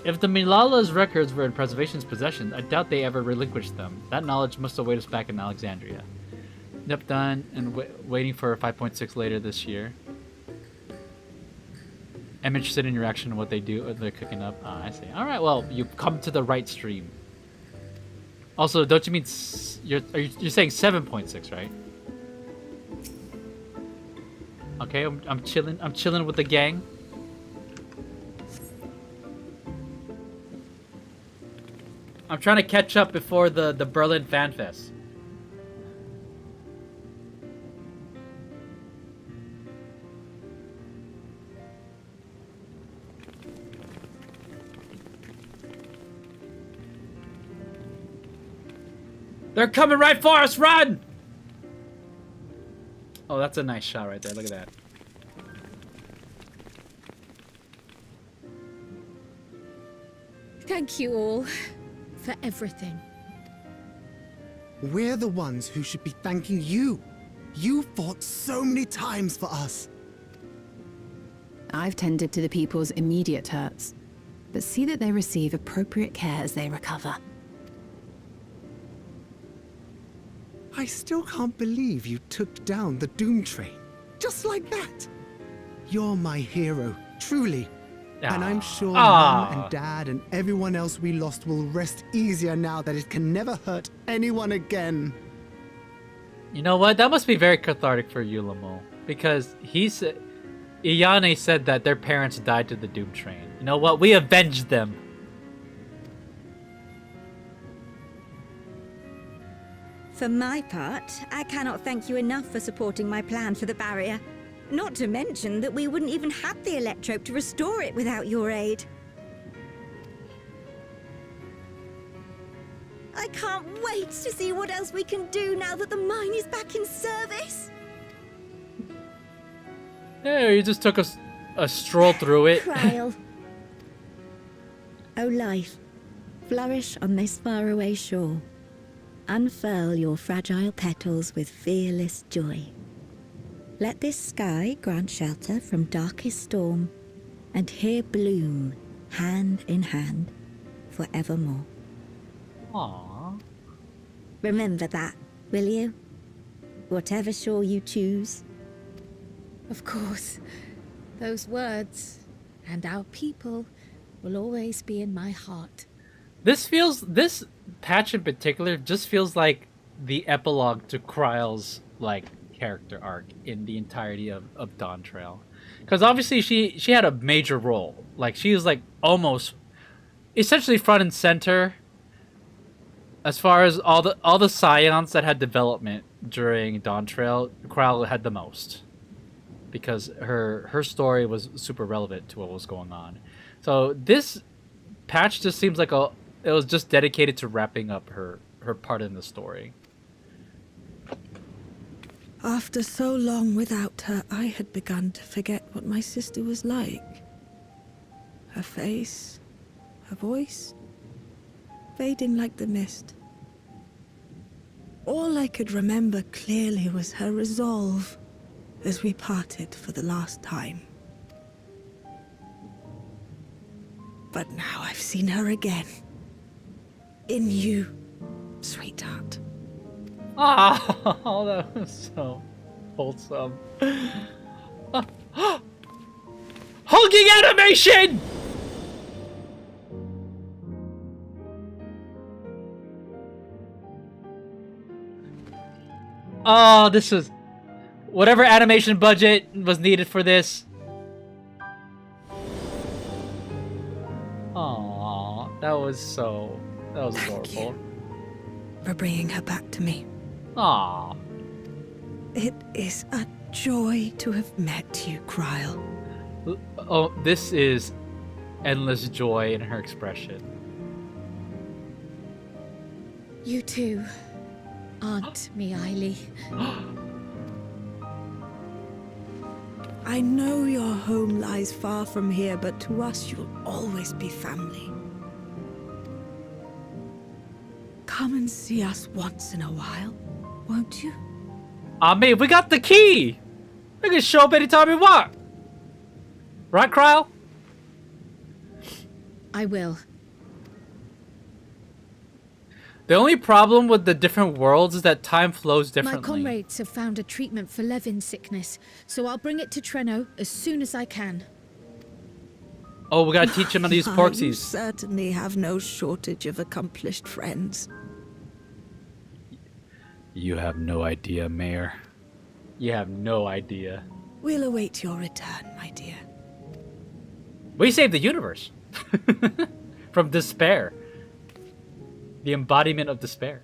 If the Malala's records were in Preservation's possession, I doubt they ever relinquished them. That knowledge must await us back in Alexandria. Yep, done, and waiting for 5.6 later this year. I'm interested in your reaction on what they do. They're cooking up. Oh, I see. All right, well, you've come to the right stream. Also, don't you mean you're saying 7.6, right? Okay, I'm chilling. I'm chilling with the gang. I'm trying to catch up before the Berlin Fan Fest. They're coming right for us! Run! Oh, that's a nice shot right there. Look at that. Thank you all for everything. We're the ones who should be thanking you. You fought so many times for us. I've tended to the people's immediate hurts, but see that they receive appropriate care as they recover. I still can't believe you took down the Doom Train. Just like that. You're my hero, truly. And I'm sure Mum and Dad and everyone else we lost will rest easier now that it can never hurt anyone again. You know what? That must be very cathartic for Yulamo. Because Iyane said that their parents died to the Doom Train. You know what? We avenged them. For my part, I cannot thank you enough for supporting my plan for the barrier. Not to mention that we wouldn't even have the electrope to restore it without your aid. I can't wait to see what else we can do now that the mine is back in service. Yeah, you just took a stroll through it. Kryl. O life, flourish on this faraway shore. Unfurl your fragile petals with fearless joy. Let this sky grant shelter from darkest storm, and here bloom, hand in hand, forevermore. Aww. Remember that, will you? Whatever shore you choose. Of course, those words and our people will always be in my heart. This patch in particular just feels like the epilogue to Kryl's character arc in the entirety of Dawn Trail, because obviously she had a major role. She was almost essentially front and center as far as all the scions that had development during Dawn Trail. Kryl had the most because her story was super relevant to what was going on. So this patch just seems like it was just dedicated to wrapping up her part in the story. After so long without her, I had begun to forget what my sister was like. Her face, her voice, fading like the mist. All I could remember clearly was her resolve as we parted for the last time. But now I've seen her again. In you, sweetheart. Oh, that was so wholesome. Hugging animation! Oh, this was... Whatever animation budget was needed for this. Aww, that was adorable. Thank you for bringing her back to me. Aww. It is a joy to have met you, Kryle. Oh, this is endless joy in her expression. You too, Aunt Miaili. I know your home lies far from here, but to us you'll always be family. Come and see us once in a while, won't you? I mean, we got the key! We can show up anytime we want! Right, Kryle? I will. The only problem with the different worlds is that time flows differently. My comrades have found a treatment for Levin sickness, so I'll bring it to Treno as soon as I can. Oh, we gotta teach him how to use You porksies. certainly have no shortage of accomplished friends. You have no idea, Mayor. You have no idea. We'll await your return, my dear. We saved the universe. From despair. The embodiment of despair.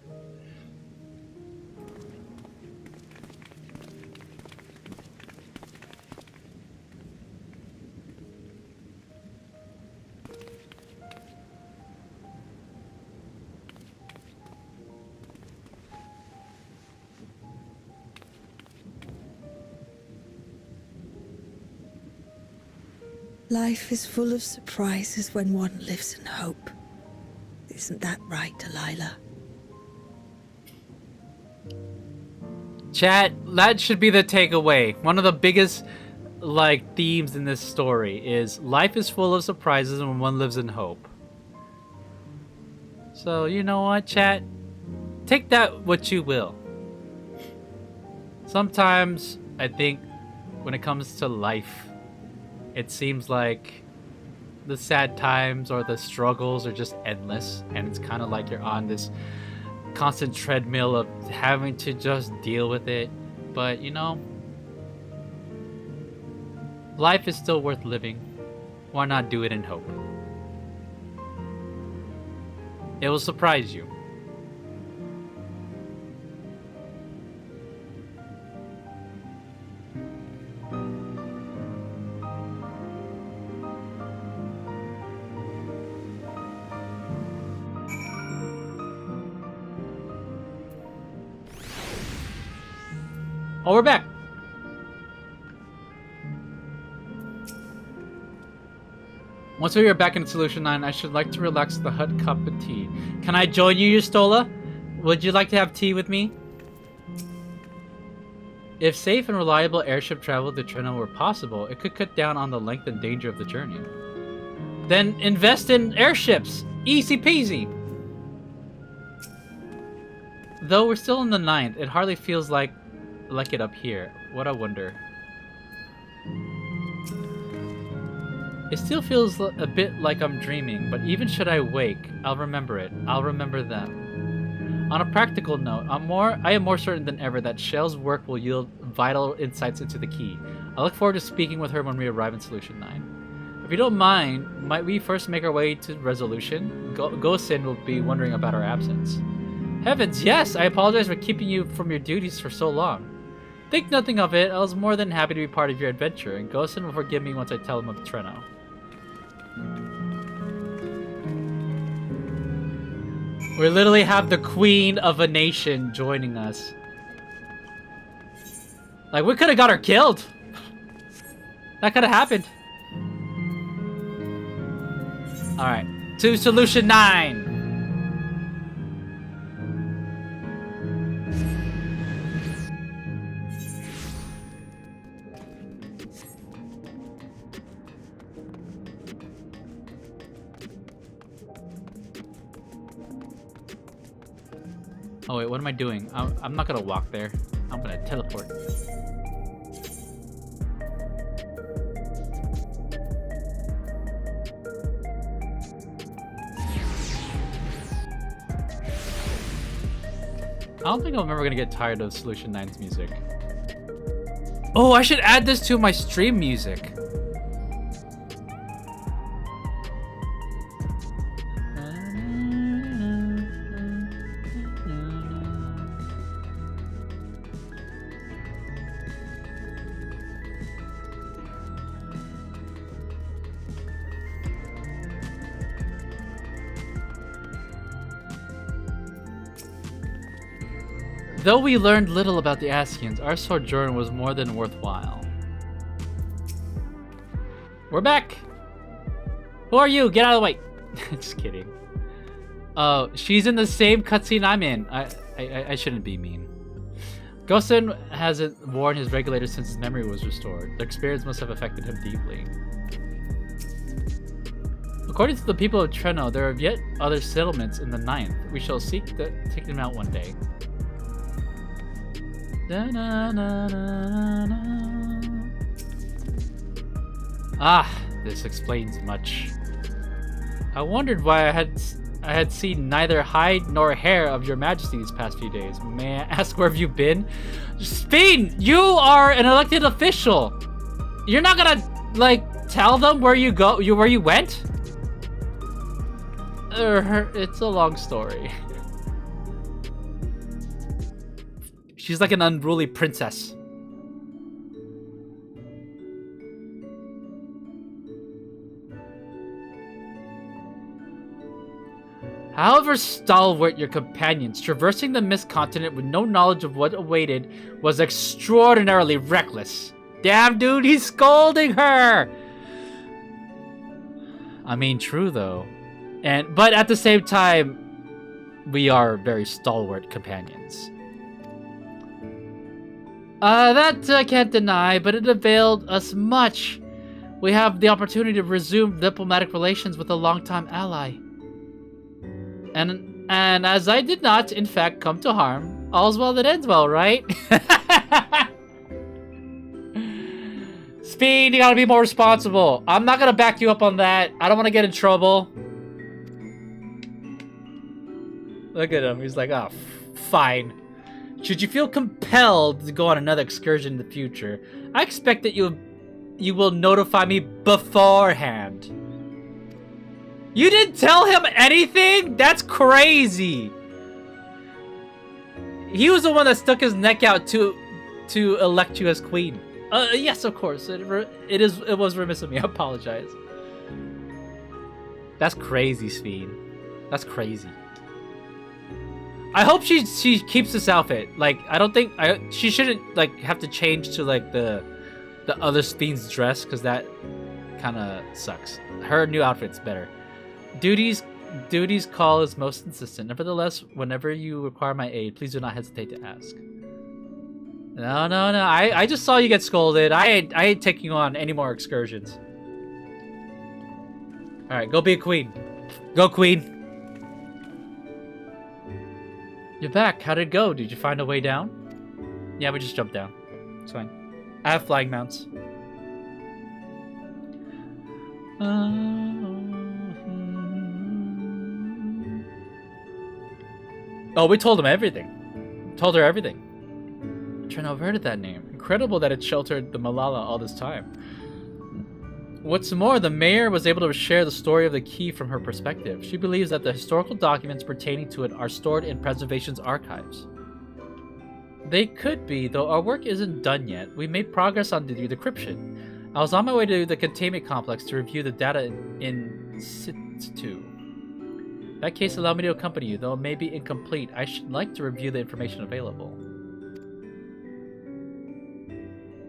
Life is full of surprises when one lives in hope. Isn't that right, Delilah? Chat, that should be the takeaway. One of the biggest, themes in this story is life is full of surprises when one lives in hope. So, you know what, chat? Take that what you will. Sometimes, I think, when it comes to life, it seems like the sad times or the struggles are just endless, and it's kind of like you're on this constant treadmill of having to just deal with it. But you know, life is still worth living. Why not do it in hope? It will surprise you. Oh, we're back. Once we are back in Solution 9, I should like to relax with a hot cup of tea. Can I join you, Yustola? Would you like to have tea with me? If safe and reliable airship travel to Treno were possible, it could cut down on the length and danger of the journey. Then invest in airships! Easy peasy! Though we're still in the 9th, it hardly feels like it up here. What a wonder. It still feels a bit like I'm dreaming, but even should I wake, I'll remember it. I'll remember them. On a practical note, I am more certain than ever that Shell's work will yield vital insights into the key. I look forward to speaking with her when we arrive in Solution 9. If you don't mind, might we first make our way to Resolution? Gosin will be wondering about our absence. Heavens, yes! I apologize for keeping you from your duties for so long. Think nothing of it. I was more than happy to be part of your adventure, and Gosin will forgive me once I tell him of Treno. We literally have the queen of a nation joining us. Like, we could have got her killed. That could have happened. Alright, to solution 9. Oh wait, what am I doing? I'm not gonna walk there. I'm gonna teleport. I don't think I'm ever gonna get tired of Solution 9's music. Oh, I should add this to my stream music. Though we learned little about the Askians, our sojourn was more than worthwhile. We're back! Who are you? Get out of the way! Just kidding. Oh, she's in the same cutscene I'm in. I shouldn't be mean. Gosen hasn't worn his regulator since his memory was restored. The experience must have affected him deeply. According to the people of Treno, there are yet other settlements in the 9th. We shall seek to take them out one day. Ah, this explains much. I wondered why I had seen neither hide nor hair of your majesty these past few days. May I ask where have you been? Speen, you are an elected official. You're not gonna like tell them where you go, where you went? It's a long story. She's like an unruly princess. However stalwart your companions, traversing the Mist Continent with no knowledge of what awaited was extraordinarily reckless. Damn, dude, he's scolding her! I mean, true though. But at the same time, we are very stalwart companions. That I can't deny, but it availed us much. We have the opportunity to resume diplomatic relations with a longtime ally. And as I did not, in fact, come to harm, all's well that ends well, right? Speed, you gotta be more responsible. I'm not gonna back you up on that. I don't want to get in trouble. Look at him. He's like, oh, fine. Should you feel compelled to go on another excursion in the future, I expect that you will notify me beforehand. You didn't tell him anything? That's crazy. He was the one that stuck his neck out to elect you as queen. Yes, of course. It was remiss of me. I apologize. That's crazy, Sphene. That's crazy. I hope she keeps this outfit. Like, I don't think she shouldn't like have to change to like the other Sphene's dress, because that kind of sucks. Her new outfit's better. Duty's call is most insistent. Nevertheless, whenever you require my aid, please do not hesitate to ask. No. I just saw you get scolded. I ain't taking you on any more excursions. All right, go be a queen. Go, queen. You're back. How did it go? Did you find a way down? Yeah, we just jumped down. It's fine. I have flying mounts. Oh, we told him everything. Told her everything. Treno, I've heard of that name. Incredible that it sheltered the Malala all this time. What's more, the mayor was able to share the story of the key from her perspective. She believes that the historical documents pertaining to it are stored in Preservation's archives. They could be, though our work isn't done yet. We made progress on the decryption. I was on my way to the containment complex to review the data in situ. That case, allow me to accompany you, though it may be incomplete. I should like to review the information available.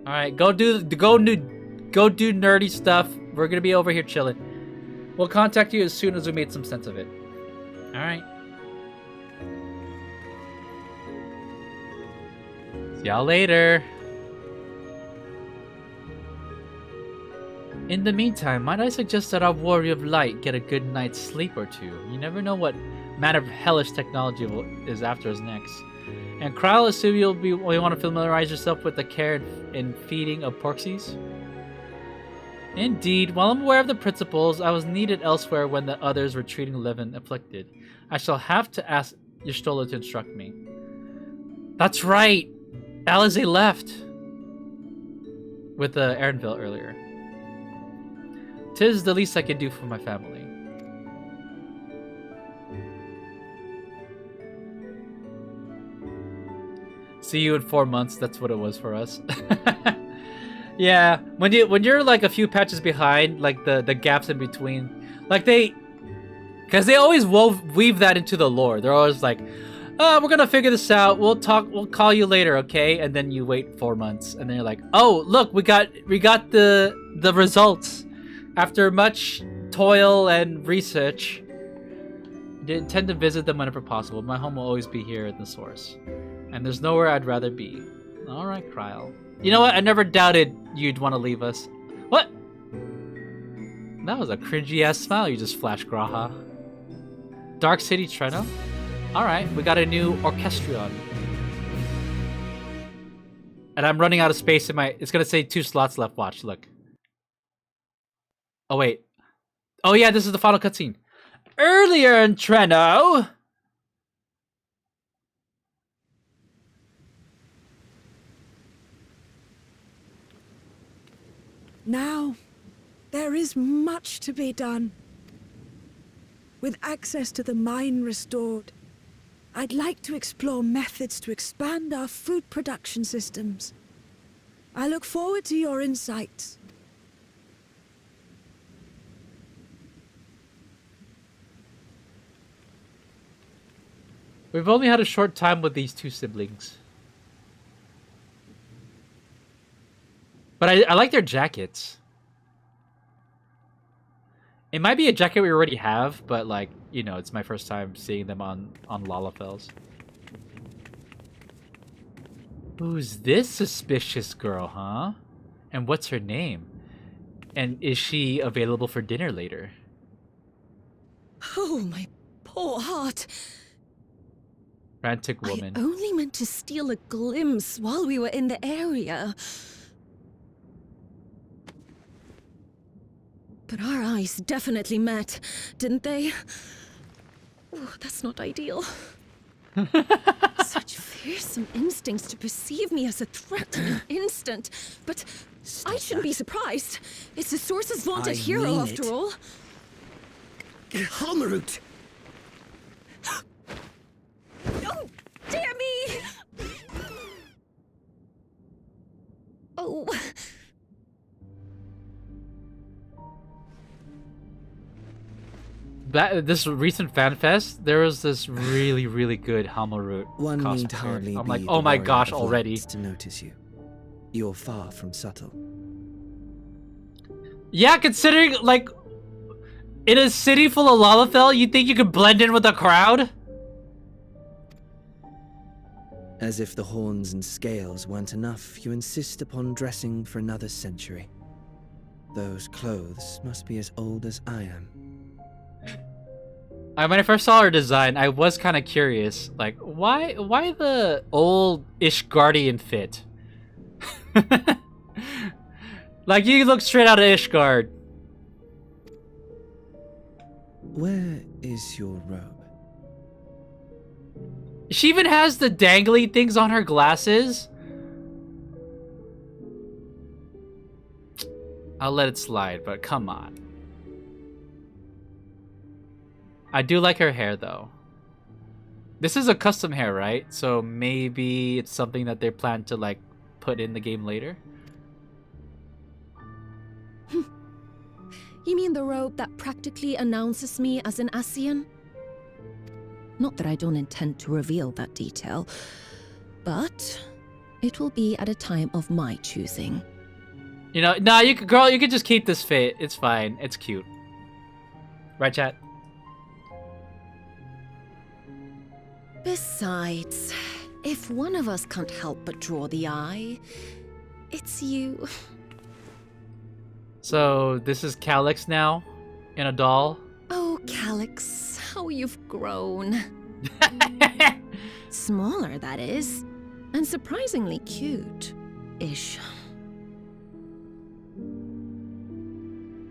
All right, go do nerdy stuff. We're gonna be over here chilling. We'll contact you as soon as we made some sense of it. Alright. See y'all later. In the meantime, might I suggest that our Warrior of Light get a good night's sleep or two? You never know what matter of hellish technology is after us next. And Kyle, assume you want to familiarize yourself with the care and feeding of Porxies? Indeed, while I'm aware of the principles, I was needed elsewhere when the others were treating Levin afflicted. I shall have to ask Y'shtola to instruct me. That's right! Alize left! With Erenville earlier. 'Tis the least I can do for my family. See you in 4 months, that's what it was for us. Yeah, when you're like a few patches behind, like the gaps in between, like because they always weave that into the lore. They're always like, oh, we're gonna figure this out. We'll call you later, okay? And then you wait 4 months, and then you're like, oh, look, we got the results after much toil and research. I intend to visit them whenever possible. My home will always be here at the source, and there's nowhere I'd rather be. All right, Kryl. You know what? I never doubted you'd want to leave us. What? That was a cringy-ass smile you just flashed, Graha. Dark City Treno? Alright, we got a new Orchestrion. And I'm running out of space in my... It's gonna say 2 slots left. Watch, look. Oh, wait. Oh, yeah, this is the final cutscene. Earlier in Treno... Now, there is much to be done. With access to the mine restored, I'd like to explore methods to expand our food production systems. I look forward to your insights. We've only had a short time with these 2 siblings. But I like their jackets. It might be a jacket we already have, but like, you know, it's my first time seeing them on Lalafels. Who's this suspicious girl, huh? And what's her name? And is she available for dinner later? Oh, my poor heart. Frantic woman. I only meant to steal a glimpse while we were in the area. But our eyes definitely met, didn't they? Oh, that's not ideal. Such fearsome instincts to perceive me as a threat in an instant. But I shouldn't be surprised. It's the Source's vaunted hero, after all. Halmarut! Oh, dear me! Oh... This recent fan fest, there was this really good Halmarut One cosplayer. need hardly I'm be like, the oh my warrior gosh, of already. lights to notice you. You're far from subtle. Yeah, considering like in a city full of Lalafell, you think you could blend in with the crowd? As if the horns and scales weren't enough, you insist upon dressing for another century. Those clothes must be as old as I am. When I first saw her design, I was kind of curious, like, why the old Ishgardian fit? Like, you look straight out of Ishgard. Where is your robe? She even has the dangly things on her glasses. I'll let it slide, but come on. I do like her hair, though. This is a custom hair, right? So maybe it's something that they plan to, like, put in the game later? You mean the robe that practically announces me as an Ascian? Not that I don't intend to reveal that detail, but it will be at a time of my choosing. You know, nah, girl, you could just keep this fit. It's fine. It's cute. Right, chat? Besides, if one of us can't help but draw the eye, it's you. So this is Calyx now, in a doll. Oh, Calyx, how you've grown. Smaller, that is. And surprisingly cute-ish.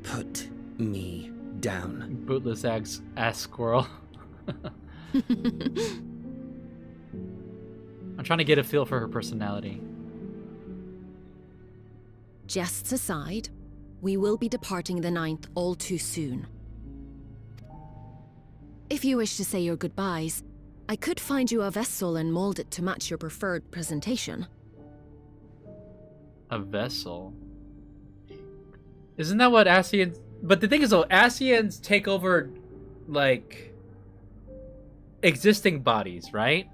Put me down. Bootless ass squirrel. I'm trying to get a feel for her personality. Jests aside, we will be departing the 9th all too soon. If you wish to say your goodbyes, I could find you a vessel and mold it to match your preferred presentation. A vessel? Isn't that what Ascians... But the thing is though, Ascians take over, like, existing bodies, right?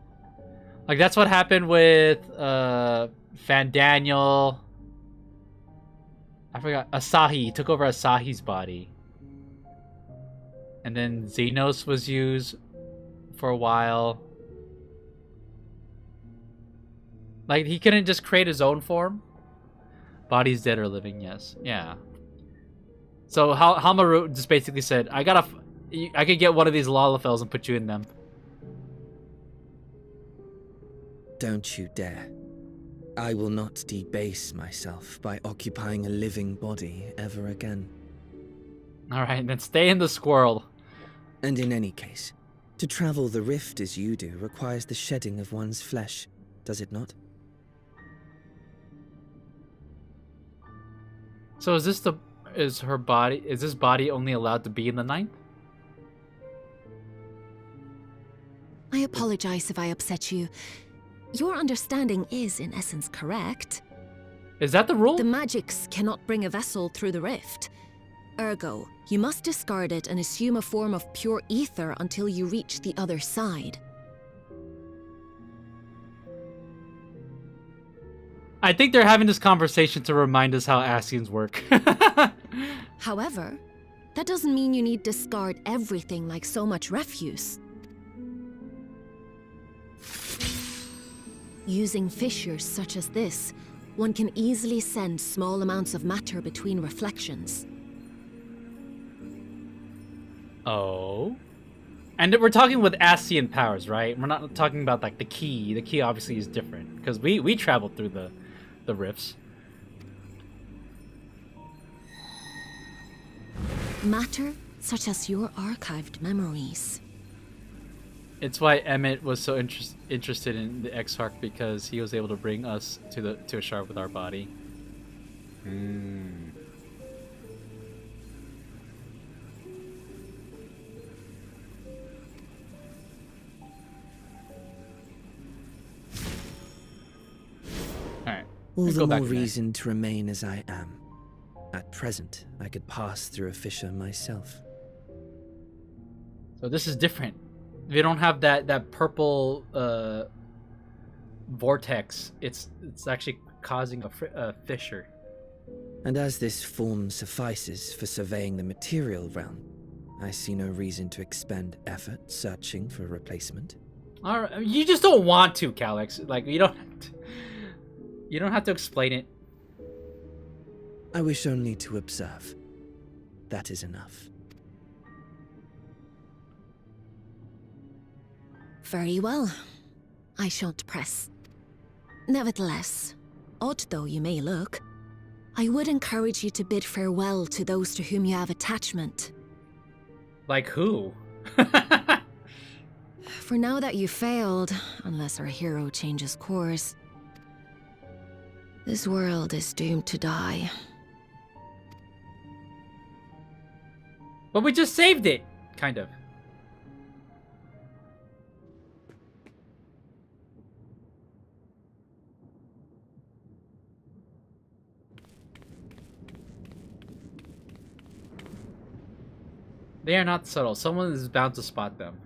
Like, that's what happened with, Fandaniel. I forgot. Asahi. He took over Asahi's body. And then Xenos was used for a while. Like, he couldn't just create his own form? Bodies dead or living, yes. Yeah. So Hamaru just basically said, I could get one of these Lalafels and put you in them. Don't you dare. I will not debase myself by occupying a living body ever again. Alright, then stay in the squirrel. And in any case, to travel the rift as you do requires the shedding of one's flesh, does it not? So is this body only allowed to be in the 9th? I apologize if I upset you. Your understanding is, in essence, correct. Is that the rule? The magics cannot bring a vessel through the rift. Ergo, you must discard it and assume a form of pure ether until you reach the other side. I think they're having this conversation to remind us how Ascians work. However, that doesn't mean you need discard everything like so much refuse. Using fissures such as this, one can easily send small amounts of matter between reflections. Oh? And we're talking with Ascian powers, right? We're not talking about, like, the key. The key obviously is different, because we traveled through the rifts. Matter such as your archived memories. It's why Emmett was so interested in the Exarch, because he was able to bring us to a shard with our body. Alright. All Let's the go back more to that. reason to remain as I am. At present, I could pass through a fissure myself. So this is different. They don't have that purple vortex. It's actually causing a fissure. And as this form suffices for surveying the material realm, I see no reason to expend effort searching for a replacement. All right, you just don't want to, Calyx. Like, you don't have to explain it. I wish only to observe. That is enough. Very well. I shan't press. Nevertheless, odd though you may look, I would encourage you to bid farewell to those to whom you have attachment. Like who? For now that you failed, unless our hero changes course, this world is doomed to die. But we just saved it, kind of. They are not subtle. Someone is bound to spot them.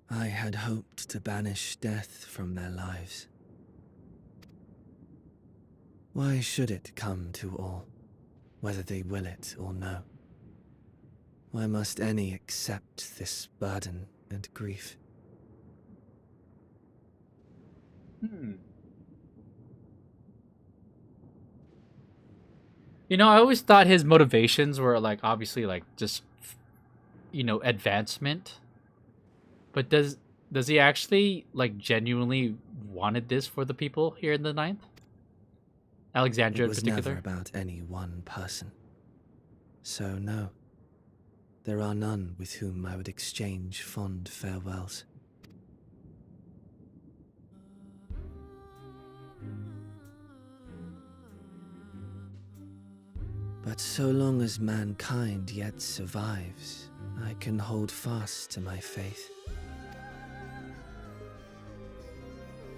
I had hoped to banish death from their lives. Why should it come to all? whether they will it or no. Why must any accept this burden and grief? You know, I always thought his motivations were like obviously like just, you know, advancement. But does he actually like genuinely wanted this for the people here in the Ninth? Alexandria It was in particular? never about any one person. So no, there are none with whom I would exchange fond farewells. But so long as mankind yet survives, I can hold fast to my faith.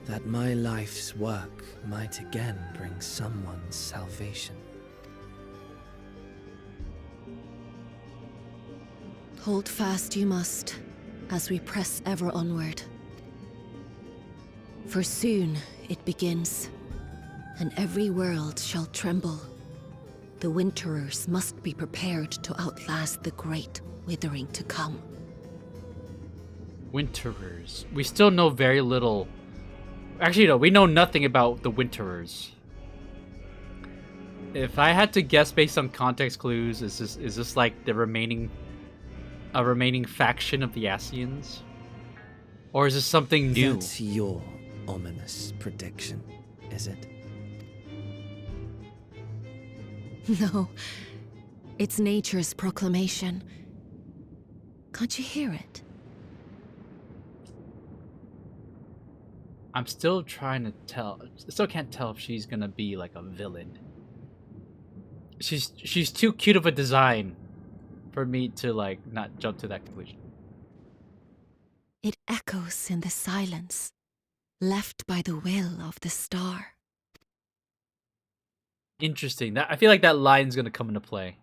That my life's work might again bring someone's salvation. Hold fast you must, as we press ever onward. For soon it begins, and every world shall tremble. The Winterers must be prepared to outlast the great withering to come. Winterers. We still know very little. Actually, no, we know nothing about the Winterers. If I had to guess based on context clues, is this like the remaining faction of the Ascians? Or is this something new? That's your ominous prediction, is it? No, it's nature's proclamation. Can't you hear it? I'm still trying to tell. Still can't tell if she's gonna be like a villain. She's too cute of a design for me to like not jump to that conclusion. It echoes in the silence, left by the will of the star. Interesting. I feel like that line's gonna come into play.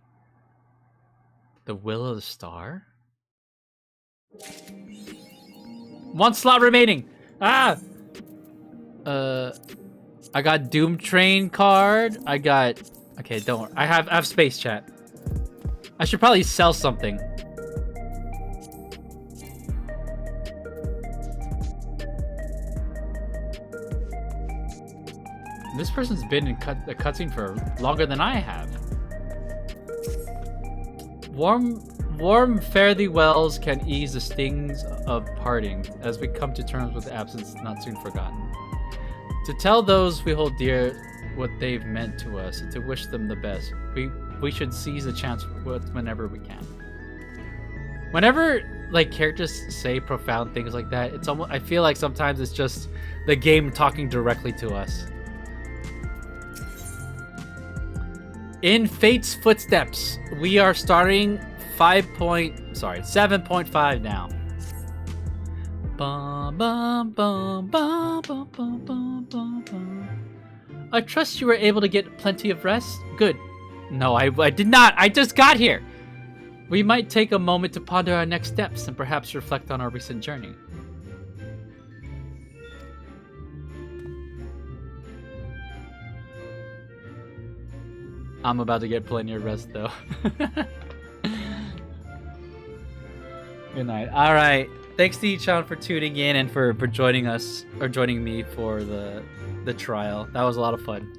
The will of the star? One slot remaining! Ah! I got Doom Train card. I got... Okay, don't worry. I have space, chat. I should probably sell something. This person's been in a cutscene for longer than I have. Warm fare thee wells can ease the stings of parting, as we come to terms with absence not soon forgotten. To tell those we hold dear what they've meant to us, and to wish them the best, we should seize the chance whenever we can. Whenever like characters say profound things like that, it's almost, I feel like sometimes it's just the game talking directly to us. In Fate's footsteps, we are starting 7.5 now. Bum, bum, bum, bum, bum, bum, bum, bum, bum. I trust you were able to get plenty of rest. Good. No, I did not. I just got here. We might take a moment to ponder our next steps and perhaps reflect on our recent journey. I'm about to get plenty of rest though. Good night. All right. Thanks to Ichan for tuning in and for joining us or joining me for the trial. That was a lot of fun.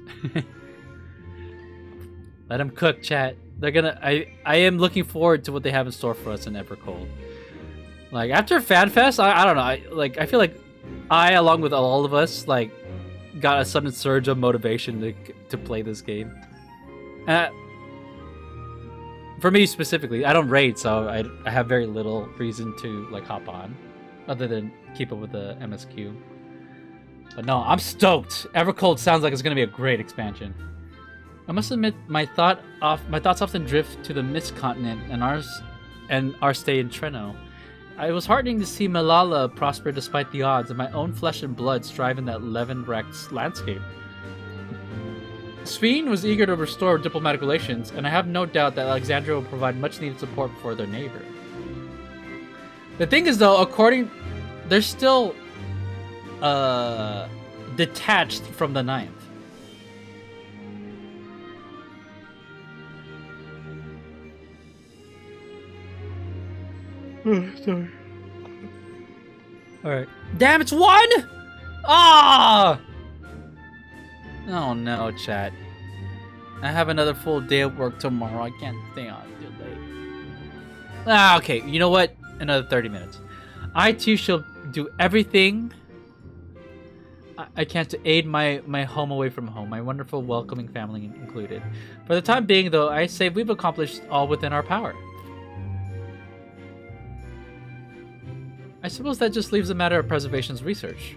Let them cook, chat. They're gonna. I am looking forward to what they have in store for us in Evercold. Like after FanFest, I don't know. I feel like I, along with all of us, like got a sudden surge of motivation to play this game. For me specifically, I don't raid, so I have very little reason to like hop on, other than keep up with the MSQ. But no, I'm stoked. Evercold sounds like it's gonna be a great expansion. I must admit, my thoughts often drift to the Mist Continent and our stay in Treno. It was heartening to see Malala prosper despite the odds, and my own flesh and blood strive in that Leavenwrecked landscape. Sveen was eager to restore diplomatic relations, and I have no doubt that Alexandria will provide much needed support for their neighbor. The thing is, though, they're still detached from the Ninth. Sorry. Alright. Damn, it's 1! Ah! Oh no, chat. I have another full day of work tomorrow. I can't stay on too late. Ah, okay. You know what? Another 30 minutes. I too shall do everything I can to aid my home away from home, my wonderful welcoming family included. For the time being, though, I say we've accomplished all within our power. I suppose that just leaves a matter of preservation's research.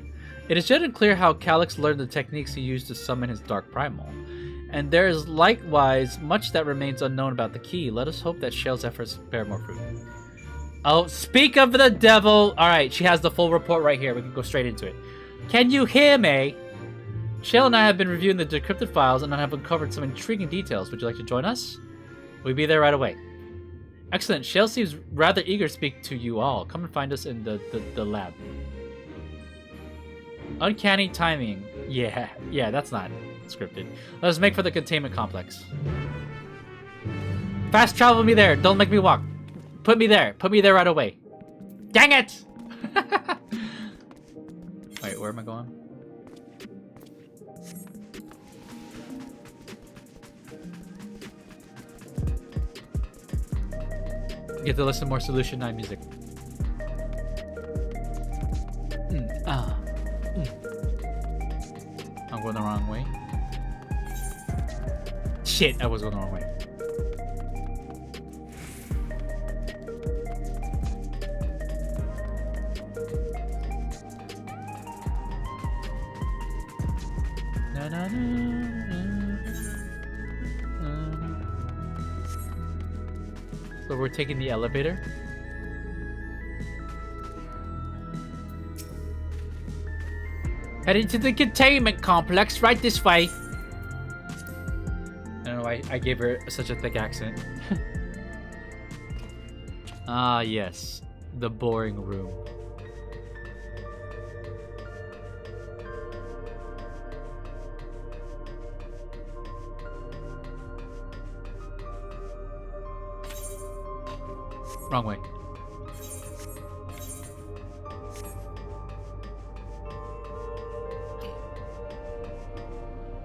It is yet unclear how Calyx learned the techniques he used to summon his Dark Primal, and there is likewise much that remains unknown about the key. Let us hope that Shale's efforts bear more fruit. Oh, speak of the devil! Alright, she has the full report right here. We can go straight into it. Can you hear me? Shale and I have been reviewing the decrypted files and I have uncovered some intriguing details. Would you like to join us? We'll be there right away. Excellent. Shale seems rather eager to speak to you all. Come and find us in the lab. Uncanny timing. Yeah, that's not scripted. Let us make for the containment complex. Fast travel me there. Don't make me walk. Put me there. Put me there right away. Dang it! Wait, where am I going? Get to listen more Solution 9 music. I'm going the wrong way. Shit, I was going the wrong way. So we're taking the elevator. Heading to the containment complex, right this way. I don't know why I gave her such a thick accent. Ah, yes. The boring room. Wrong way.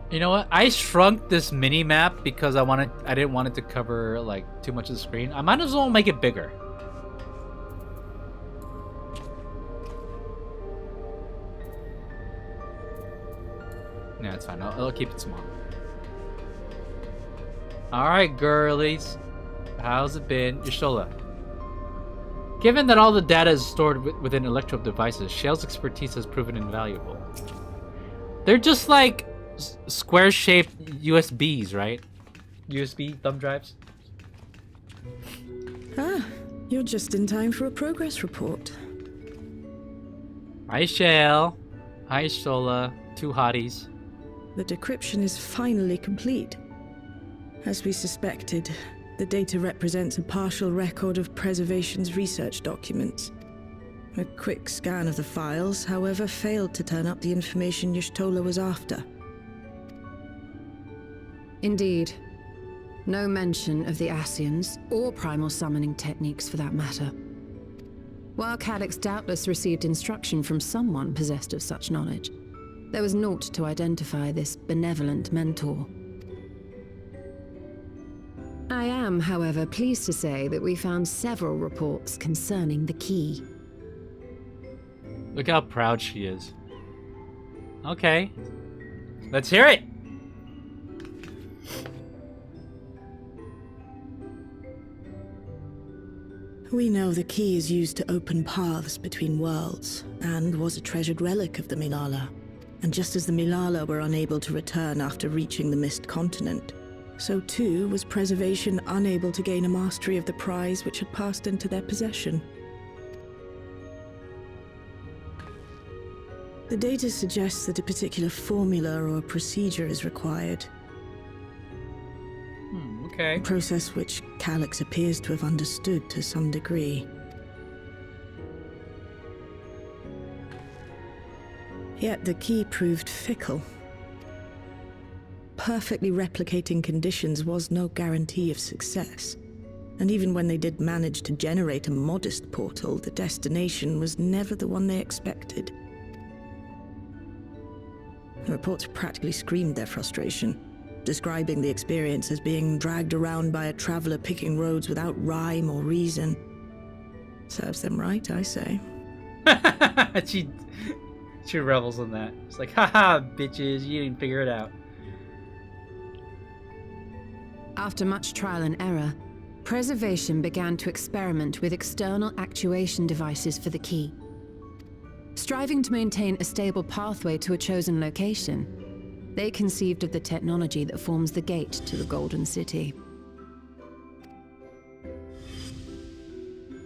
You know what? I shrunk this mini map because I didn't want it to cover like too much of the screen. I might as well make it bigger. Yeah, it's fine. I'll keep it small. Alright, girlies. How's it been? Yashola. Given that all the data is stored within electrode devices, Shale's expertise has proven invaluable. They're just like square-shaped USBs, right? USB thumb drives? Ah, you're just in time for a progress report. Hi, Shale. Hi, Shola. Two hotties. The decryption is finally complete. As we suspected, the data represents a partial record of Preservation's research documents. A quick scan of the files, however, failed to turn up the information Y'shtola was after. Indeed. No mention of the Ascians, or primal summoning techniques for that matter. While Calyx doubtless received instruction from someone possessed of such knowledge, there was naught to identify this benevolent mentor. I am, however, pleased to say that we found several reports concerning the key. Look how proud she is. Okay. Let's hear it! We know the key is used to open paths between worlds, and was a treasured relic of the Milala. And just as the Milala were unable to return after reaching the Mist Continent, so too was Preservation unable to gain a mastery of the prize which had passed into their possession. The data suggests that a particular formula or procedure is required. Okay. A process which Calyx appears to have understood to some degree. Yet the key proved fickle. Perfectly replicating conditions was no guarantee of success, And even when they did manage to generate a modest portal, the destination was never the one they expected. The reports practically screamed their frustration, describing the experience as being dragged around by a traveler picking roads without rhyme or reason. Serves them right, I say. she revels in that. It's like, haha, bitches, you didn't figure it out. After much trial and error, Preservation began to experiment with external actuation devices for the key. Striving to maintain a stable pathway to a chosen location, they conceived of the technology that forms the gate to the Golden City.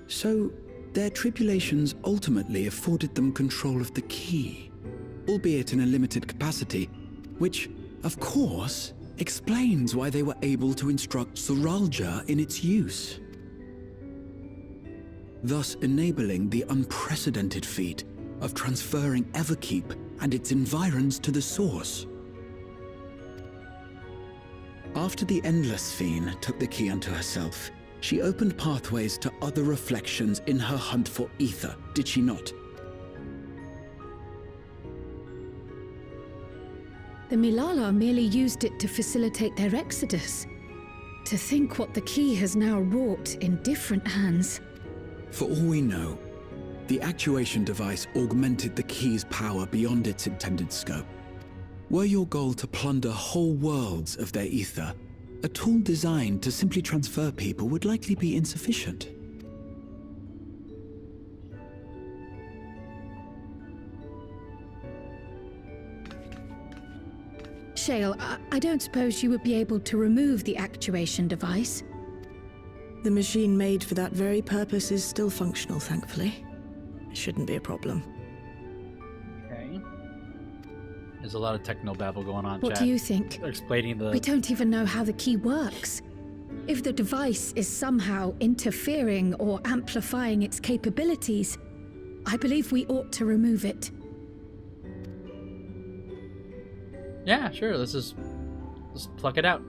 So, their tribulations ultimately afforded them control of the key, albeit in a limited capacity, which, of course, explains why they were able to instruct Zoralja in its use, thus enabling the unprecedented feat of transferring Everkeep and its environs to the source. After the Endless Fiend took the key unto herself, she opened pathways to other reflections in her hunt for ether, did she not? The Milala merely used it to facilitate their exodus. To think what the key has now wrought in different hands. For all we know, the actuation device augmented the key's power beyond its intended scope. Were your goal to plunder whole worlds of their ether, a tool designed to simply transfer people would likely be insufficient. Shale, I don't suppose you would be able to remove the actuation device? The machine made for that very purpose is still functional, thankfully. It shouldn't be a problem. Okay. There's a lot of technobabble going on, What chat. do you think? They're explaining the... We don't even know how the key works. If the device is somehow interfering or amplifying its capabilities, I believe we ought to remove it. Yeah, sure. Let's pluck it out.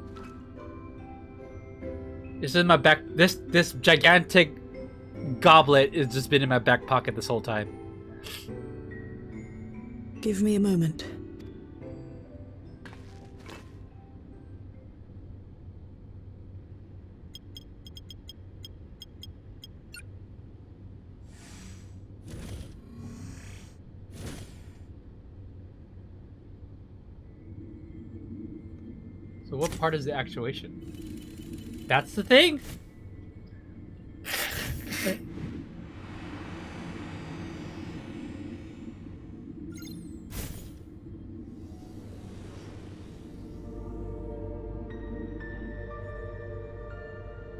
This is in my back. This gigantic goblet has just been in my back pocket this whole time. Give me a moment. So what part is the actuation? That's the thing?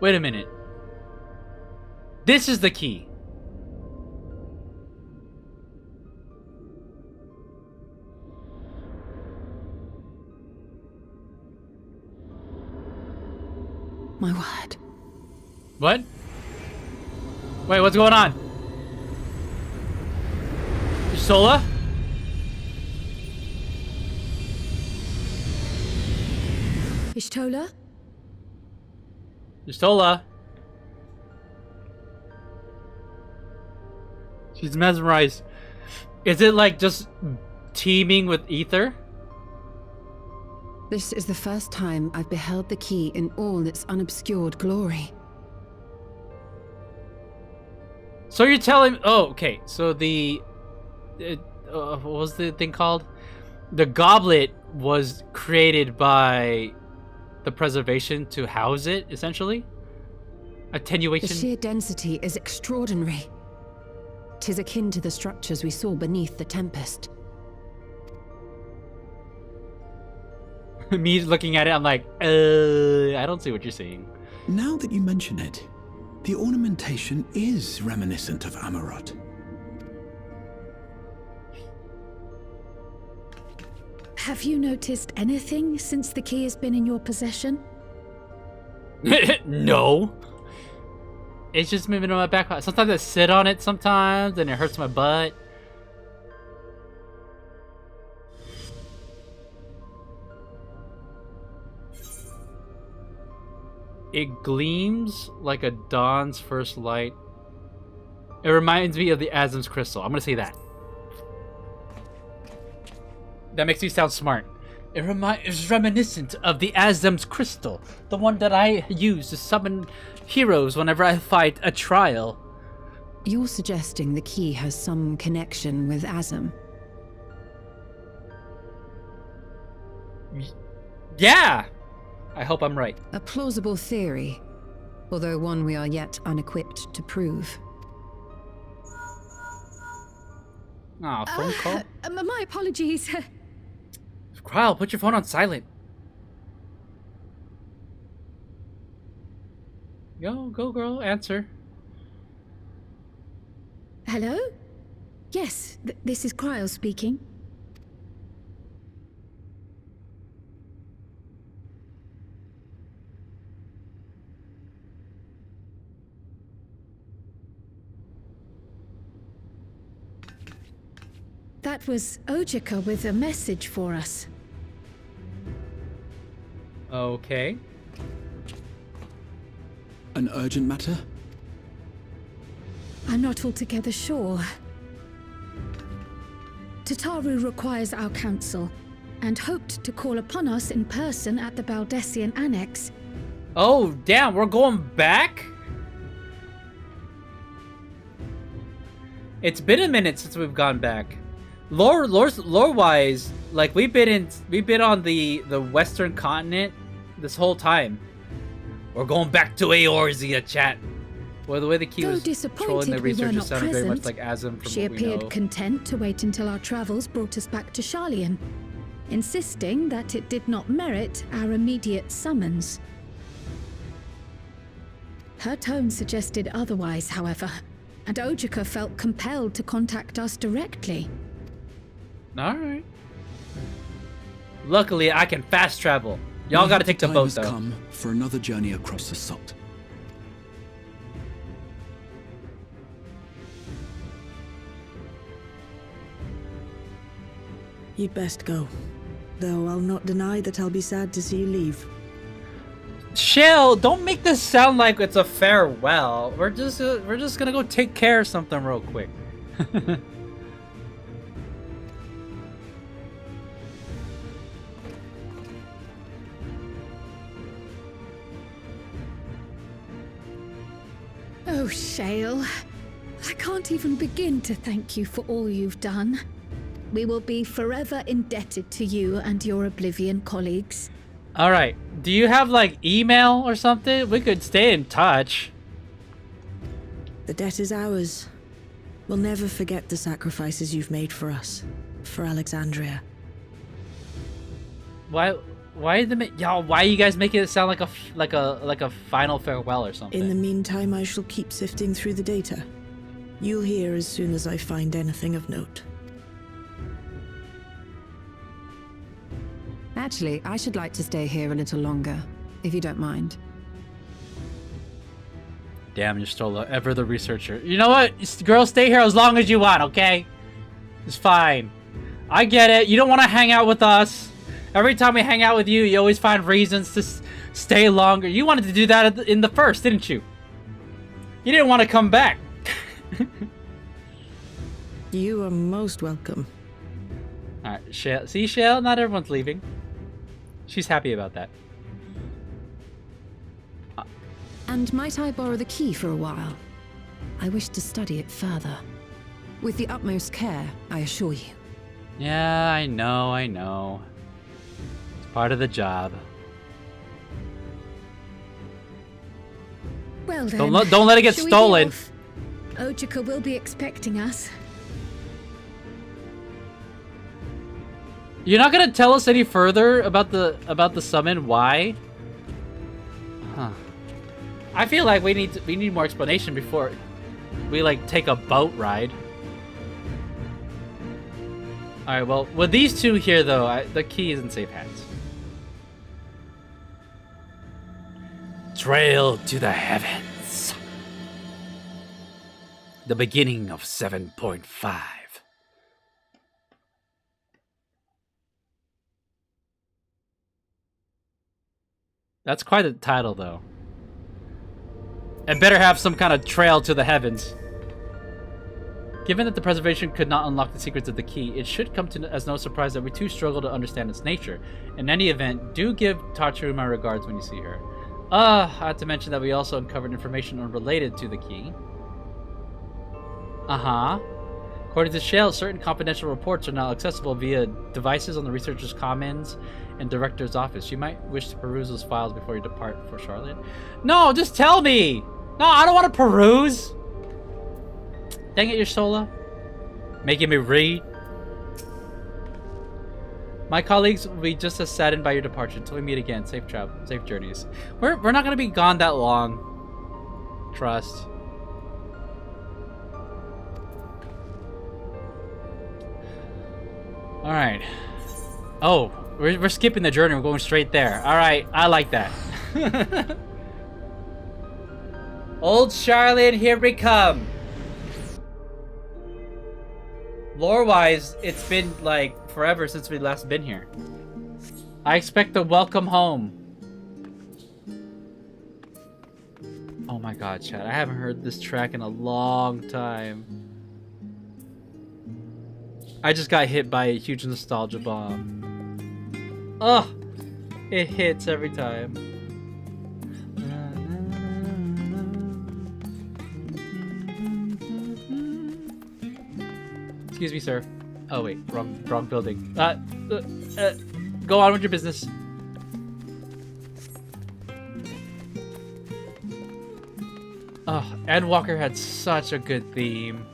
Wait a minute. This is the key. My word. What? Wait, what's going on? Sola? Ishtola? Sola? She's mesmerized. Is it like just teeming with ether? This is the first time I've beheld the key in all its unobscured glory. So you're telling... Oh, okay. So the... what was the thing called? The goblet was created by the preservation to house it, essentially? Attenuation? The sheer density is extraordinary. 'Tis akin to the structures we saw beneath the Tempest. Me looking at it, I'm like, I don't see what you're saying. Now that you mention it, the ornamentation is reminiscent of Amarot. Have you noticed anything since the key has been in your possession? No. It's just moving on my back. Sometimes I sit on it sometimes and it hurts my butt. It gleams like a dawn's first light. It reminds me of the Asm's crystal. I'm gonna say that. That makes me sound smart. It's reminiscent of the Asm's crystal, the one that I use to summon heroes whenever I fight a trial. You're suggesting the key has some connection with Asm? Yeah! I hope I'm right. A plausible theory, although one we are yet unequipped to prove. Aw, phone call? My apologies. Kyle, put your phone on silent. Go girl, answer. Hello? Yes, this is Cryo speaking. That was Ojika with a message for us. Okay. An urgent matter? I'm not altogether sure. Tataru requires our counsel, and hoped to call upon us in person at the Baldessian Annex. Oh, damn, we're going back? It's been a minute since we've gone back. Lore-wise, like we've been on the Western continent this whole time. We're going back to Eorzea, chat. Well, the way the key Though was trolling the disappointed we were researchers not sounded very much present, like Asm from she what we appeared know. content to wait until our travels brought us back to Sharlayan, insisting that it did not merit our immediate summons. Her tone suggested otherwise, however, and Ojika felt compelled to contact us directly. Alright. Luckily, I can fast travel. Y'all gotta take the boat, though. The time has come for another journey across the salt. You'd best go. Though I'll not deny that I'll be sad to see you leave. Shell, don't make this sound like it's a farewell. We're just gonna go take care of something real quick. Oh, Shale. I can't even begin to thank you for all you've done. We will be forever indebted to you and your Oblivion colleagues. Alright, do you have like email or something? We could stay in touch. The debt is ours. We'll never forget the sacrifices you've made for us. For Alexandria. Why y'all, why are you guys making it sound like a final farewell or something? In the meantime, I shall keep sifting through the data. You'll hear as soon as I find anything of note. Actually, I should like to stay here a little longer, if you don't mind. Damn, you're still ever the researcher. You know what? Girl, stay here as long as you want, okay? It's fine. I get it. You don't want to hang out with us. Every time we hang out with you, you always find reasons to stay longer. You wanted to do that in the first, didn't you? You didn't want to come back. You are most welcome. Alright, Shell. See, Shell? Not everyone's leaving. She's happy about that. And might I borrow the key for a while? I wish to study it further. With the utmost care, I assure you. Yeah, I know. It's part of the job. Well then, don't let it get shall we be stolen. off? Ojika will be expecting us. You're not gonna tell us any further about the summon? Why? Huh. I feel like we need more explanation before we like take a boat ride. All right. Well, with these two here though, the key is in safe hands. Trail to the heavens. The beginning of 7.5. That's quite a title, though. It better have some kind of trail to the heavens. Given that the preservation could not unlock the secrets of the key, it should come to as no surprise that we too struggle to understand its nature. In any event, do give Tachiru my regards when you see her. I have to mention that we also uncovered information unrelated to the key. According to Shale, certain confidential reports are now accessible via devices on the Researcher's Commons and Director's Office. You might wish to peruse those files before you depart for Charlotte. No, just tell me! No, I don't want to peruse! Dang it, Yustola. Making me read. My colleagues will be just as saddened by your departure. Until we meet again, safe travel, safe journeys. We're not gonna be gone that long. Trust. All right. Oh, we're skipping the journey. We're going straight there. All right, I like that. Old Charlotte, here we come. Lore-wise, it's been like forever since we last been here. I expect a welcome home. Oh my god, chat. I haven't heard this track in a long time. I just got hit by a huge nostalgia bomb. Ugh! It hits every time. Excuse me, sir. Oh wait, wrong building. Go on with your business. Oh, Endwalker had such a good theme.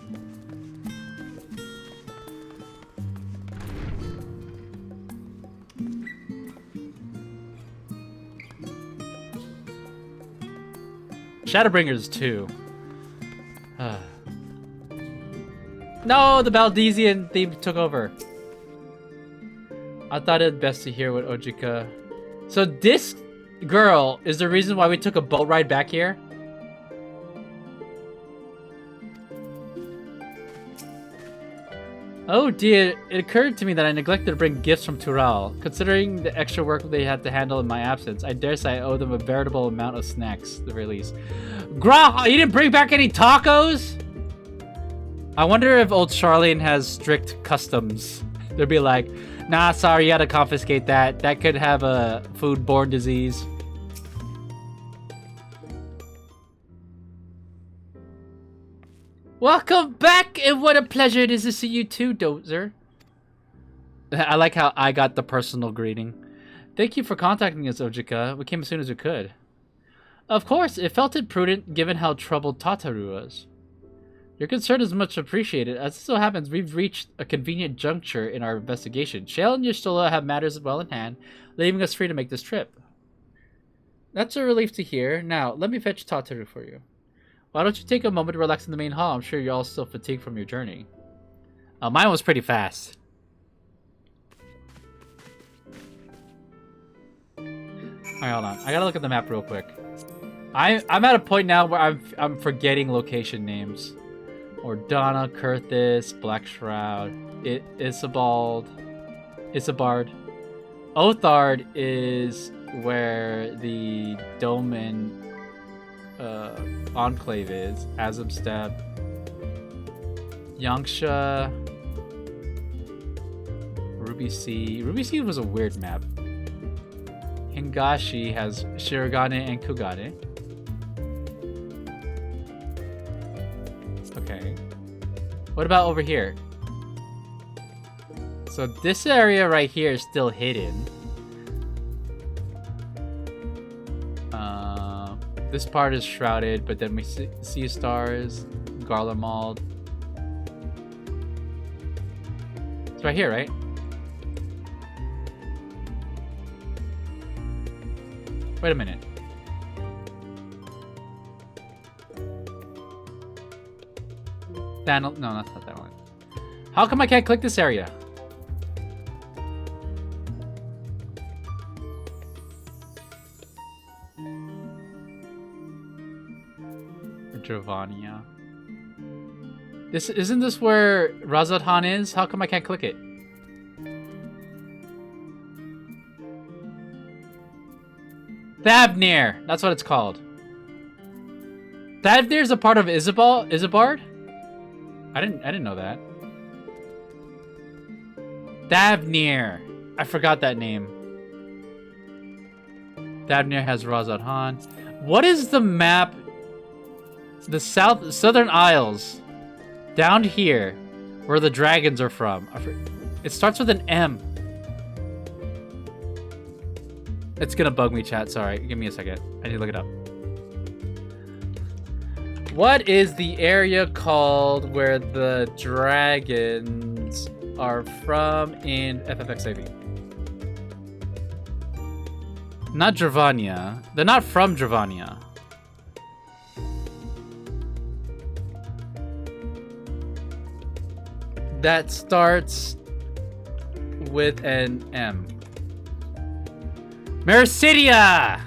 Shadowbringers 2. No, the Valdesian theme took over. I thought it best to hear what Ojika... So this girl is the reason why we took a boat ride back here? Oh dear, it occurred to me that I neglected to bring gifts from Tural. Considering the extra work they had to handle in my absence, I dare say I owe them a veritable amount of snacks, the release. Grah, you didn't bring back any tacos? I wonder if old Charlene has strict customs. They'll be like, nah, sorry, you gotta confiscate that. That could have a foodborne disease. Welcome back, and what a pleasure it is to see you too, Dozer. I like how I got the personal greeting. Thank you for contacting us, Ojika. We came as soon as we could. Of course, it felt it prudent given how troubled Tataru was. Your concern is much appreciated. As it so happens, we've reached a convenient juncture in our investigation. Shale and Yustola have matters well in hand, leaving us free to make this trip. That's a relief to hear. Now, let me fetch Tataru for you. Why don't you take a moment to relax in the main hall? I'm sure you're all still fatigued from your journey. Mine was pretty fast. Alright, hold on. I gotta look at the map real quick. I'm at a point now where I'm forgetting location names. Ordana, Kurthis, Black Shroud, Isabard. Othard is where the Doman Enclave is. Azabstep. Yangsha. Ruby Sea. Ruby Sea was a weird map. Hingashi has Shirogane and Kugane. Okay. What about over here? So this area right here is still hidden. This part is shrouded, but then we see stars, Garlemald. It's right here, right? Wait a minute. No, that's not that one. How come I can't click this area? Dravania. Isn't this where Razadhan is? How come I can't click it? Thabnir! That's what it's called. Thavnir's a part of Isambard? I didn't know that. Thavnir. I forgot that name. Thavnir has Razad Han. What is the map? The Southern Isles. Down here, where the dragons are from. It starts with an M. It's gonna bug me, chat. Sorry, give me a second. I need to look it up. What is the area called where the dragons are from in FFXIV? Not Dravania. They're not from Dravania. That starts with an M. Mericidia!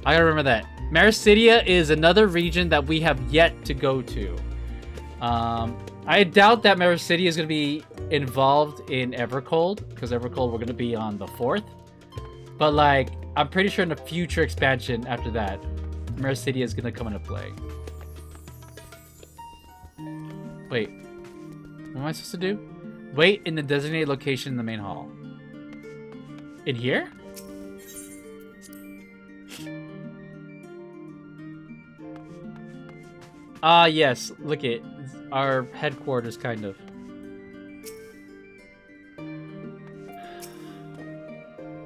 I gotta remember that. Mericidia is another region that we have yet to go to. I doubt that Mericidia is going to be involved in Evercold, because Evercold we're going to be on the 4th. But like, I'm pretty sure in a future expansion after that, Mericidia is going to come into play. Wait, what am I supposed to do? Wait in the designated location in the main hall. In here? Ah, yes. Look at our headquarters, kind of.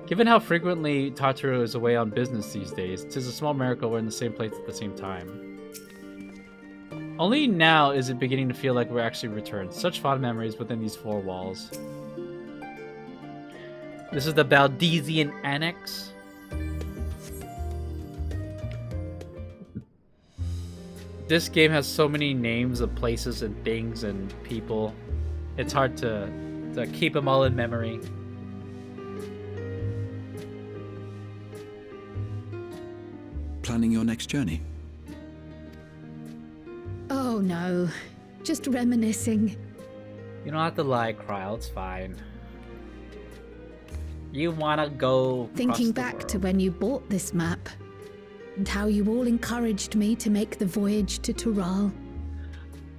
Given how frequently Tataru is away on business these days, 'tis a small miracle we're in the same place at the same time. Only now is it beginning to feel like we're actually returned. Such fond memories within these four walls. This is the Baldesian Annex. This game has so many names of places and things and people. It's hard to keep them all in memory. Planning your next journey? Oh no, just reminiscing. You don't have to lie, Kryl. It's fine. You wanna go Thinking back to when you bought this map, and how you all encouraged me to make the voyage to Tural.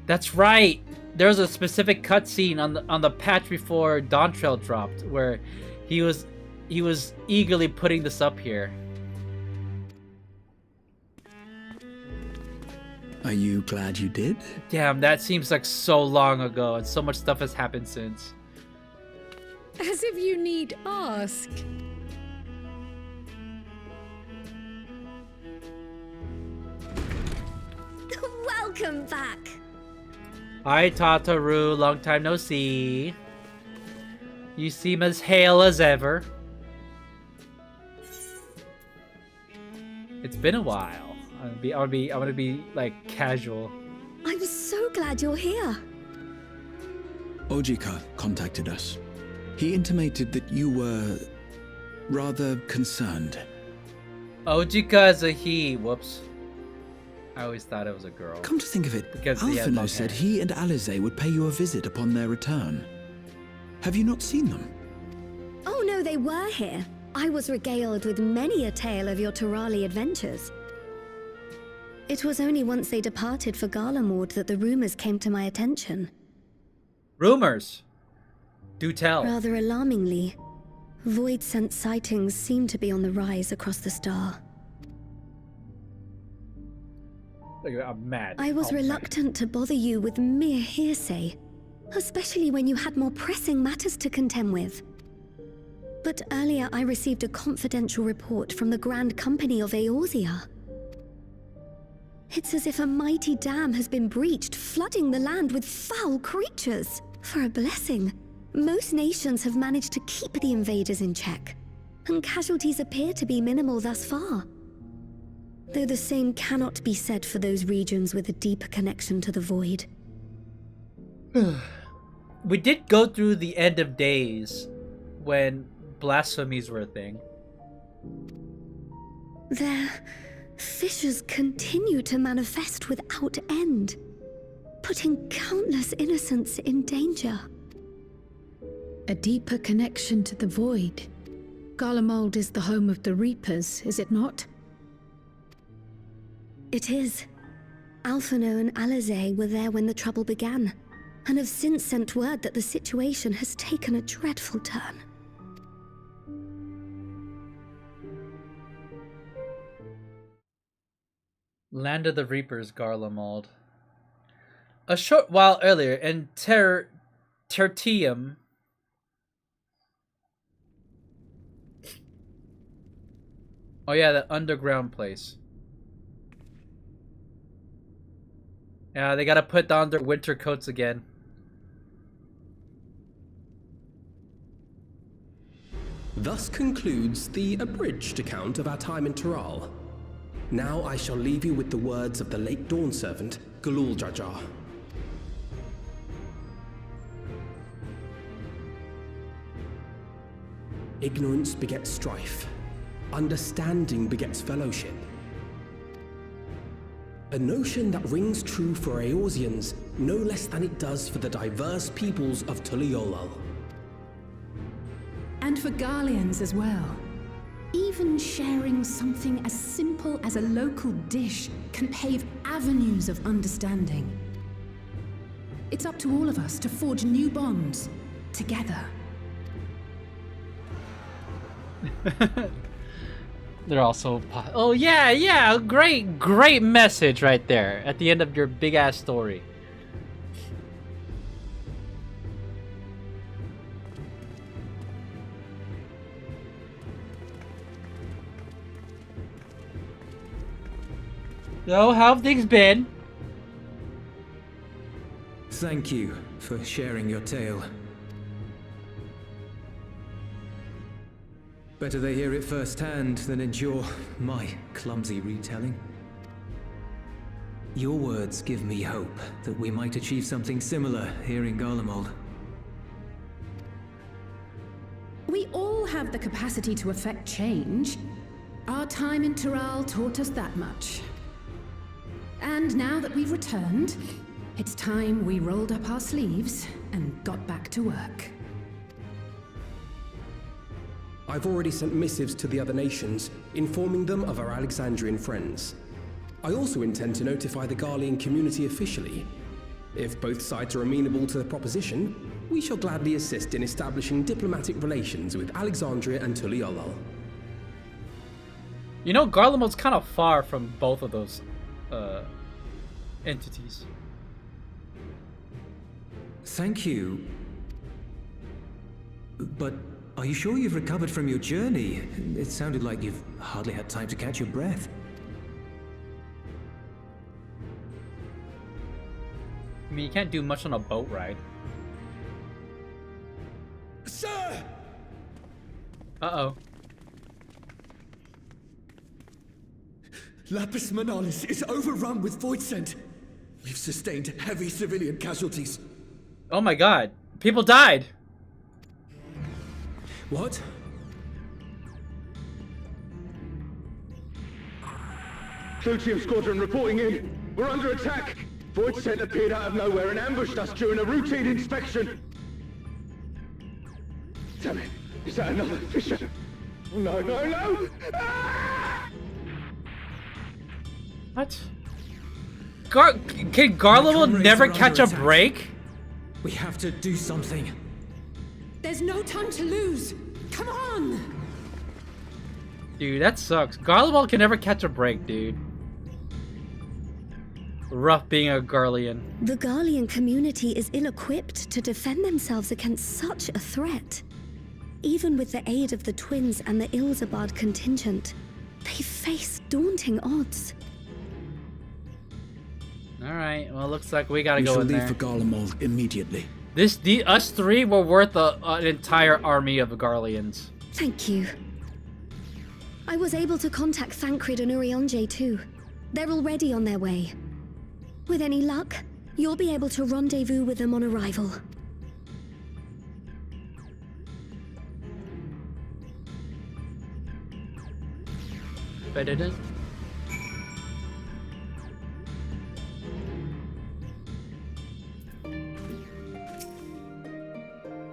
That's right. There was a specific cutscene on the patch before Dawntrail dropped, where he was eagerly putting this up here. Are you glad you did? Damn, that seems like so long ago, and so much stuff has happened since. As if you need ask. Welcome back. Hi, Tataru. Long time no see. You seem as hale as ever. It's been a while. I want to be like casual. I'm so glad you're here. Ojika contacted us. He intimated that you were rather concerned. Ojika is a he. Whoops. I always thought it was a girl. Come to think of it, Because he had long Alphino said hair. he and Alize would pay you a visit upon their return. Have you not seen them? Oh no, they were here. I was regaled with many a tale of your Turali adventures. It was only once they departed for Garlemord that the rumors came to my attention. Rumors? Do tell. Rather alarmingly, void-sent sightings seem to be on the rise across the star. I'm mad. I was reluctant to bother you with mere hearsay, especially when you had more pressing matters to contend with. But earlier I received a confidential report from the Grand Company of Eorzea. It's as if a mighty dam has been breached, flooding the land with foul creatures. For a blessing, most nations have managed to keep the invaders in check, and casualties appear to be minimal thus far. Though the same cannot be said for those regions with a deeper connection to the void. We did go through the end of days when blasphemies were a thing. Their fissures continue to manifest without end, putting countless innocents in danger. A deeper connection to the void. Garlemald is the home of the Reapers, is it not? It is. Alphino and Alizé were there when the trouble began, and have since sent word that the situation has taken a dreadful turn. Land of the Reapers, Garlemald. A short while earlier in Tertium, oh yeah, the underground place. Yeah, they gotta put on their winter coats again. Thus concludes the abridged account of our time in Taral. Now I shall leave you with the words of the late Dawn Servant, Galul Jajar. Ignorance begets strife. Understanding begets fellowship. A notion that rings true for Eorzeans no less than it does for the diverse peoples of Tuliolal. And for Garleans as well. Even sharing something as simple as a local dish can pave avenues of understanding. It's up to all of us to forge new bonds, together. They're also... Oh yeah, great message right there at the end of your big-ass story. So, how have things been? Thank you for sharing your tale. Better they hear it firsthand than endure my clumsy retelling. Your words give me hope that we might achieve something similar here in Garlemald. We all have the capacity to affect change. Our time in Taral taught us that much. And now that we've returned, it's time we rolled up our sleeves and got back to work. I've already sent missives to the other nations, informing them of our Alexandrian friends. I also intend to notify the Garlean community officially. If both sides are amenable to the proposition, we shall gladly assist in establishing diplomatic relations with Alexandria and Tuliolal. You know, Garlemald's kind of far from both of those entities. Thank you. But are you sure you've recovered from your journey? It sounded like you've hardly had time to catch your breath. I mean, you can't do much on a boat ride. Sir! Uh-oh. Lapis Manalis is overrun with void scent. We've sustained heavy civilian casualties. Oh my god. People died. What? Plutium Squadron reporting in. We're under attack. Void scent appeared out of nowhere and ambushed us during a routine inspection. Damn it. Is that another fisher? No, no, no! Ah! What? Can Garlemald never catch a break? We have to do something. There's no time to lose. Come on! Dude, that sucks. Garlemald can never catch a break, dude. Rough being a Garlean. The Garlean community is ill-equipped to defend themselves against such a threat. Even with the aid of the twins and the Ilzabard contingent, they face daunting odds. Alright, well, looks like we gotta go in We there. shall leave for Garlemald immediately. Us three were worth an entire army of Garleans. Thank you. I was able to contact Thancred and Urianger too. They're already on their way. With any luck, you'll be able to rendezvous with them on arrival. Ba-da-da.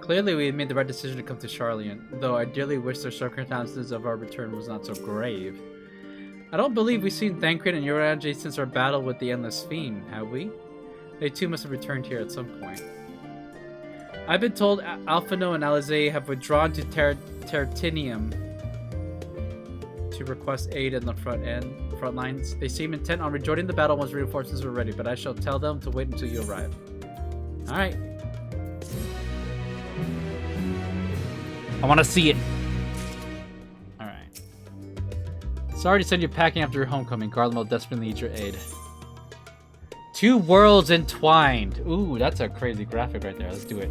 Clearly, we made the right decision to come to Charlian, though I dearly wish the circumstances of our return was not so grave. I don't believe we've seen Thancred and Urianger since our battle with the Endless Fiend, have we? They too must have returned here at some point. I've been told Alphino and Alizé have withdrawn to Tertinium to request aid in the front lines. They seem intent on rejoining the battle once reinforcements are ready, but I shall tell them to wait until you arrive. Alright. I want to see it. Alright. Sorry to send you packing after your homecoming. Garlemald desperately needs your aid. Two worlds entwined. Ooh, that's a crazy graphic right there. Let's do it.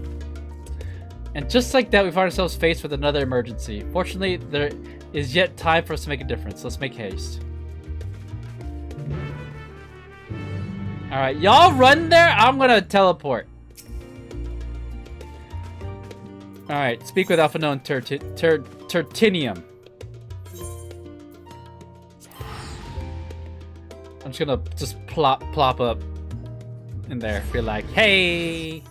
And just like that, we find ourselves faced with another emergency. Fortunately, there is yet time for us to make a difference. Let's make haste. Alright, y'all run there. I'm gonna teleport. Alright, speak with Alphino and Tertinium. I'm just gonna plop up in there. Be like, hey!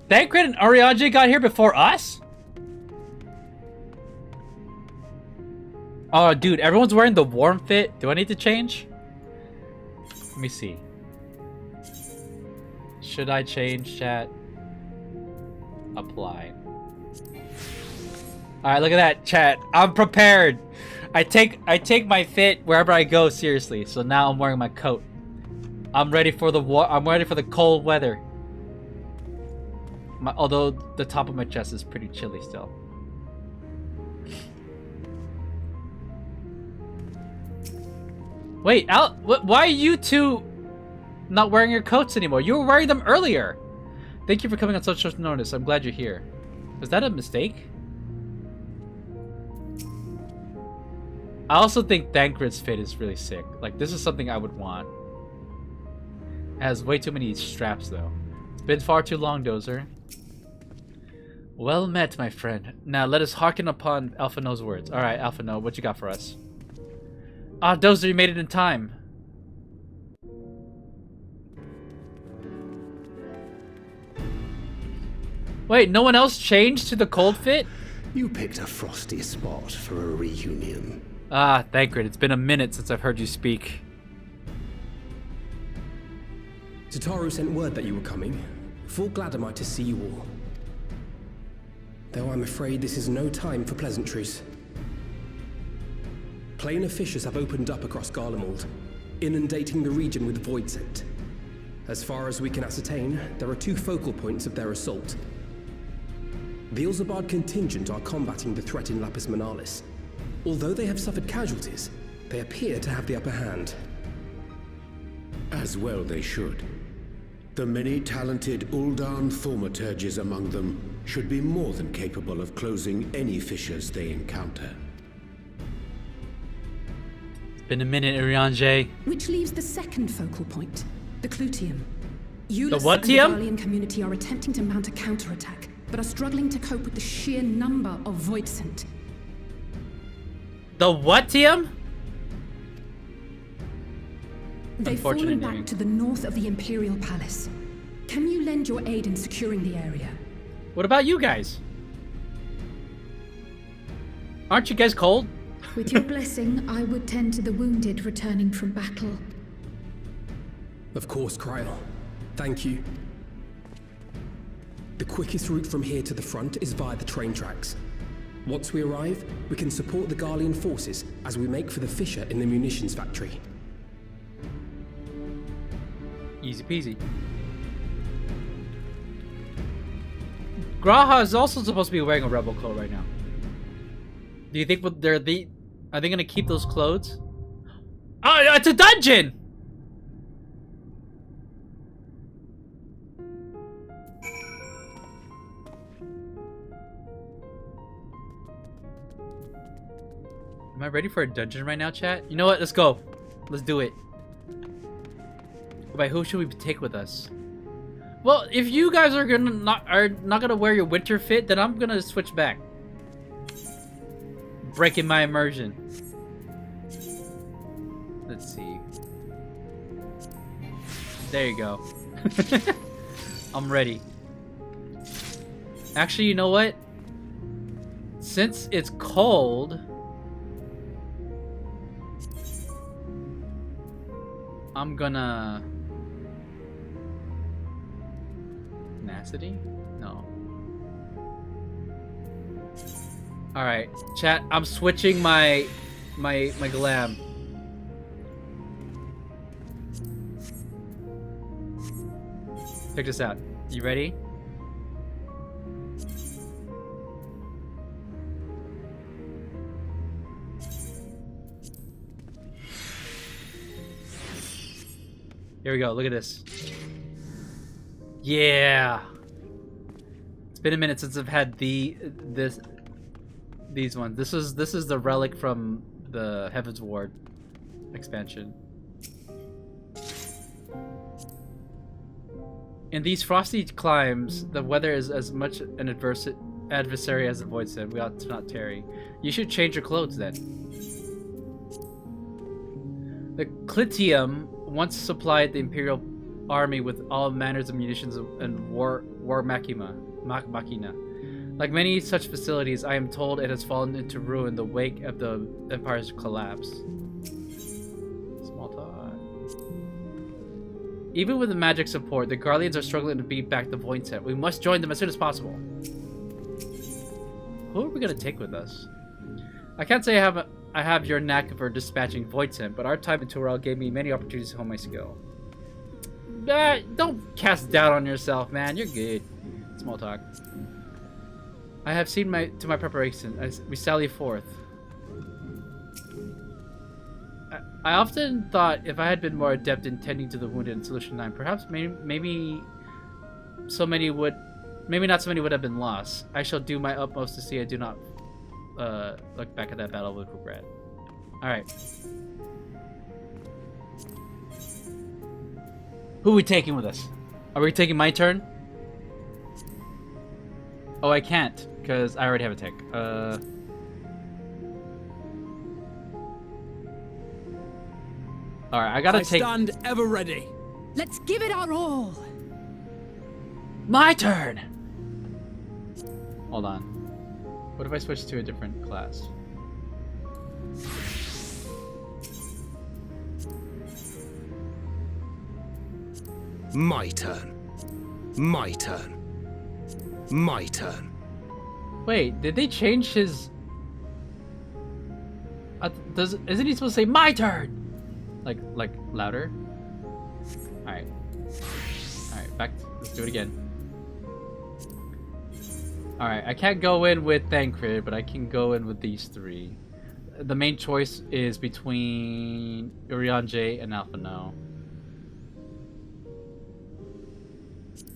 Thancred and Urianger got here before us? Oh, dude, everyone's wearing the warm fit. Do I need to change? Let me see. Should I change, chat? Apply. Alright, look at that, chat. I'm prepared. I take my fit wherever I go seriously. So now I'm wearing my coat. I'm ready for the cold weather. Although the top of my chest is pretty chilly still. Wait, why are you two not wearing your coats anymore? You were wearing them earlier. Thank you for coming on such short notice. I'm glad you're here. Was that a mistake? I also think Thancred's fit is really sick. Like, this is something I would want. It has way too many straps, though. It's been far too long, Dozer. Well met, my friend. Now, let us hearken upon Alphino's words. Alright, Alphino, what you got for us? Ah, Dozer, you made it in time. Wait, no one else changed to the cold fit? You picked a frosty spot for a reunion. Ah, Thancred, it's been a minute since I've heard you speak. Tataru sent word that you were coming. Full glad am I to see you all. Though I'm afraid this is no time for pleasantries. Planar fissures have opened up across Garlemald, inundating the region with void scent. As far as we can ascertain, there are two focal points of their assault. The Ilzabard contingent are combating the threat in Lapis Manalis. Although they have suffered casualties, they appear to have the upper hand. As well they should. The many talented Uldan thaumaturges among them should be more than capable of closing any fissures they encounter. It's been a minute, Urianger. Which leaves the second focal point, the Clutium. The what-tium? And the Garlean community are attempting to mount a counterattack, but are struggling to cope with the sheer number of void scent. The what-tium? They've fallen back to the north of the Imperial Palace. Can you lend your aid in securing the area? What about you guys? Aren't you guys cold? With your blessing, I would tend to the wounded returning from battle. Of course, Kryl. Thank you. The quickest route from here to the front is via the train tracks. Once we arrive, we can support the Garlean forces as we make for the fissure in the munitions factory. Easy peasy. Graha is also supposed to be wearing a rebel coat right now. Do you think are they gonna keep those clothes? Oh, it's a dungeon! Am I ready for a dungeon right now, chat? You know what? Let's go. Let's do it. But who should we take with us? Well, if you guys are not gonna wear your winter fit, then I'm gonna switch back. Breaking my immersion. Let's see. There you go. I'm ready. Actually, you know what? Since it's cold, I'm gonna... Tenacity? No. Alright, chat, I'm switching my glam. Check this out. You ready? Here we go. Look at this. Yeah. It's been a minute since I've had these ones. This is the relic from the Heaven's Ward expansion. In these frosty climes, the weather is as much an adversary as the void said. We ought to not tarry. You should change your clothes then. The Clitium once supplied the Imperial army with all manners of munitions and war machina. Like many such facilities, I am told it has fallen into ruin in the wake of the Empire's collapse. Small talk. Even with the magic support, the Guardians are struggling to beat back the Void set. We must join them as soon as possible. Who are we gonna take with us? I can't say I have your knack for dispatching Voidsent, but our time in Turel gave me many opportunities to hone my skill. Don't cast doubt on yourself, man. You're good. Small talk. I have seen to my preparation as we sally forth. I often thought if I had been more adept in tending to the wounded in Solution 9, perhaps maybe not so many would have been lost. I shall do my utmost to see I do not look back at that battle with regret. Alright. Who are we taking with us? Are we taking my turn? Oh, I can't, because I already have a tick. Alright, I gotta take... stand ever ready. Let's give it our all. My turn! Hold on. What if I switch to a different class? My turn. My turn. My turn. Wait, did they change his... Isn't he supposed to say my turn? Like louder? Alright. Alright, let's do it again. Alright, I can't go in with Thancred, but I can go in with these three. The main choice is between Urianger and Alpha No.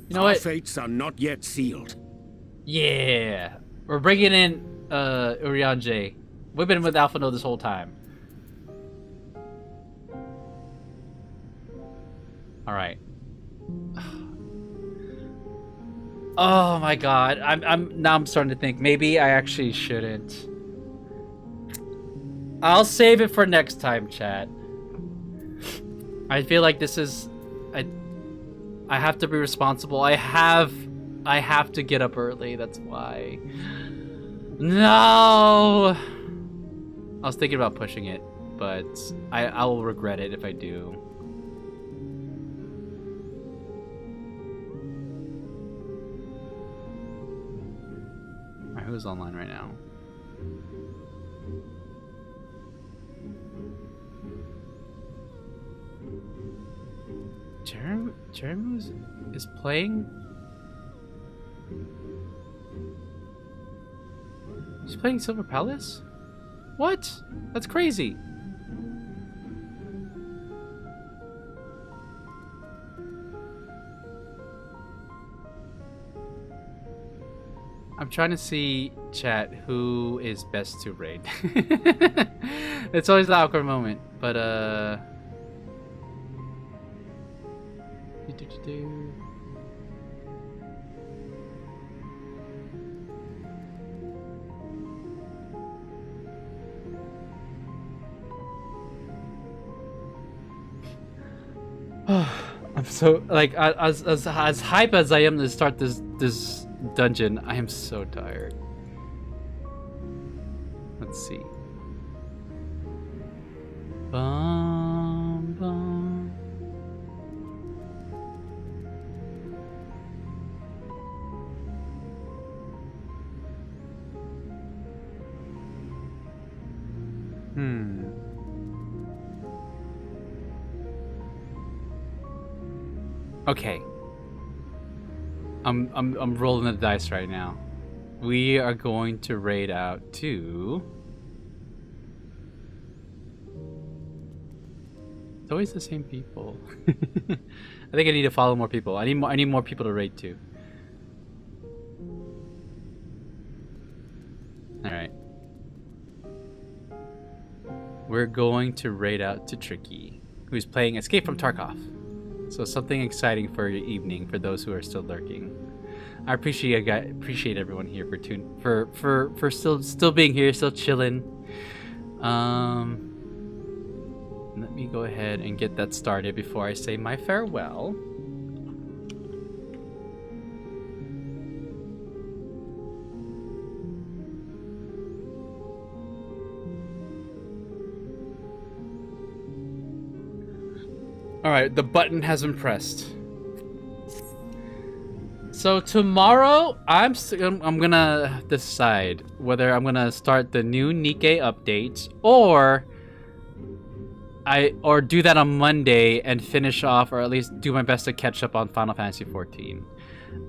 You know Our what? fates are not yet sealed. Yeah! We're bringing in Urianger. We've been with Alpha No this whole time. Alright. Oh my god. I'm starting to think maybe I actually shouldn't. I'll save it for next time, chat. I feel like this is I have to be responsible. I have to get up early, that's why. No. I was thinking about pushing it, but I will regret it if I do. Alright, who's online right now? Jeremy is playing? He's playing Silver Palace? What? That's crazy. I'm trying to see, chat, who is best to raid. It's always the awkward moment, but I'm so like as hype as I am to start this dungeon. I am so tired. Let's see. Bum, bum. Okay. I'm rolling the dice right now. We are going to raid out to. It's always the same people. I think I need to follow more people. I need more people to raid to. All right. We're going to raid out to Tricky, who's playing Escape from Tarkov. So something exciting for your evening for those who are still lurking. I appreciate everyone here for still being here, still chilling. Let me go ahead and get that started before I say my farewell. All right, the button has been pressed. So tomorrow, I'm gonna decide whether I'm gonna start the new Nikkei update or do that on Monday and finish off, or at least do my best to catch up on Final Fantasy XIV.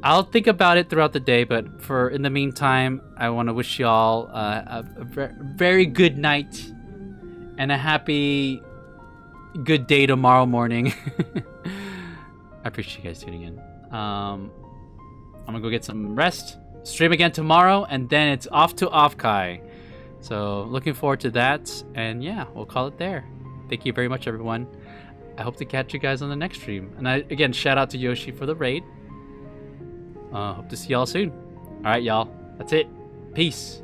I'll think about it throughout the day, but in the meantime, I want to wish y'all a very good night and a happy good day tomorrow morning. I appreciate you guys tuning in. I'm gonna go get some rest, stream again tomorrow, and then it's off to Offkai. So looking forward to that, and yeah, we'll call it there. Thank you very much, everyone. I hope to catch you guys on the next stream. And again, shout out to Yoshi for the raid. Hope to see y'all soon. All right, y'all. That's it. Peace.